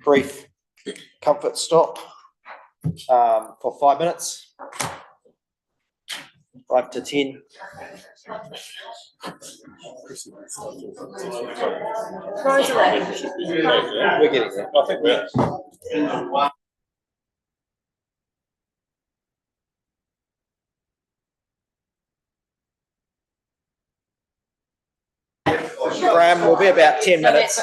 brief comfort stop for 5 minutes. 5 to 10. We're getting there. I think we're. Graham, will be about 10 minutes.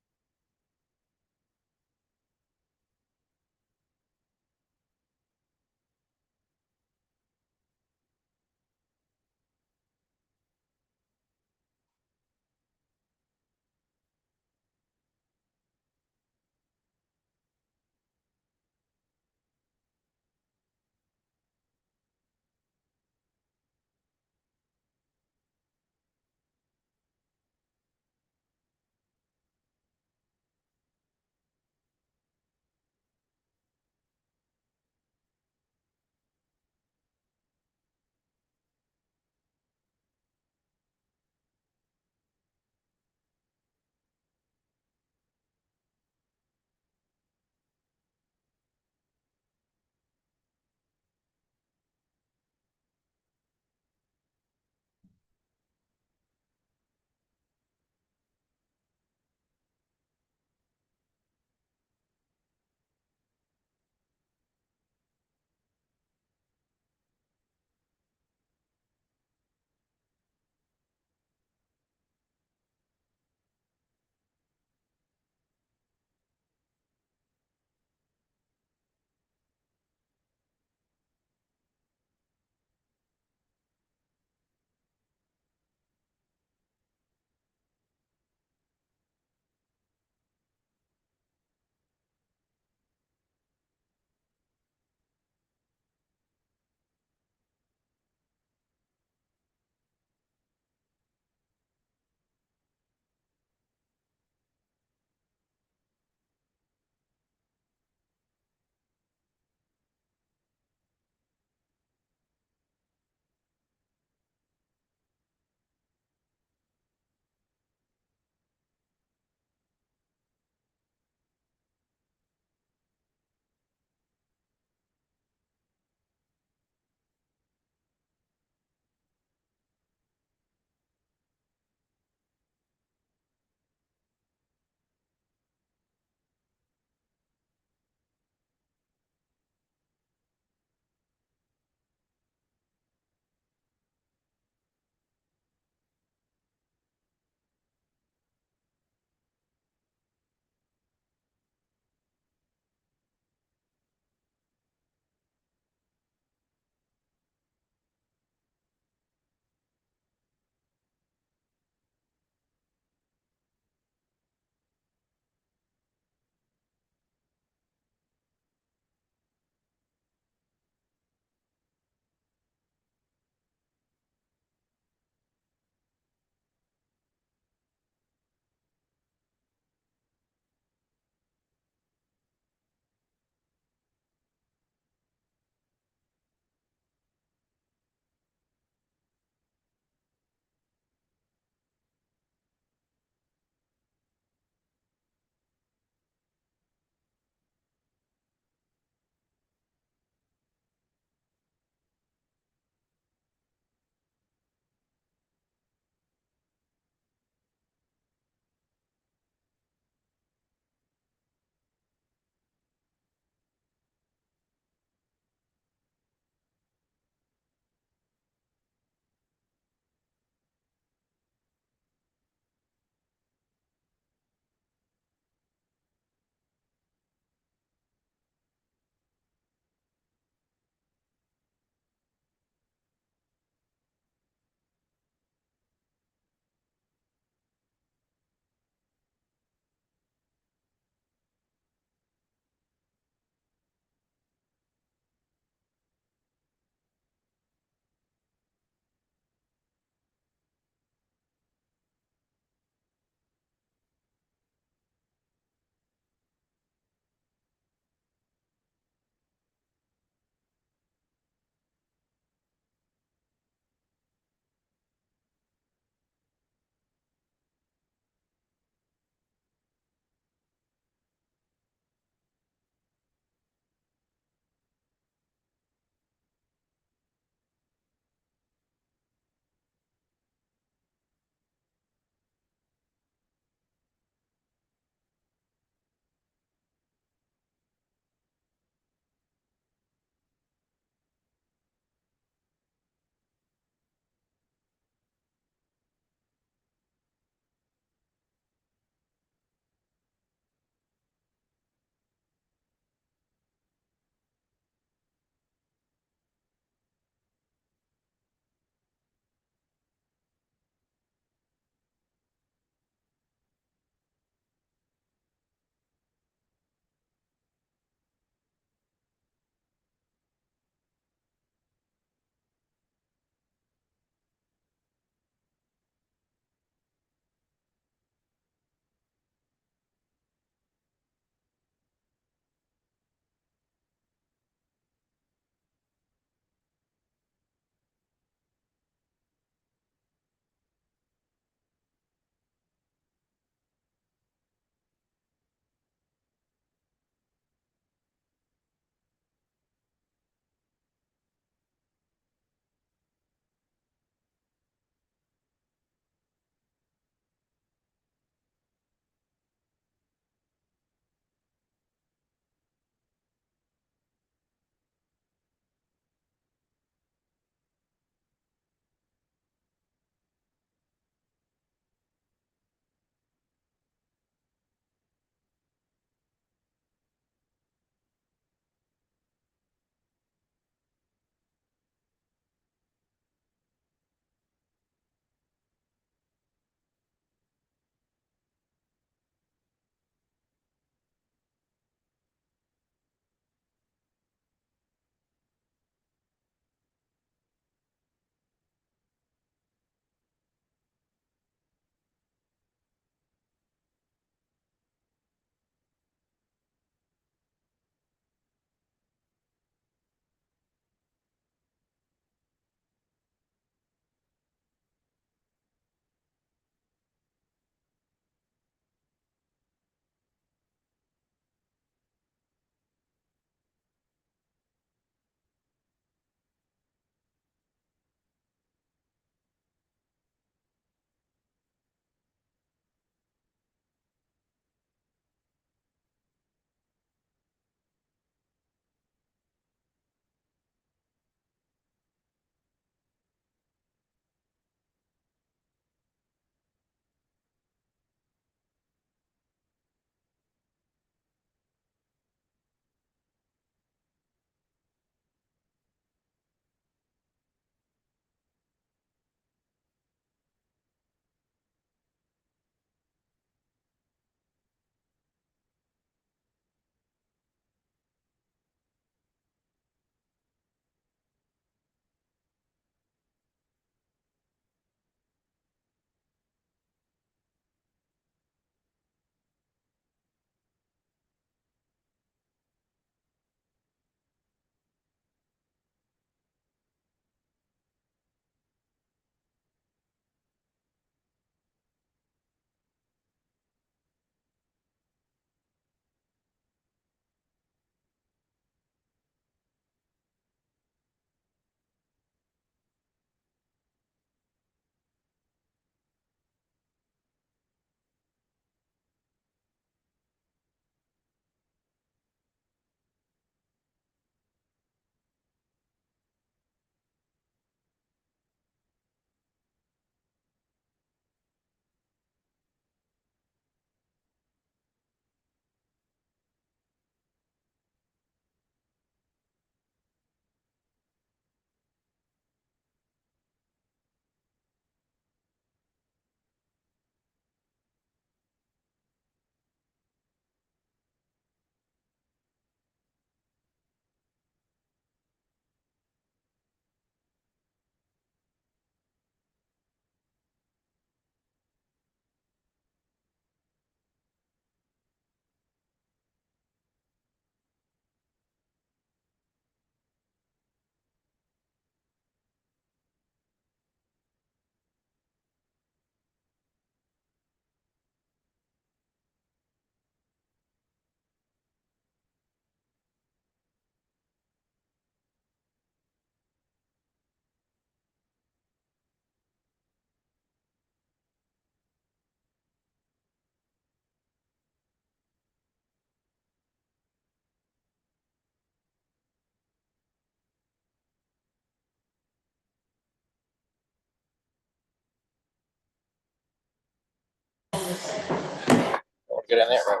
Go down that road.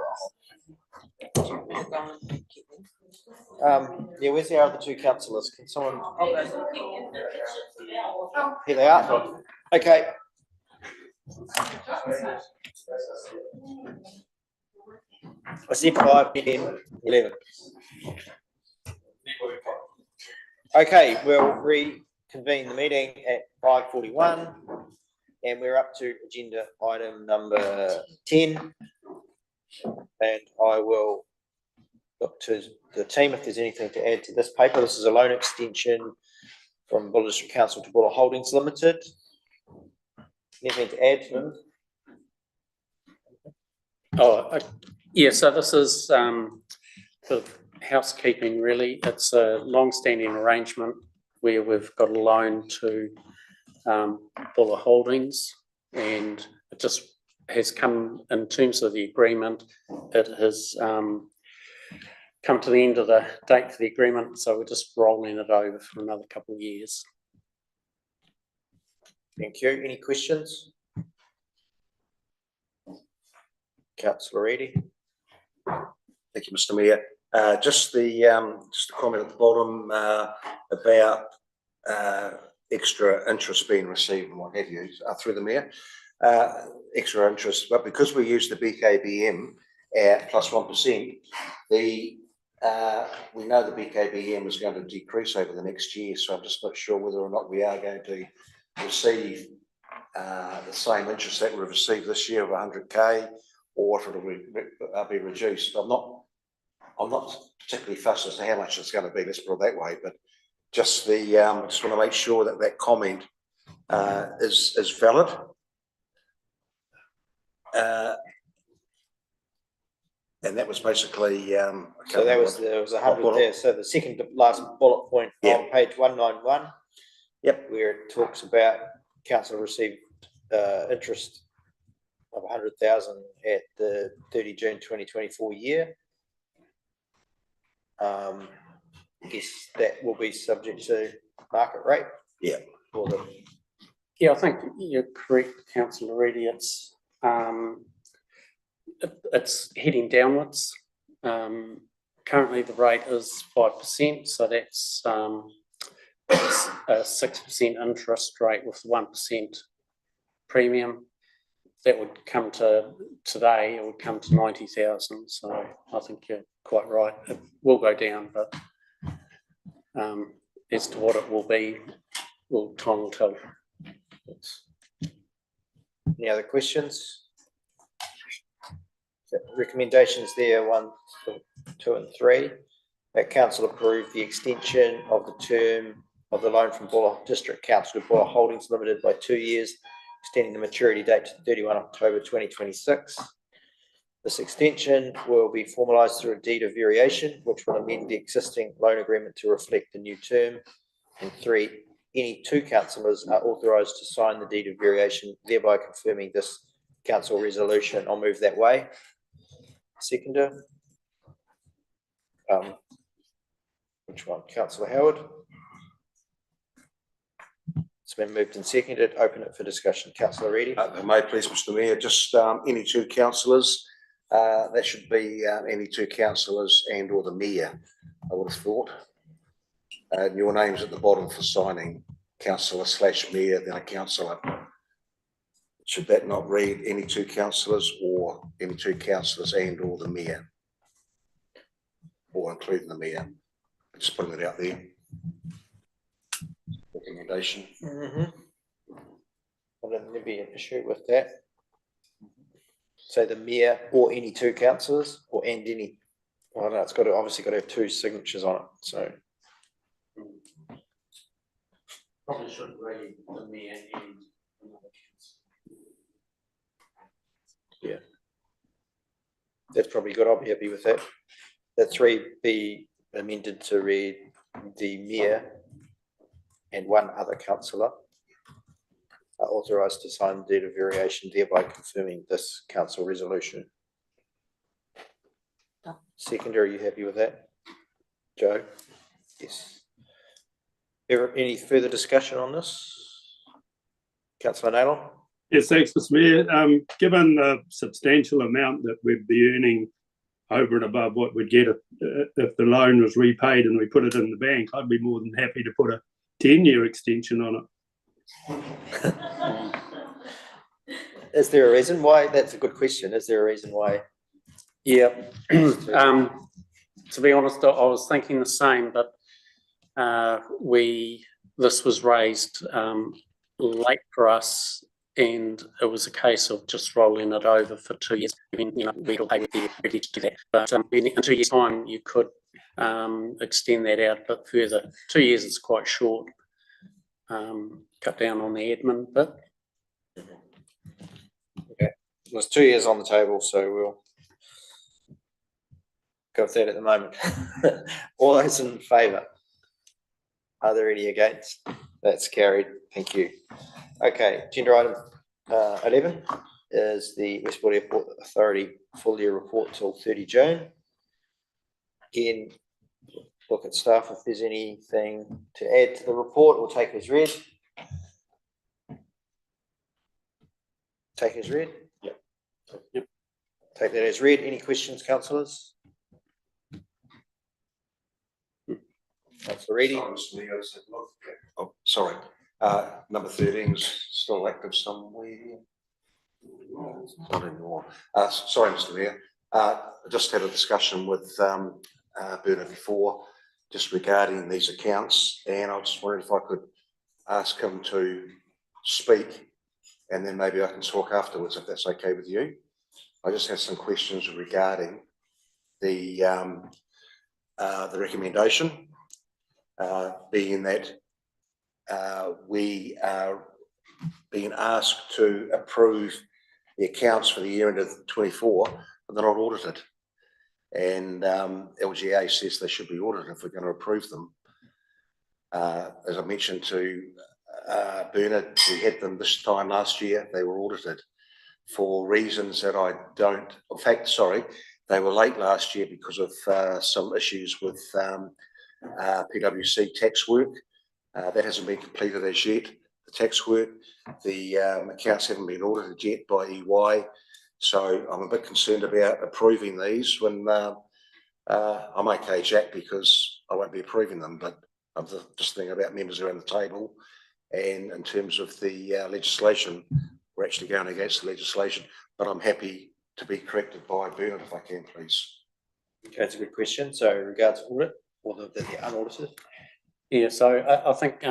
Yeah, where's the other two councillors? Can someone? Here they are. Okay. I said 5, 10, 11. Okay, we'll reconvene the meeting at 5:41, and we're up to agenda item number 10. And I will look to the team if there's anything to add to this paper. This is a loan extension from Buller District Council to Buller Holdings Limited. Anything to add to them? Yeah, so this is sort of housekeeping really. It's a long-standing arrangement where we've got a loan to Buller Holdings, and it just has come in terms of the agreement. It has come to the end of the date for the agreement, so we're just rolling it over for another couple of years. Thank you. Any questions? Councillor Reedy. Thank you, Mr. Mayor. Just a comment at the bottom about extra interest being received and what have you through the Mayor. Extra interest, but because we use the BKBM at plus 1%, we know the BKBM is going to decrease over the next year. So I'm just not sure whether or not we are going to receive the same interest that we've received this year of 100k, or if it'll be reduced. I'm not particularly fussed as to how much it's going to be. Let's put it that way. But just I just want to make sure that that comment is valid. And that was basically. So there was 100 there. So the second last bullet point on page 191. Yep. Where it talks about council received interest of 100,000 at the 30 June 2024 year. I guess that will be subject to market rate. Yeah. Yeah, I think you're correct, Councillor Reedy. It's heading downwards. Currently, the rate is 5%, so that's a 6% interest rate with 1% premium. That would come to today. It would come to 90,000. So I think you're quite right. It will go down, but as to what it will be, time will tell. Any other questions? Recommendations there 1, 2 and 3. That council approved the extension of the term of the loan from Buller District Council to Buller Holdings Limited by 2 years, extending the maturity date to 31 October 2026. This extension will be formalised through a deed of variation, which will amend the existing loan agreement to reflect the new term. And 3, any 2 councillors are authorised to sign the deed of variation, thereby confirming this council resolution. I'll move that way. Seconder. Which one? Councillor Howard. It's been moved and seconded. Open it for discussion. Councillor Reedy. May please, Mr. Mayor, just any 2 councillors. That should be any 2 councillors and or the Mayor, I would have thought. Your name's at the bottom for signing, councillor/Mayor, then a councillor. Should that not read any 2 councillors or any 2 councillors and or the Mayor? Or including the Mayor? Just putting it out there. Recommendation. I don't think be an issue with that. So the Mayor or any 2 councillors or and any. I don't know. It's got obviously got to have 2 signatures on it. So Probably should read the Mayor and another councillor. Yeah, that's probably good. I'll be happy with that. That 3 be amended to read the Mayor and 1 other councillor are authorised to sign the deed of variation, thereby confirming this council resolution. Seconder, are you happy with that? Joe? Yes. Any further discussion on this? Councillor Naylor? Yes, thanks, Mr Mayor. Given the substantial amount that we'd be earning over and above what we'd get if the loan was repaid and we put it in the bank, I'd be more than happy to put a 10-year extension on it. Is there a reason why? That's a good question. Is there a reason why? Yeah. To be honest, I was thinking the same, but this was raised late for us, and it was a case of just rolling it over for 2 years. I mean, we'll pay with the ability to do that. But in 2 years' time, you could extend that out a bit further. 2 years is quite short. Cut down on the admin bit. Okay, there's 2 years on the table, so we'll go with that at the moment. All those in favour? Are there any against? That's carried. Thank you. Okay, agenda item 11 is the Westport Airport Authority full year report till 30 June. Again, look at staff if there's anything to add to the report or take as read. Take as read? Yep. Take that as read. Any questions, councillors? Councillor Reedy. Oh, sorry. Number 13 is still active somewhere. Not anymore. Sorry, Mr. Mayor. I just had a discussion with Bernard before, just regarding these accounts, and I just wondered if I could ask him to speak, and then maybe I can talk afterwards if that's okay with you. I just have some questions regarding the recommendation, being that we are being asked to approve the accounts for the year end of 24, but they're not audited. And LGA says they should be audited if we're going to approve them. As I mentioned to Bernard, we had them this time last year. They were audited for reasons that I don't, in fact, sorry, they were late last year because of some issues with PwC tax work. That hasn't been completed as yet. The tax work, the accounts haven't been audited yet by EY. So I'm a bit concerned about approving these when I'm okay, Jack, because I won't be approving them, but I'm just thinking about members around the table. And in terms of the legislation, we're actually going against the legislation, but I'm happy to be corrected by Bernard if I can, please. Okay, that's a good question. So regards audit or the unaudited? Yeah, so I think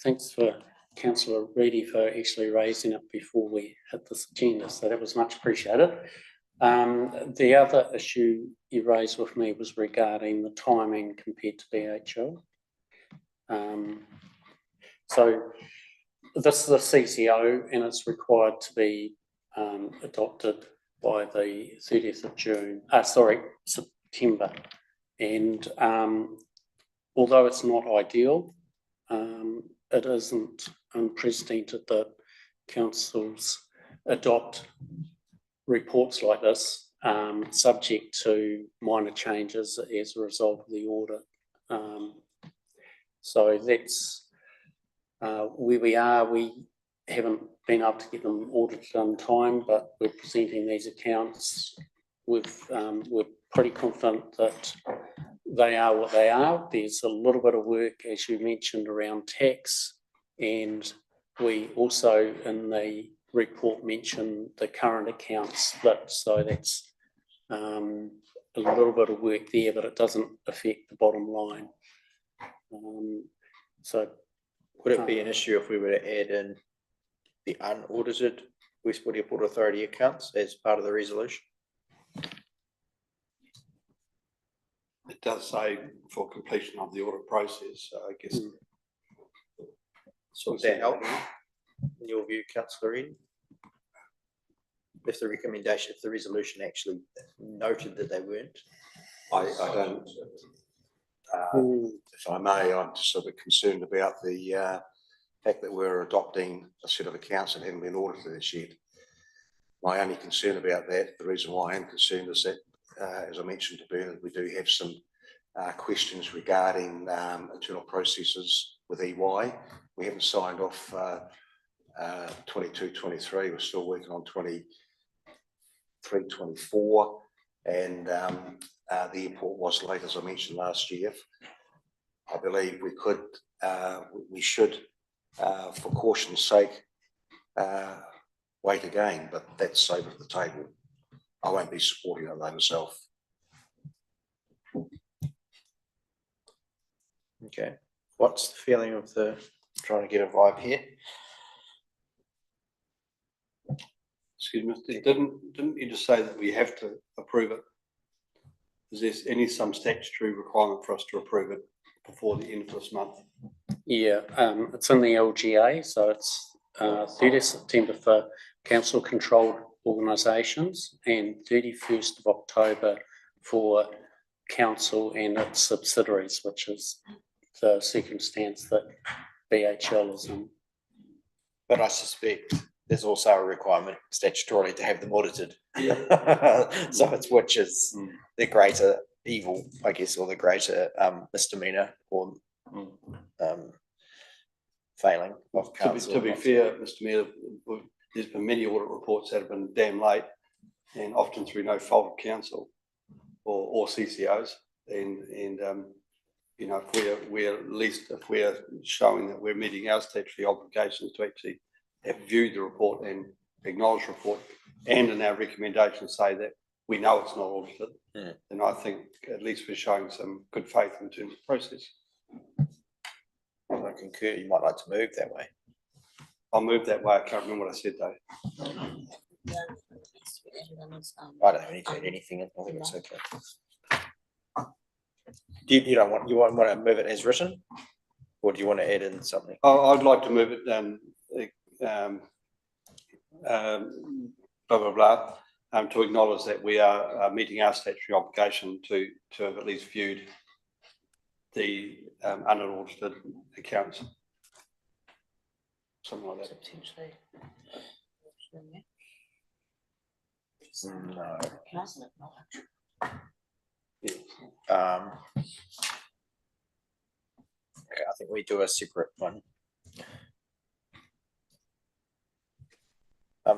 thanks for Councillor Reedy for actually raising it before we hit this agenda, so that was much appreciated. The other issue you raised with me was regarding the timing compared to BHL. So this is a CCO and it's required to be adopted by the 30th of June, September. And although it's not ideal, it isn't unprecedented that councils adopt reports like this, subject to minor changes as a result of the audit. So that's where we are. We haven't been able to get them audited on time, but we're presenting these accounts with, we're pretty confident that they are what they are. There's a little bit of work, as you mentioned, around tax, and we also in the report mention the current account split, so that's a little bit of work there, but it doesn't affect the bottom line. So would it be an issue if we were to add in the unaudited Westport Airport Authority accounts as part of the resolution? It does say for completion of the audit process, so I guess. So would that help in your view, Councillor Reid? If the recommendation, if the resolution actually noted that they weren't? I don't, if I may, I'm just a bit concerned about the fact that we're adopting a set of accounts that haven't been audited as yet. My only concern about that, the reason why I am concerned is that, as I mentioned to Bernard, we do have some questions regarding internal processes with EY. We haven't signed off 22-23. We're still working on 23-24, and the airport was late, as I mentioned last year. I believe we should, for caution's sake, wait again, but that's over the table. I won't be supporting it though myself. Okay, what's the feeling of trying to get a vibe here? Excuse me, didn't you just say that we have to approve it? Is there some statutory requirement for us to approve it before the end of this month? Yeah, it's in the LGA, so it's 30th September for council-controlled organisations and 31st of October for council and its subsidiaries, which is the circumstance that BHL is in. But I suspect there's also a requirement statutorily to have them audited. So it's which is the greater evil, I guess, or the greater misdemeanor or failing of council. To be fair, Mr. Mayor, there's been many audit reports that have been damn late, and often through no fault of council or CCOs. And you know, if we're at least if we're showing that we're meeting our statutory obligations to actually have viewed the report and acknowledged the report, and in our recommendations say that we know it's not audited, then I think at least we're showing some good faith in terms of process. I concur. You might like to move that way. I'll move that way. I can't remember what I said though. I don't need to add anything. I think it's okay. You don't want, you want to move it as written, or do you want to add in something? I'd like to move it blah blah blah, to acknowledge that we are meeting our statutory obligation to have at least viewed the unaudited accounts. Something like that. Potentially. No. Doesn't acknowledge. Okay, I think we do a separate one.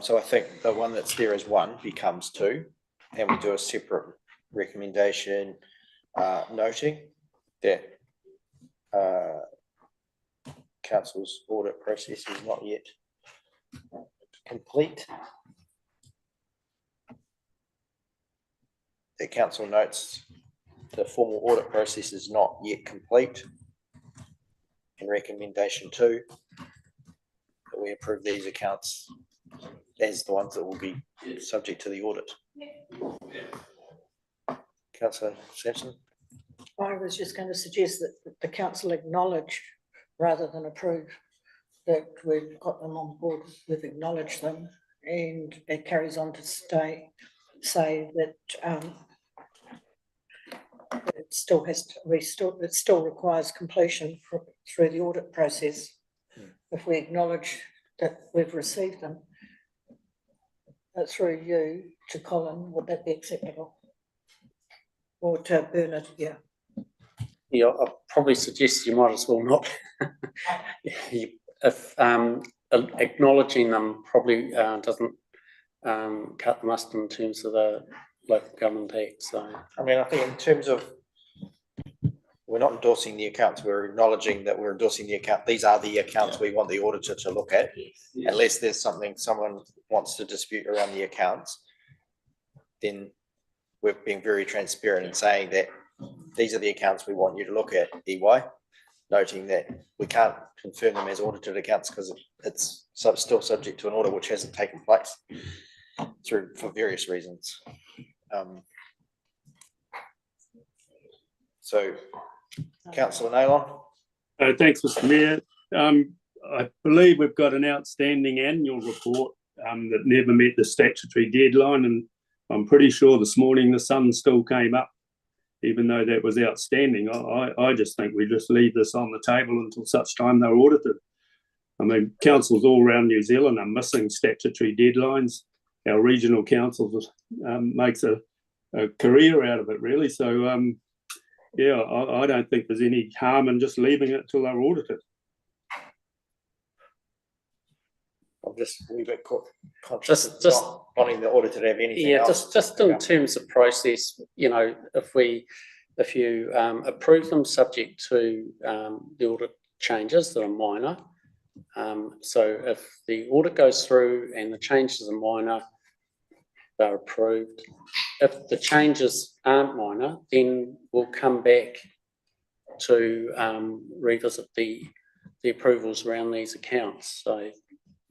So I think the one that's there as one becomes two, and we do a separate recommendation noting that council's audit process is not yet complete. The council notes the formal audit process is not yet complete. In recommendation 2, that we approve these accounts as the ones that will be subject to the audit. Councillor Sampson? I was just going to suggest that the council acknowledge rather than approve that we've got them on board, we've acknowledged them, and it carries on to say that it still has to, it still requires completion through the audit process. If we acknowledge that we've received them through you to Colin, would that be acceptable? Or to Bernard, yeah. Yeah, I'd probably suggest you might as well not. If acknowledging them probably doesn't cut the mustard in terms of the local government act. So I mean, I think in terms of, we're not endorsing the accounts, we're acknowledging that we're endorsing the account. These are the accounts we want the auditor to look at. Yes. Unless there's something someone wants to dispute around the accounts, then we're being very transparent in saying that these are the accounts we want you to look at, EY, noting that we can't confirm them as audited accounts because it's still subject to an audit which hasn't taken place for various reasons. So, Councillor Naylon. Thanks, Mr. Mayor. I believe we've got an outstanding annual report that never met the statutory deadline, and I'm pretty sure this morning the sun still came up, even though that was outstanding. I just think we just leave this on the table until such time they're audited. I mean, councils all around New Zealand are missing statutory deadlines. Our regional councils makes a career out of it, really. So, yeah, I don't think there's any harm in just leaving it till they're audited. I'm just a wee bit conscious of Just not wanting the auditor to have anything yeah, else. just in terms of process, you know, if you approve them subject to the audit changes that are minor. So if the audit goes through and the changes are minor, they're approved. If the changes aren't minor, then we'll come back to revisit the approvals around these accounts. So,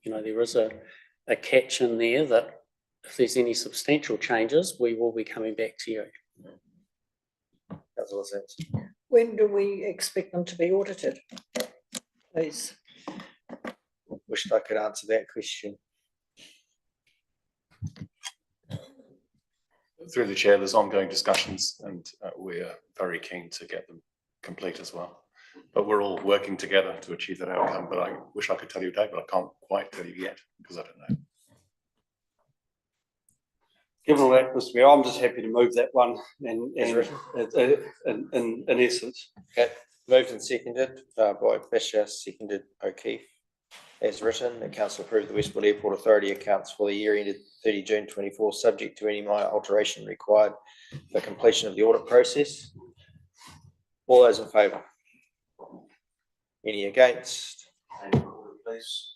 you know, there is a catch in there that if there's any substantial changes, we will be coming back to you. That's all sense. When do we expect them to be audited? Please. Wished I could answer that question. Through the chair, there's ongoing discussions and we're very keen to get them complete as well. But we're all working together to achieve that outcome. But I wish I could tell you a date, but I can't quite tell you yet because I don't know. Given all that, Mr. Mayor, I'm just happy to move that one in essence. Okay, moved and seconded by Fisher, seconded O'Keefe. As written, the council approved the Westport Airport Authority accounts for the year ended 30 June 24, subject to any minor alteration required for completion of the audit process. All those in favour? Any against? Please.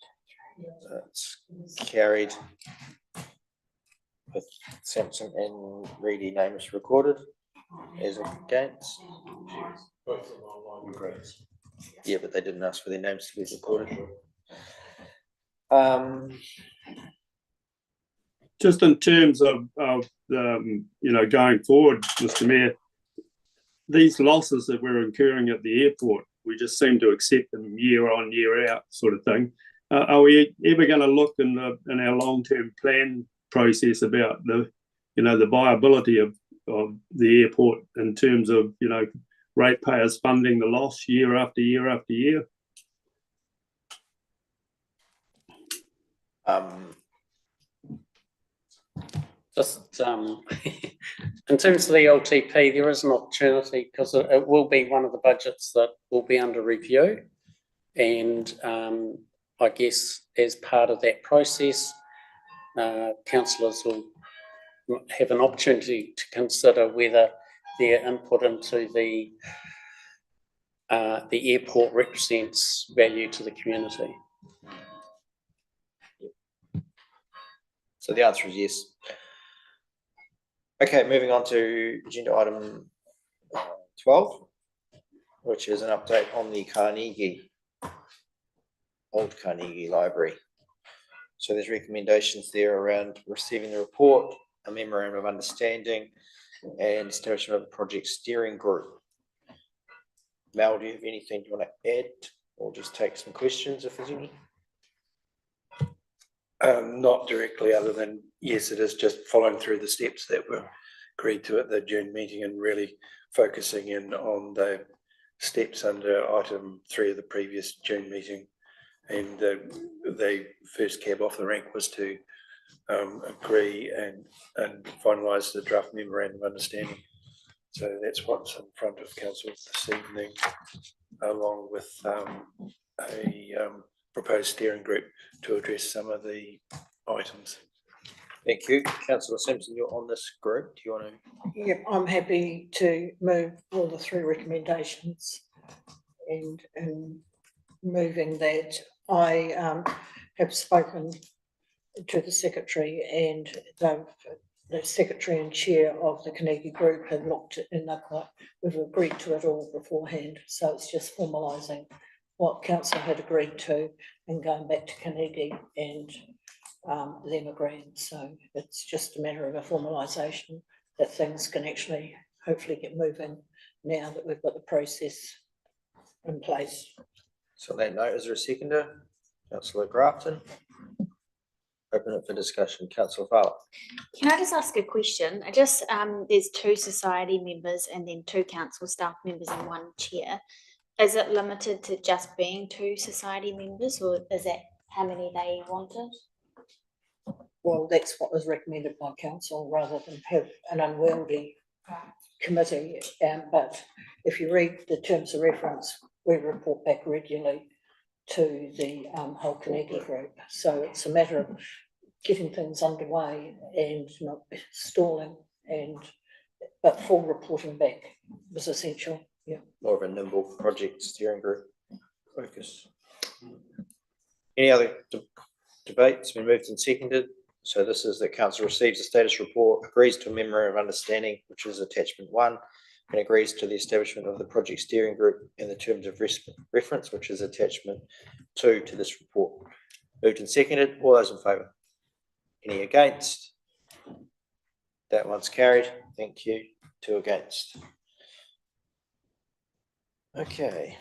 That's carried with Sampson and Reedy names recorded as against. Yeah, but they didn't ask for their names to be recorded. Just in terms of you know, going forward, Mr. Mayor, these losses that we're incurring at the airport, we just seem to accept them year on, year out, sort of thing. Are we ever going to look in our long-term plan process about the, you know, the viability of the airport in terms of, you know, ratepayers funding the loss year after year after year? Just in terms of the LTP, there is an opportunity because it will be one of the budgets that will be under review. And I guess as part of that process, councillors will have an opportunity to consider whether their input into the airport represents value to the community. So the answer is yes. Okay, moving on to agenda item 12, which is an update on the old Carnegie Library. So there's recommendations there around receiving the report, a memorandum of understanding, and establishment of a project steering group. Mel, do you have anything you want to add, or just take some questions if there's any? Not directly, other than, yes, it is just following through the steps that were agreed to at the June meeting and really focusing in on the steps under item 3 of the previous June meeting. And the first cab off the rank was to agree and finalise the draft memorandum of understanding. So that's what's in front of council this evening, along with a proposed steering group to address some of the items. Thank you. Councillor Simpson, you're on this group. Do you want to? Yep, I'm happy to move all the 3 recommendations and moving that. I have spoken to the secretary, and the secretary and chair of the Carnegie group have looked and we've agreed to it all beforehand. So it's just formalising what council had agreed to and going back to Carnegie and them agreeing. So it's just a matter of a formalisation that things can actually hopefully get moving now that we've got the process in place. So on that note, is there a seconder? Councillor Grafton. Open it for discussion. Councillor Fowler. Can I just ask a question? I just there's 2 society members and then 2 council staff members and 1 chair. Is it limited to just being 2 society members, or is that how many they wanted? Well, that's what was recommended by council, rather than have an unwieldy committee. But if you read the terms of reference, we report back regularly to the whole Carnegie group. So it's a matter of getting things underway and not stalling, but full reporting back was essential. Yeah. More of a nimble project steering group focus. Any other debate? It's been moved and seconded. So this is that council receives a status report, agrees to a memorandum of understanding, which is attachment 1, and agrees to the establishment of the project steering group in the terms of reference, which is attachment 2 to this report. Moved and seconded. All those in favour? Any against? That one's carried. Thank you. 2 against. Okay.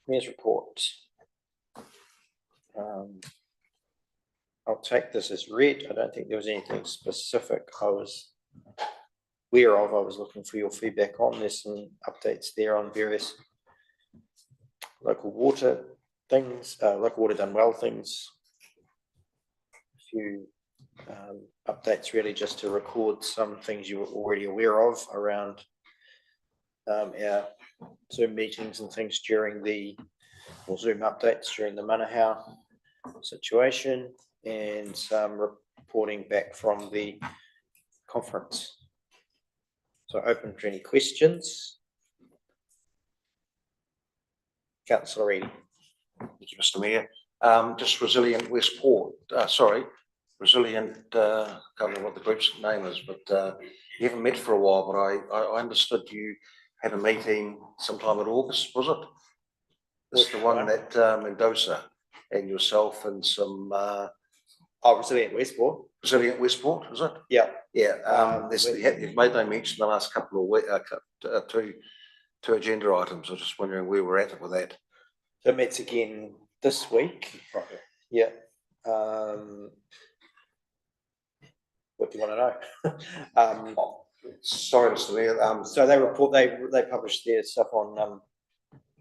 Mayor's report. I'll take this as read. I don't think there was anything specific I was aware of. I was looking for your feedback on. There's some updates there on various local water things, local water done well things. A few updates really just to record some things you were already aware of around our Zoom meetings and things during or Zoom updates during the Manahau situation, and some reporting back from the conference. So open to any questions. Councillor Reedy. Thank you, Mr. Mayor. Just Resilient Westport, Resilient, can't remember what the group's name is, but you haven't met for a while, but I understood you had a meeting sometime in August, was it? It's the one that Mendoza and yourself and some Resilient Westport. Resilient Westport, is it? Yeah. Yeah. You've made no mention the last couple of weeks, two agenda items. I was just wondering where we're at with that. So it meets again this week. Right. Yeah. What do you want to know? Sorry, Mr. Mayor. So they publish their stuff on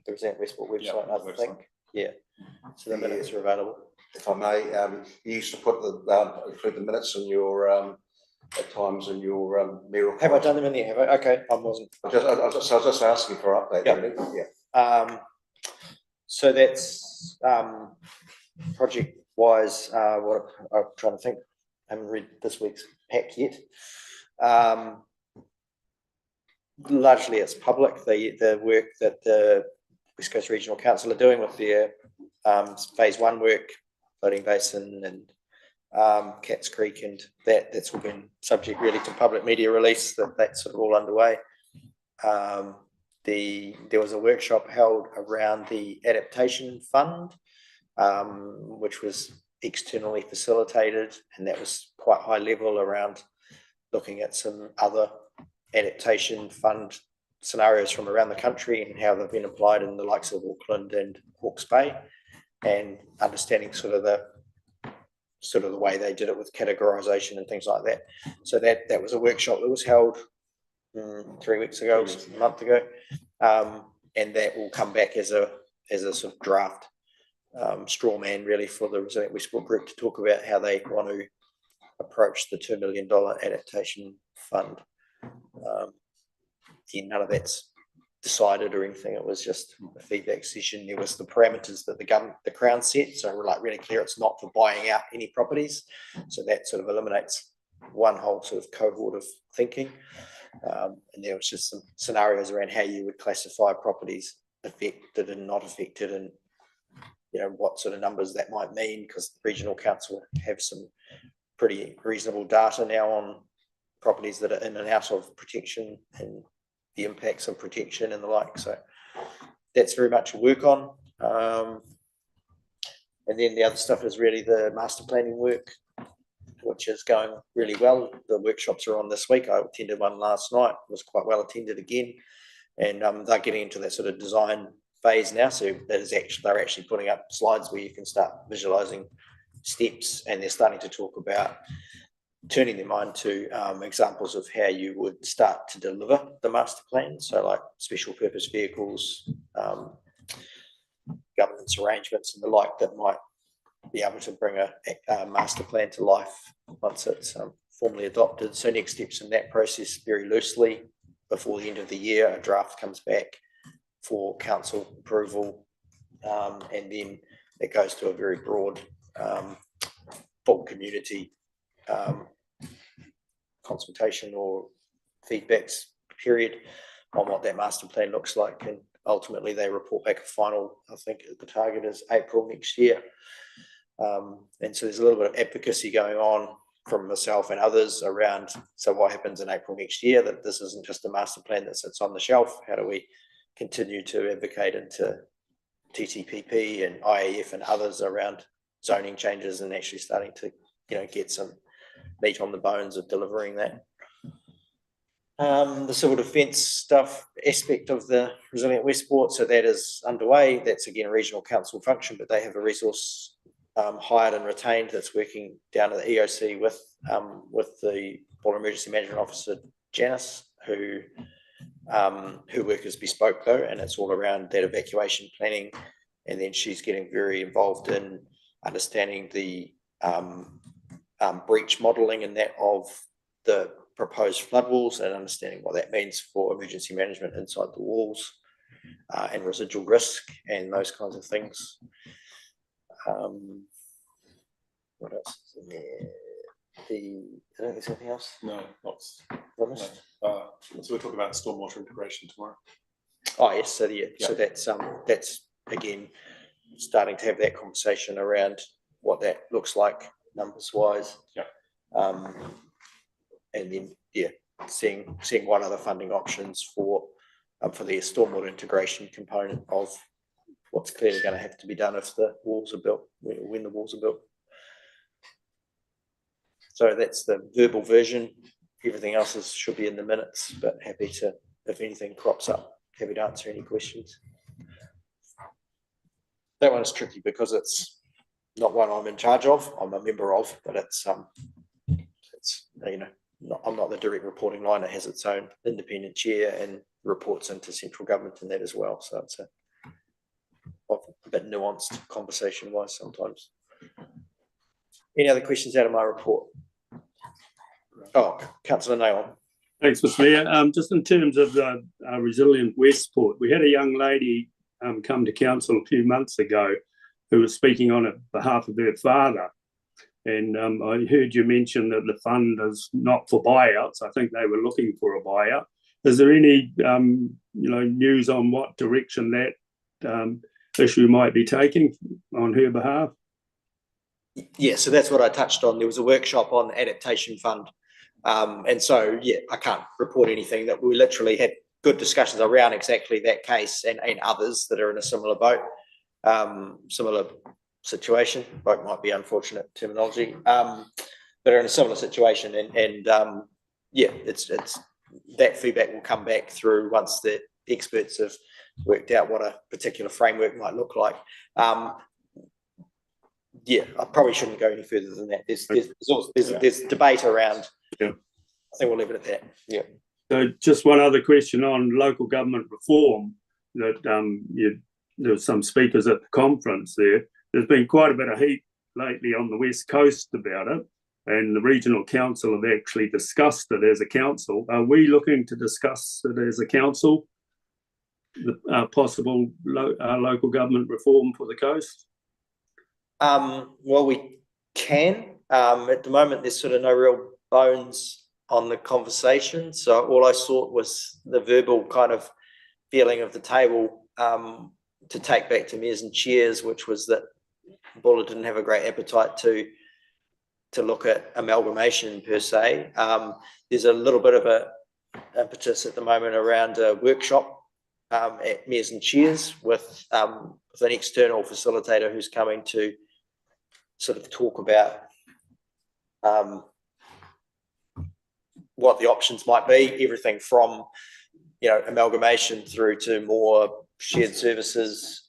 the Resilient Westport website, I think. Yeah. So the minutes are available. If I may, you used to put include the minutes in your at times in your mayor report. Have I done them in there? Have I? Okay, I wasn't. I was just asking for an update. Yeah. Yeah. So that's project wise. What I'm trying to think. I haven't read this week's pack yet. Largely, it's public. The work that the West Coast Regional Council are doing with their phase 1 work, floating basin and Cats Creek, and that's all been subject really to public media release. That's sort of all underway. There was a workshop held around the adaptation fund, which was externally facilitated, and that was quite high level around looking at some other adaptation fund scenarios from around the country and how they've been applied in the likes of Auckland and Hawke's Bay, and understanding sort of the way they did it with categorization and things like that. So that was a workshop that was held 3 weeks ago, a month ago, and that will come back as a sort of draft straw man really for the Resilient Westport group to talk about how they want to approach the $2 million adaptation fund. None of that's decided or anything. It was just a feedback session. There was the parameters that the Crown set, so we're like really clear it's not for buying out any properties. So that sort of eliminates one whole sort of cohort of thinking. And there was just some scenarios around how you would classify properties affected and not affected, and what sort of numbers that might mean, because the regional council have some pretty reasonable data now on properties that are in and out of protection and the impacts of protection and the like. So that's very much a work on. And then the other stuff is really the master planning work, which is going really well. The workshops are on this week. I attended one last night, was quite well attended again. And they're getting into that sort of design phase now. So they're actually putting up slides where you can start visualizing steps, and they're starting to talk about turning their mind to examples of how you would start to deliver the master plan. So like special purpose vehicles, governance arrangements and the like that might be able to bring a master plan to life once it's formally adopted. So next steps in that process, very loosely, before the end of the year, a draft comes back for council approval and then it goes to a very broad, full community consultation or feedbacks period on what that master plan looks like, and ultimately they report back a final. I think the target is April next year, and so there's a little bit of advocacy going on from myself and others around, so what happens in April next year, that this isn't just a master plan that sits on the shelf. How do we continue to advocate into TTPP and IAF and others around zoning changes and actually starting to, get some meat on the bones of delivering that. The civil defence stuff aspect of the Resilient Westport, so that is underway. That's again a regional council function, but they have a resource hired and retained that's working down at the EOC with the Water Emergency Management Officer Janice, who her work is bespoke though, and it's all around that evacuation planning. And then she's getting very involved in understanding the breach modelling and that of the proposed flood walls, and understanding what that means for emergency management inside the walls, and residual risk and those kinds of things. What else is in there? I don't think there's anything else. No, not. No. So we're talking about stormwater integration tomorrow. Oh yes, so so that's again starting to have that conversation around what that looks like numbers wise. Yeah. And then seeing what other funding options for the stormwater integration component of what's clearly going to have to be done if the walls are built, when the walls are built. So that's the verbal version. Everything else should be in the minutes, but happy to, if anything crops up, happy to answer any questions. That one's tricky because it's not one I'm in charge of. I'm a member of, but it's I'm not the direct reporting line. It has its own independent chair and reports into central government in that as well. So it's a bit nuanced conversation wise sometimes. Any other questions out of my report? Oh, Councillor Naylor. Thanks, Mr. Mayor. Just in terms of the Resilient Westport, we had a young lady come to council a few months ago who was speaking on behalf of her father. And I heard you mention that the fund is not for buyouts. I think they were looking for a buyout. Is there any news on what direction that issue might be taking on her behalf? Yeah, so that's what I touched on. There was a workshop on the adaptation fund. And so, I can't report anything. That we literally had good discussions around exactly that case and others that are in a similar boat, similar situation. Boat might be unfortunate terminology, but are in a similar situation. And it's that feedback will come back through once the experts have worked out what a particular framework might look like. I probably shouldn't go any further than that. There's debate around. I think we'll leave it at that. Yeah. So just one other question on local government reform. That there were some speakers at the conference there. There's been quite a bit of heat lately on the West Coast about it, and the regional council have actually discussed it as a council. Are we looking to discuss it as a council, the possible local government reform for the coast? Well, we can. At the moment, there's sort of no real bones on the conversation. So all I saw was the verbal kind of feeling of the table to take back to mayors and chairs, which was that Buller didn't have a great appetite to look at amalgamation per se. There's a little bit of a impetus at the moment around a workshop at mayors and chairs with an external facilitator who's coming to sort of talk about what the options might be, everything from amalgamation through to more shared services,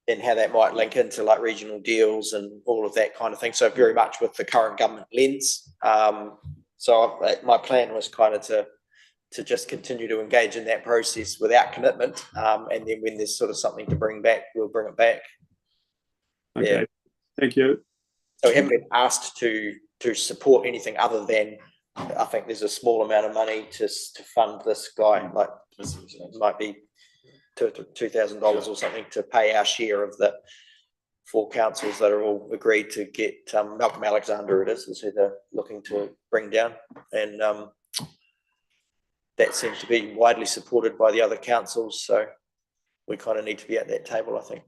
and how that might link into like regional deals and all of that kind of thing. So very much with the current government lens. So my plan was kind of to just continue to engage in that process without commitment, and then when there's sort of something to bring back, we'll bring it back. Okay, thank you. So we haven't been asked to support anything other than, I think there's a small amount of money to fund this guy. Like it might be $2,000 or something to pay our share of the 4 councils that are all agreed to get, Malcolm Alexander is who they're looking to bring down. And that seems to be widely supported by the other councils. So we kind of need to be at that table, I think.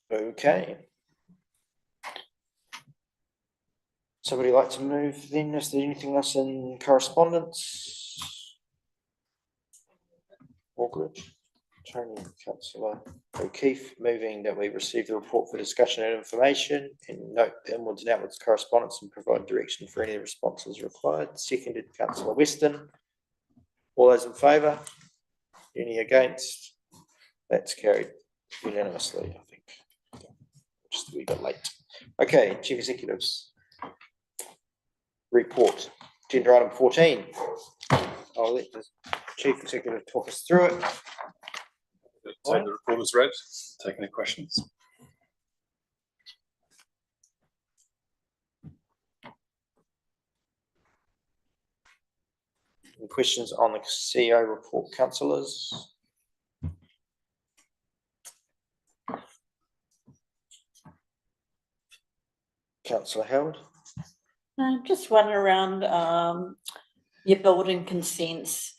Okay. Somebody like to move then? Is there anything else in correspondence? All good. Tony, Councillor O'Keefe, moving that we receive the report for discussion and information and note the inwards and outwards correspondence and provide direction for any responses required. Seconded, Councillor Weston. All those in favour? Any against? That's carried unanimously, I think. Just a wee bit late. Okay, Chief Executives. Report. Agenda item 14. I'll let the Chief Executive talk us through it. Take the report as read. Take any questions? Any questions on the CEO report, councillors? Councillor Howard. Just wondering around your building consents.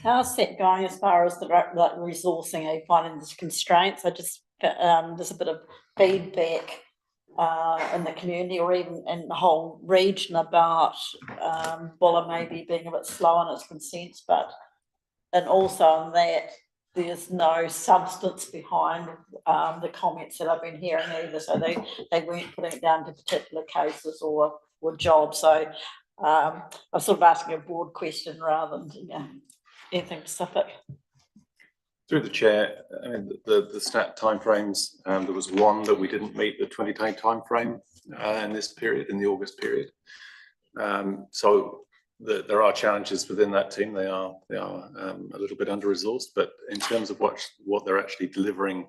How's that going as far as the resourcing? Are you finding there's constraints? I just there's a bit of feedback in the community or even in the whole region about Bulla maybe being a bit slow on its consents, and also on that there's no substance behind the comments that I've been hearing either. So they weren't putting it down to particular cases or jobs. So I'm sort of asking a broad question rather than anything specific. Through the chair, I mean, the stat timeframes, there was one that we didn't meet the 20-day timeframe in this period, in the August period. So there are challenges within that team. They are a little bit under-resourced, but in terms of what they're actually delivering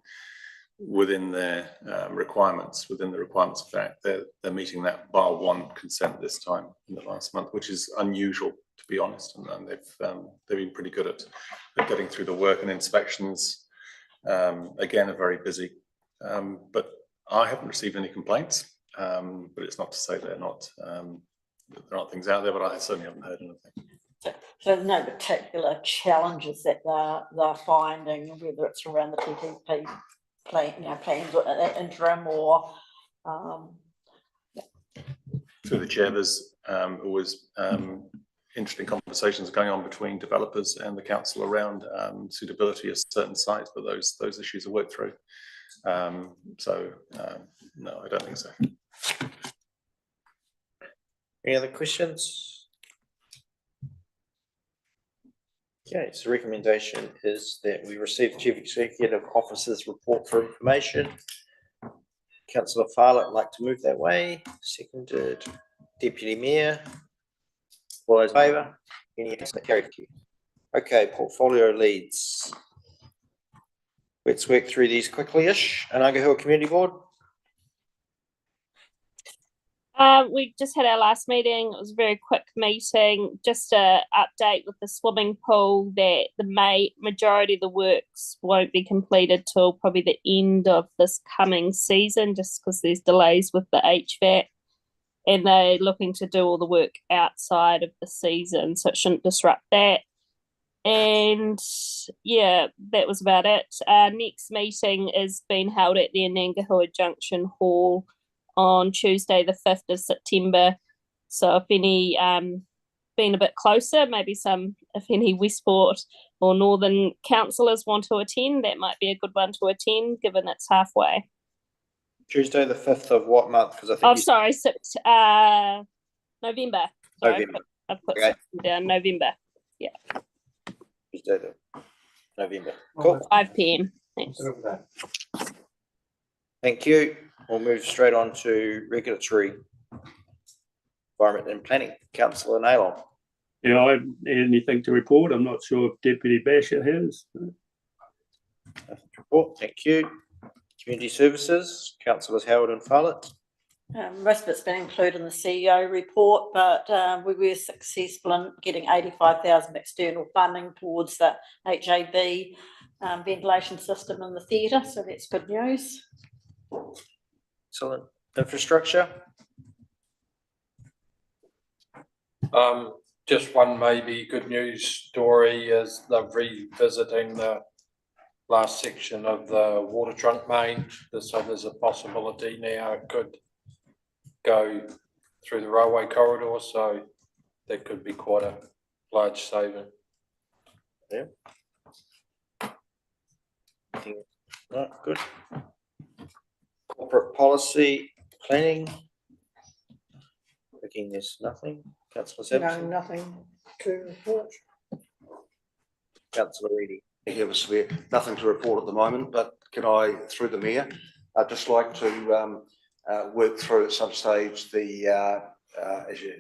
within their requirements, within the requirements of fact, they're meeting that bar 1 consent this time in the last month, which is unusual, to be honest, and they've been pretty good at getting through the work, and inspections again are very busy, but I haven't received any complaints, but it's not to say there are not things out there, but I certainly haven't heard anything. So there's no particular challenges that they're finding, whether it's around the PPP plans or interim or through the chair, there's always interesting conversations going on between developers and the council around suitability of certain sites, but those issues are worked through. So no, I don't think so. Any other questions? Okay, so recommendation is that we receive the Chief Executive Officer's report for information. Councillor Farlett would like to move that way. Seconded. Deputy Mayor. All those in favour? Any against? Carried. Okay, portfolio leads. Let's work through these quickly-ish. Ananga Hill Community Board. We just had our last meeting. It was a very quick meeting. Just a update with the swimming pool that the majority of the works won't be completed till probably the end of this coming season, just because there's delays with the HVAC, and they're looking to do all the work outside of the season, so it shouldn't disrupt that. And yeah, that was about it. Our next meeting is being held at the Anangahua Junction Hall on Tuesday, the 5th of September. So if any, being a bit closer, maybe if any Westport or Northern councillors want to attend, that might be a good one to attend, given it's halfway. Tuesday, the 5th of what month? Because I think November. November. I've put something down, November. Yeah. Tuesday, November. Cool. 5 p.m. Thanks. Thank you. We'll move straight on to regulatory environment and planning. Councillor Naylor. Yeah, I haven't had anything to report. I'm not sure if Deputy Basher has. Report. Thank you. Community Services, Councillors Howard and Farlett. Most of it's been included in the CEO report, but we were successful in getting 85,000 external funding towards the HAB ventilation system in the theatre, so that's good news. Excellent. Infrastructure? Just one maybe good news story is they're revisiting the last section of the water trunk main. So there's a possibility now it could go through the railway corridor, so that could be quite a large saving. Yeah. No, good. Corporate policy planning. Again, there's nothing. Councillor No, Sampson. nothing to report. Councillor Reedy. Thank you, Mr. Mayor. Nothing to report at the moment, but can I, through the Mayor, I'd just like to work through at some stage the, as you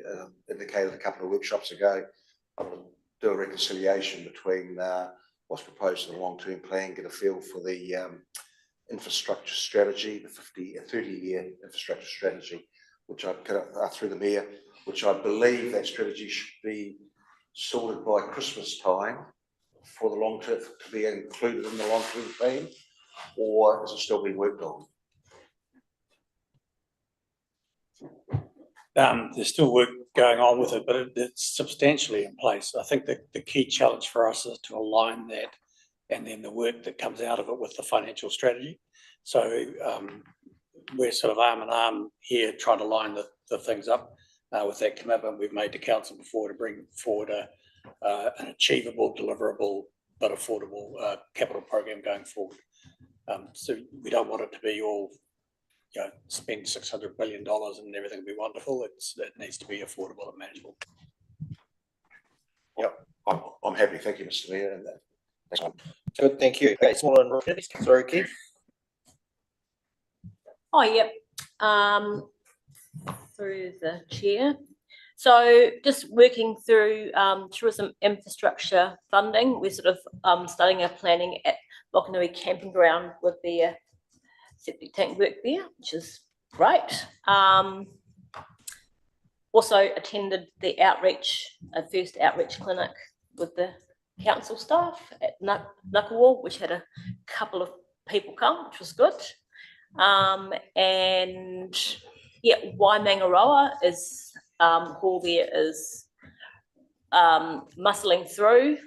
indicated a couple of workshops ago, I want to do a reconciliation between what's proposed in the long-term plan, get a feel for the infrastructure strategy, the 30-year infrastructure strategy, which I through the Mayor, which I believe that strategy should be sorted by Christmas time for the long term to be included in the long-term plan, or is it still being worked on? There's still work going on with it, but it's substantially in place. I think that the key challenge for us is to align that and then the work that comes out of it with the financial strategy. So we're sort of arm in arm here trying to line the things up with that commitment we've made to council before to bring forward an achievable, deliverable, but affordable capital program going forward. So we don't want it to be all, spend $600 billion and everything will be wonderful. It needs to be affordable and manageable. Yep, I'm happy. Thank you, Mr. Mayor. And good, thank you. Okay, small and Rockets. Sorry, Keith. Oh, yep. Through the chair. So just working through tourism infrastructure funding, we're sort of starting our planning at Whakanui Camping Ground with their septic tank work there, which is great. Also attended the first outreach clinic with the council staff at Ngukawa, which had a couple of people come, which was good. And yeah, Waimangaroa is hall there is muscling through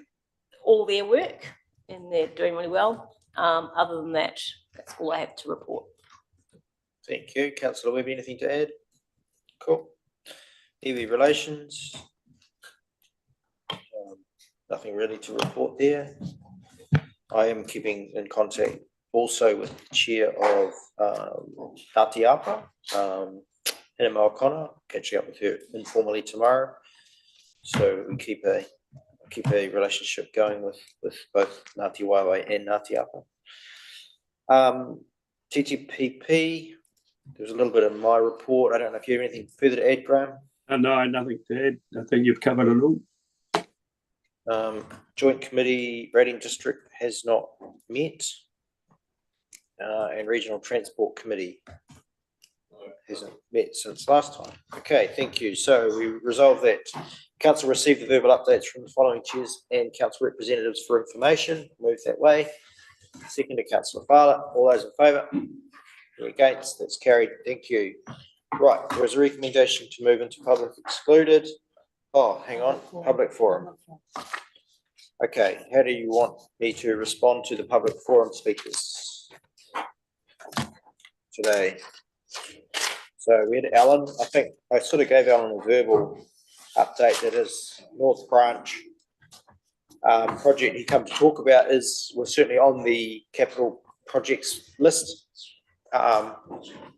all their work and they're doing really well. Other than that, that's all I have to report. Thank you. Councillor Webb, anything to add? Cool. EV relations. Nothing really to report there. I am keeping in contact also with the chair of Ngāti Apa, Hannah O'Connor, catching up with her informally tomorrow. So we keep a relationship going with both Ngāti Waewae and Ngāti Apa. TTPP, there's a little bit of my report. I don't know if you have anything further to add, Graham. No, nothing to add. I think you've covered it all. Joint Committee Rating District has not met. And Regional Transport Committee hasn't met since last time. Okay, thank you. So we resolve that council received the verbal updates from the following chairs and council representatives for information. Move that way. Second to Councillor Fowler. All those in favour? Any against? That's carried. Thank you. Right, there is a recommendation to move into public excluded. Oh, hang on. Public forum. Okay, how do you want me to respond to the public forum speakers today? So we had Alan. I think I sort of gave Alan a verbal update that his North Branch project he come to talk about was certainly on the capital projects list.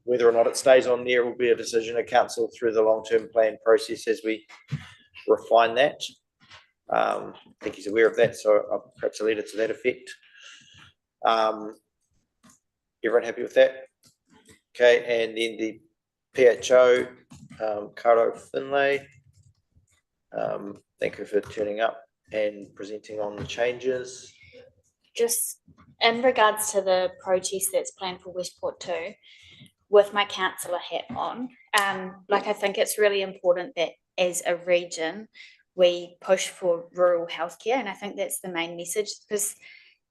Whether or not it stays on there will be a decision of council through the long-term plan process as we refine that. I think he's aware of that, so perhaps a letter to that effect. Everyone happy with that? Okay, and then the PHO, Caro Finlay, thank you for turning up and presenting on the changes. Just in regards to the protest that's planned for Westport 2, with my councillor hat on, like I think it's really important that as a region, we push for rural healthcare, and I think that's the main message, because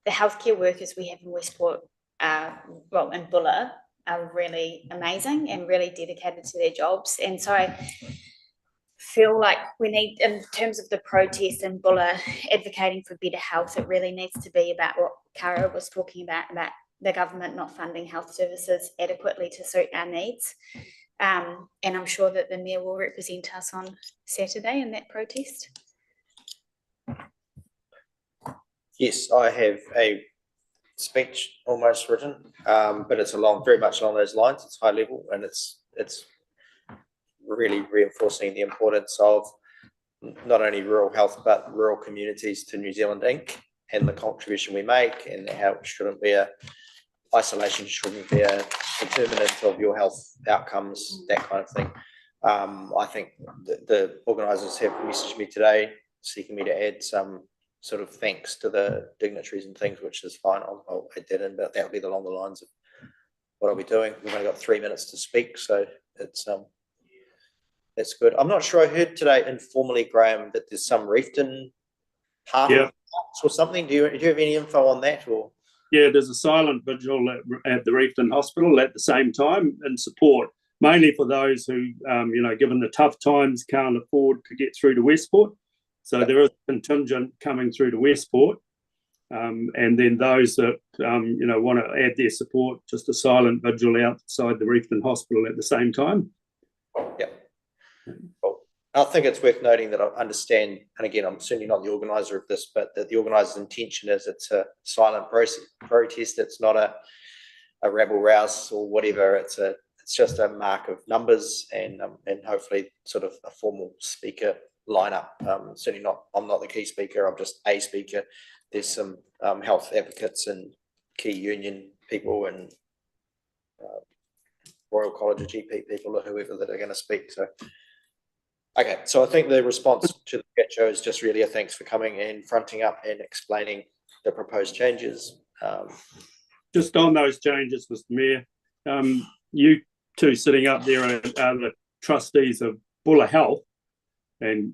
the healthcare workers we have in Westport, well, in Bulla, are really amazing and really dedicated to their jobs. And so I feel like we need, in terms of the protest in Bulla advocating for better health, it really needs to be about what Cara was talking about the government not funding health services adequately to suit our needs. And I'm sure that the Mayor will represent us on Saturday in that protest. Yes, I have a speech almost written, but it's very much along those lines. It's high level, and it's really reinforcing the importance of not only rural health but rural communities to New Zealand Inc. and the contribution we make, and how it shouldn't be isolation shouldn't be a determinant of your health outcomes, that kind of thing. I think the organisers have messaged me today seeking me to add some sort of thanks to the dignitaries and things, which is fine. I'll add that in, but that'll be along the lines of what I'll be doing. We've only got 3 minutes to speak, so that's good. I'm not sure I heard today informally, Graham, that there's some Reefton part of or something. Do you have any info on that, or? Yeah, there's a silent vigil at the Reefton Hospital at the same time in support, mainly for those who, given the tough times, can't afford to get through to Westport. So there is a contingent coming through to Westport. And then those that, want to add their support, just a silent vigil outside the Reefton Hospital at the same time. Yeah. Cool. I think it's worth noting that I understand, and again, I'm certainly not the organiser of this, but that the organiser's intention is it's a silent protest. It's not a rabble rouse or whatever. It's just a mark of numbers and hopefully sort of a formal speaker lineup. Certainly not. I'm not the key speaker. I'm just a speaker. There's some health advocates and key union people and Royal College of GP people or whoever that are going to speak. So. Okay, so I think the response to the chat show is just really a thanks for coming and fronting up and explaining the proposed changes. Just on those changes, Mr. Mayor, you two sitting up there are the trustees of Bulla Health, and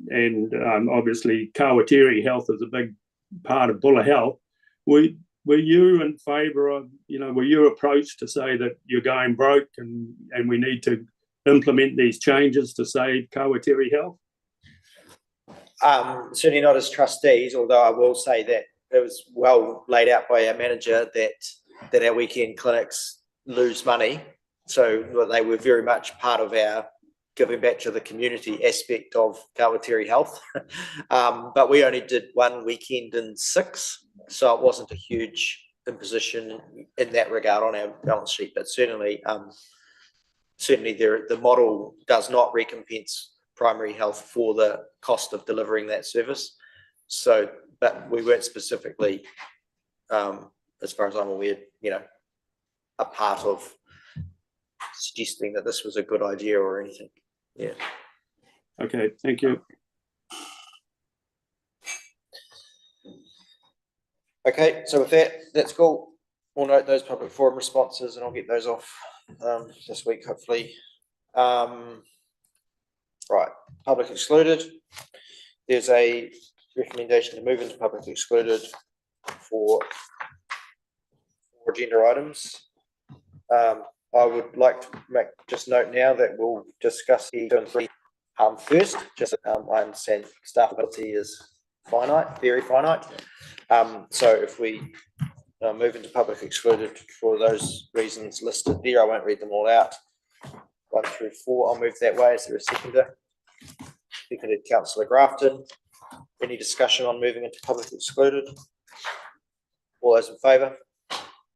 obviously Kawatiri Health is a big part of Bulla Health. Were you in favour of, were you approached to say that you're going broke and we need to implement these changes to save Kawatiri Health? Certainly not as trustees, although I will say that it was well laid out by our manager that our weekend clinics lose money. So they were very much part of our giving back to the community aspect of Kawatiri Health. But we only did one weekend in 6, so it wasn't a huge imposition in that regard on our balance sheet, but certainly the model does not recompense primary health for the cost of delivering that service. So, but we weren't specifically, as far as I'm aware, a part of suggesting that this was a good idea or anything. Yeah. Okay, thank you. Okay, so with that, that's cool. We'll note those public forum responses and I'll get those off this week, hopefully. Right, public excluded. There's a recommendation to move into public excluded for agenda items. I would like to just note now that we'll discuss the 2 and 3 first. Just I understand staff ability is finite, very finite. So if we move into public excluded for those reasons listed there, I won't read them all out. 1 through 4, I'll move that way. Is there a seconder? Seconded, Councillor Grafton. Any discussion on moving into public excluded? All those in favour?